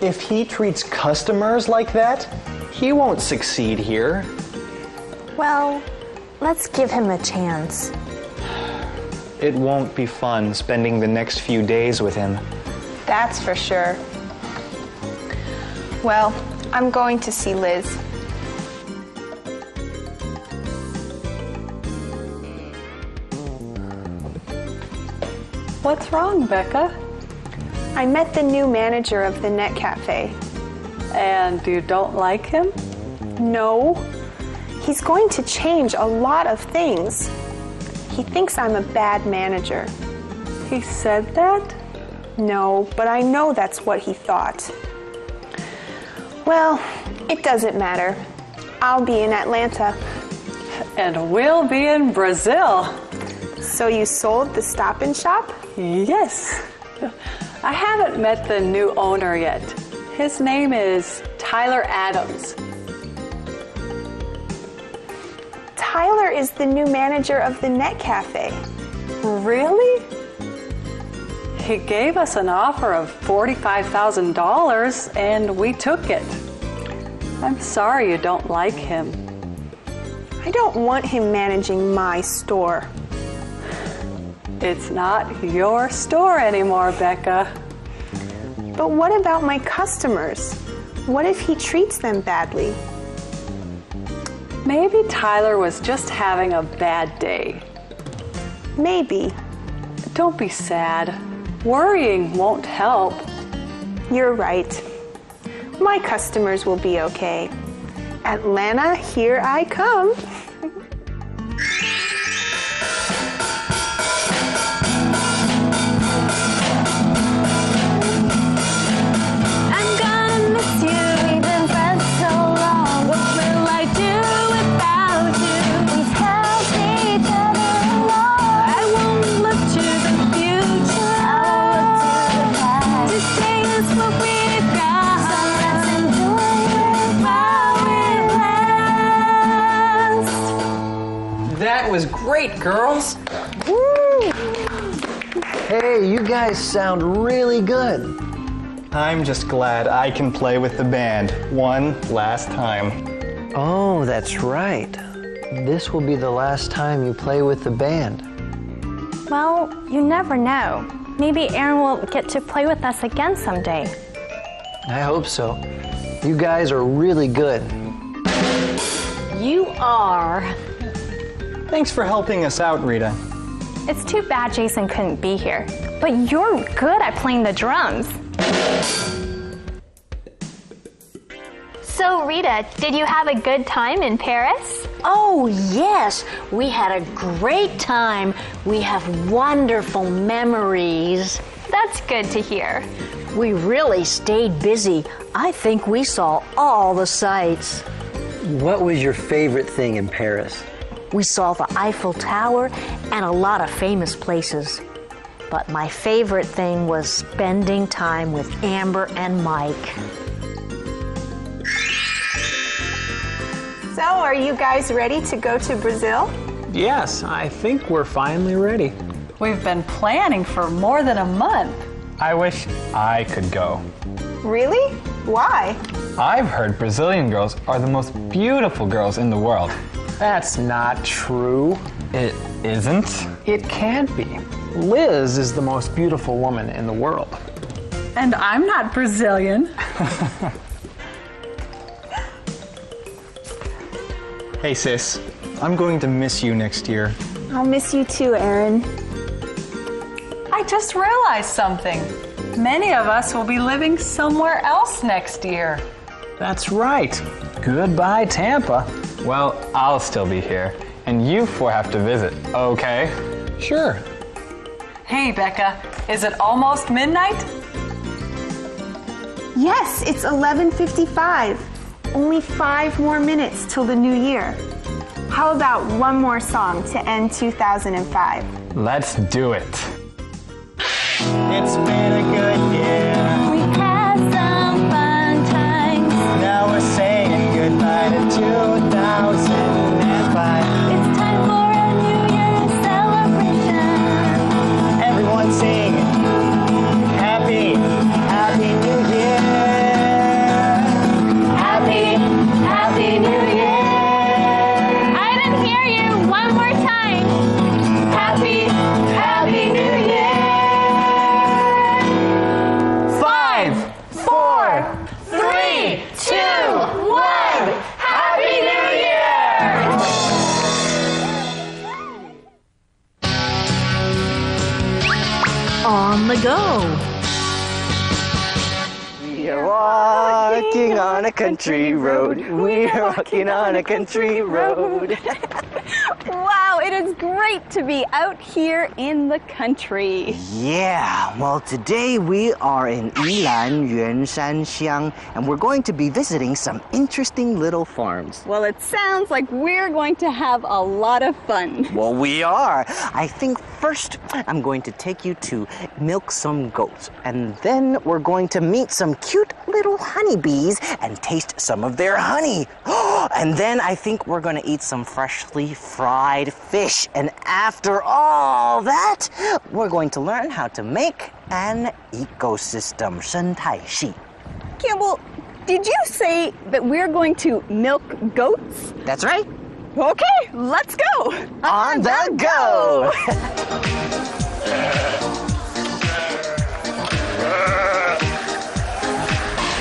If he treats customers like that, he won't succeed here. Well, let's give him a chance. It won't be fun spending the next few days with him. That's for sure. Well, I'm going to see Liz. What's wrong, Becca? I met the new manager of the Net Cafe. And you don't like him? No. He's going to change a lot of things. He thinks I'm a bad manager. He said that? No, but I know that's what he thought. Well, it doesn't matter. I'll be in Atlanta. And we'll be in Brazil. So you sold the Stop and Shop? Yes. I haven't met the new owner yet. His name is Tyler Adams. Tyler is the new manager of the Net Cafe. Really? He gave us an offer of $45,000 and we took it. I'm sorry you don't like him. I don't want him managing my store. It's not your store anymore, Becca. But what about my customers? What if he treats them badly? Maybe Tyler was just having a bad day. Maybe. Don't be sad. Worrying won't help. You're right. My customers will be okay. Atlanta, here I come. What we great, girls. Hey, you guys sound really good. I'm just glad I can play with the band one last time. Oh, that's right. This will be the last time you play with the band. Well, you never know. Maybe Aaron will get to play with us again someday. I hope so. You guys are really good. You are. Thanks for helping us out, Rita. It's too bad Jason couldn't be here. But you're good at playing the drums. So, Rita, did you have a good time in Paris? Oh, yes. We had a great time. We have wonderful memories. That's good to hear. We really stayed busy. I think we saw all the sights. What was your favorite thing in Paris? We saw the Eiffel Tower and a lot of famous places. But my favorite thing was spending time with Amber and Mike. So, are you guys ready to go to Brazil? Yes, I think we're finally ready. We've been planning for more than a month. I wish I could go. Really? Why? I've heard Brazilian girls are the most beautiful girls in the world. That's not true. It isn't? It can't be. Liz is the most beautiful woman in the world. And I'm not Brazilian. Hey, sis. I'm going to miss you next year. I'll miss you too, Aaron. I just realized something. Many of us will be living somewhere else next year. That's right. Goodbye, Tampa. Well, I'll still be here, and you four have to visit, okay? Sure. Hey, Becca, is it almost midnight? Yes, it's 11:55. Only 5 more minutes till the new year. How about one more song to end 2005? Let's do it. It's been a good year. We had some fun times. Now we're saying goodbye to 2005. It's time for a New Year's celebration. Everyone sing Happy New Year. Happy New Year. I didn't hear you. One more time. Happy New Year. 5, 4, 3, 2, 1. Happy New Year! On the go. We are walking on a country road. We are walking on a country road. Wow, it is great to be out here in the country. Yeah, well, today we are in Yilan Yuanshanxiang, and we're going to be visiting some interesting little farms. Well, it sounds like we're going to have a lot of fun. Well, we are. I think first I'm going to take you to milk some goats, and then we're going to meet some cute little honeybees and taste some of their honey. And then I think we're going to eat some freshly fried fish. And after all that, we're going to learn how to make an ecosystem, 生态系. Campbell, did you say that we're going to milk goats? That's right. Okay, let's go. On the go.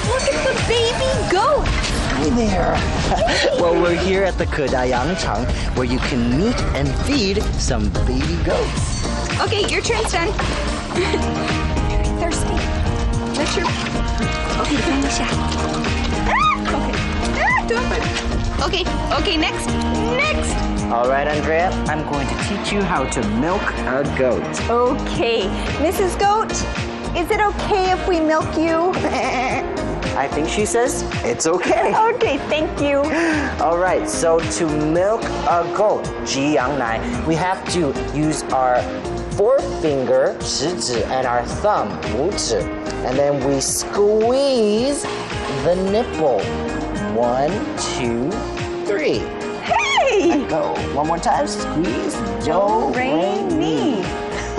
Look at the baby goat. Hi there. Well, we're here at the Kedayangchang, where you can meet and feed some baby goats. Okay, your turn's done. Very thirsty. That's your... Okay, 等一下. Okay. Okay, next. All right, Andrea, I'm going to teach you how to milk a goat. Okay. Mrs. Goat, is it okay if we milk you? I think she says it's okay. Okay, thank you. All right, so to milk a goat, 挤羊奶, we have to use our forefinger, 食指, and our thumb, 拇指, and then we squeeze the nipple. 1, 2, 3. Hey! go. One more time. Squeeze, do, re, mi.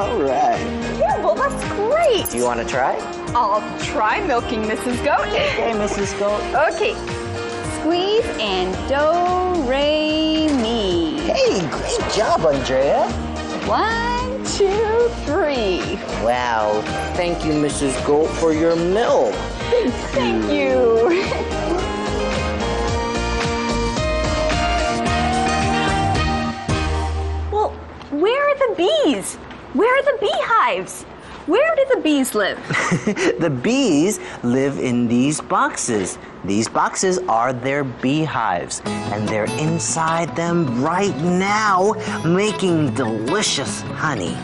All right. Campbell, that's great. Do you want to try? I'll try milking Mrs. Goat. Okay, Mrs. Goat. Okay. Squeeze and do, re, mi. Hey, great job, Andrea. 1, 2, 3. Wow. Thank you, Mrs. Goat, for your milk. Thank you. Well, where are the bees? Where are the beehives? Where do the bees live? The bees live in these boxes. These boxes are their beehives, and they're inside them right now making delicious honey.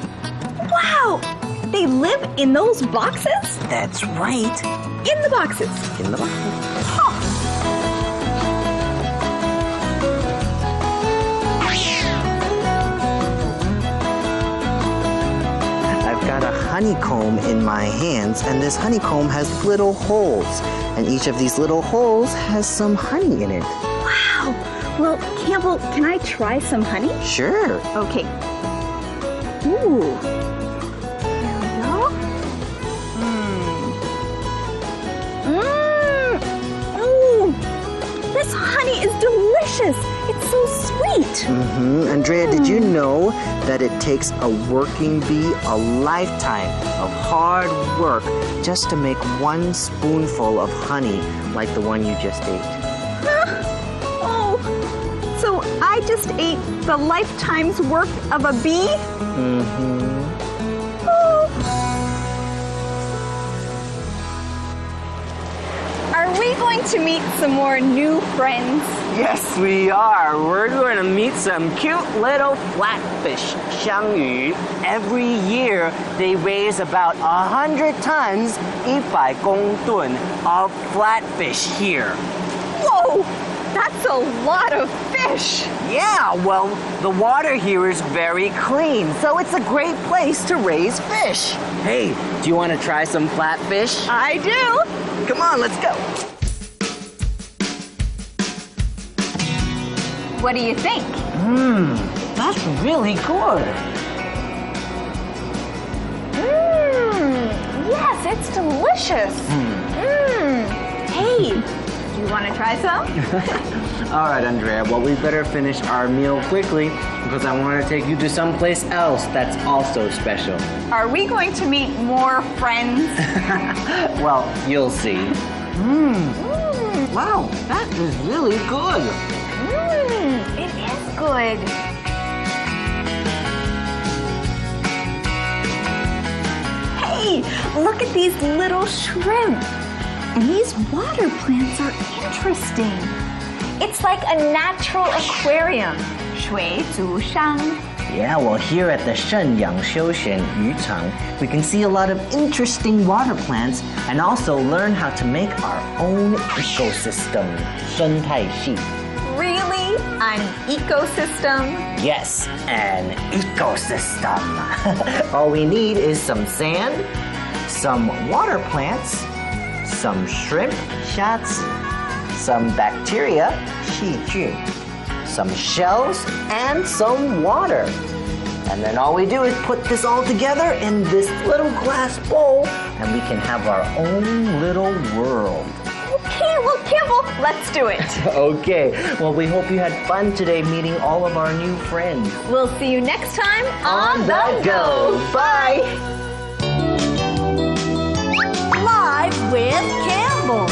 Wow! They live in those boxes? That's right. In the boxes? In the boxes. I've got a honeycomb in my hands, and this honeycomb has little holes, and each of these little holes has some honey in it. Wow! Well, Campbell, can I try some honey? Sure. Okay. Ooh. There we go. Ooh, this honey is delicious. It's so sweet. Andrea, did you know that it takes a working bee a lifetime of hard work just to make one spoonful of honey like the one you just ate? Oh, so I just ate the lifetime's work of a bee? Are we going to meet some more new friends? Yes, we are. We're going to meet some cute little flatfish, 香鱼. Every year, they raise about 100 tons, 100公吨, of flatfish here. Whoa, that's a lot of fish. Yeah, well, the water here is very clean, so it's a great place to raise fish. Hey, do you want to try some flatfish? I do. Come on, let's go. What do you think? That's really good. Yes, it's delicious. Hey, do you want to try some? All right, Andrea, well, we better finish our meal quickly because I want to take you to someplace else that's also special. Are we going to meet more friends? Well, you'll see. Wow, that is really good. It is good. Hey, look at these little shrimp. And these water plants are interesting. It's like a natural aquarium. 水族箱. Yeah, well, here at the Shenyang Xiuxian Yuchang, we can see a lot of interesting water plants and also learn how to make our own ecosystem. 生态系. Really? An ecosystem? Yes, an ecosystem. All we need is some sand, some water plants, some shrimp, 虾子, some bacteria, 细菌, some shells, and some water. And then all we do is put this all together in this little glass bowl, and we can have our own little world. Okay, well, Campbell, let's do it. Okay, well, we hope you had fun today meeting all of our new friends. We'll see you next time On the Go. Bye. Live with Campbell.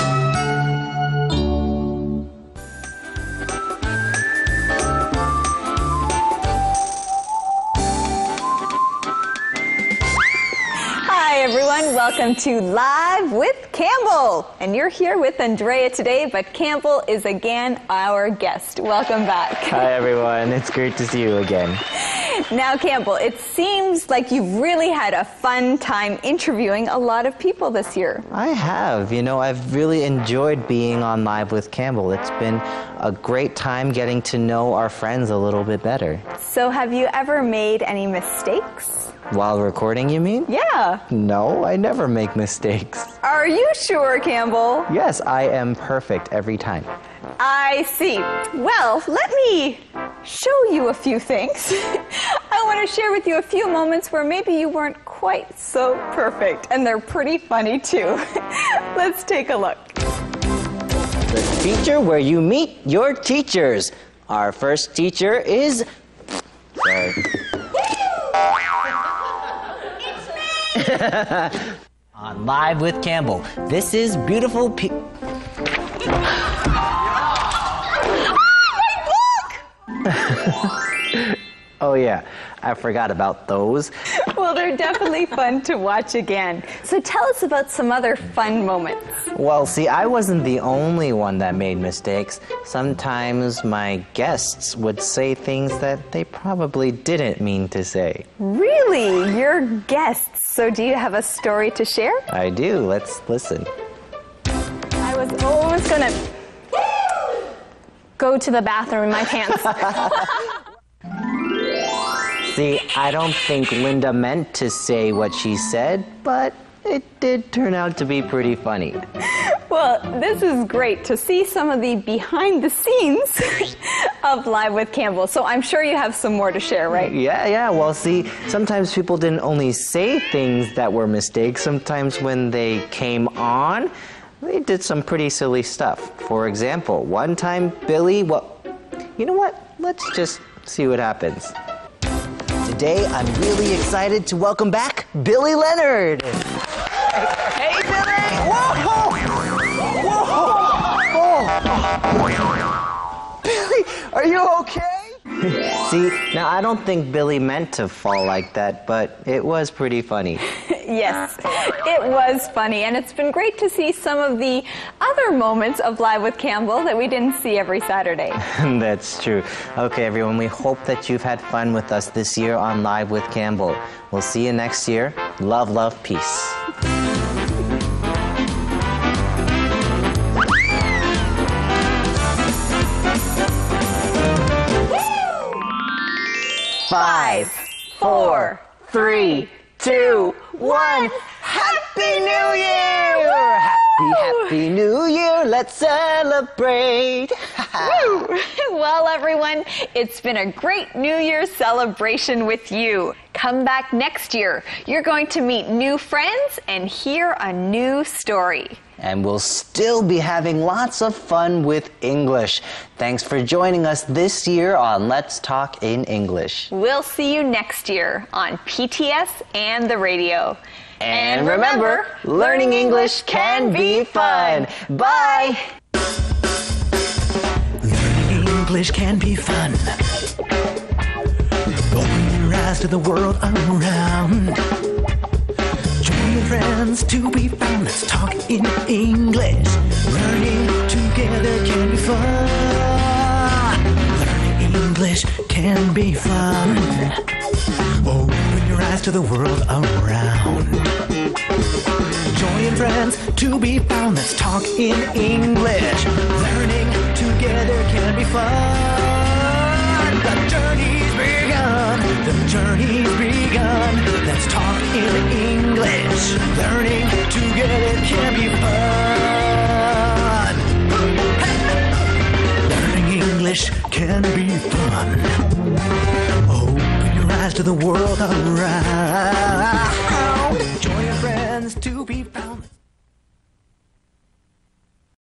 Hi everyone, welcome to Live with Campbell. And you're here with Andrea today, but Campbell is again our guest. Welcome back. Hi everyone, it's great to see you again. Now Campbell, it seems like you've really had a fun time interviewing a lot of people this year. I have. You know, I've really enjoyed being on Live with Campbell. It's been a great time getting to know our friends a little bit better. So have you ever made any mistakes? While recording, you mean? Yeah. No, I never make mistakes. Are you sure, Campbell? Yes, I am perfect every time. I see. Well, let me show you a few things. I want to share with you a few moments where maybe you weren't quite so perfect, and they're pretty funny too. Let's take a look. The feature where you meet your teachers. Our first teacher is... Sorry. On Live with Campbell. This is beautiful Oh yeah, I forgot about those. Well, they're definitely fun to watch again. So tell us about some other fun moments. Well, see, I wasn't the only one that made mistakes. Sometimes my guests would say things that they probably didn't mean to say. Really? Your guests. So do you have a story to share? I do. Let's listen. I was almost gonna go to the bathroom in my pants. See, I don't think Linda meant to say what she said, but it did turn out to be pretty funny. Well, this is great to see some of the behind the scenes of Live with Campbell. So I'm sure you have some more to share, right? Yeah. Well, see, sometimes people didn't only say things that were mistakes. Sometimes when they came on, they did some pretty silly stuff. For example, one time Billy, you know what? Let's just see what happens. Today, I'm really excited to welcome back Billy Leonard. Hey, Billy! Whoa! Billy, are you okay? See, now I don't think Billy meant to fall like that, but it was pretty funny. Yes, it was funny, and it's been great to see some of the other moments of Live with Campbell that we didn't see every Saturday. That's true. Okay, everyone, we hope that you've had fun with us this year on Live with Campbell. We'll see you next year. Love, love, peace. Five, 4, 3, 2, 1. Happy New Year! Happy New Year! Let's celebrate! Well, everyone, it's been a great New Year's celebration with you. Come back next year. You're going to meet new friends and hear a new story. And we'll still be having lots of fun with English. Thanks for joining us this year on Let's Talk in English. We'll see you next year on PTS and the radio. And remember, learning English can be fun. Bye! Learning English can be fun. Open your eyes to the world around. Join your friends to be found. Let's talk in English. Learning together can be fun. Learning English can be fun. Open your eyes to the world around. Join friends to be found. Let's talk in English. Learning together can be fun. The journey's begun. The journey's begun. Let's talk in English. Learning together can be fun. Hey! Learning English can be fun. Open your eyes to the world around.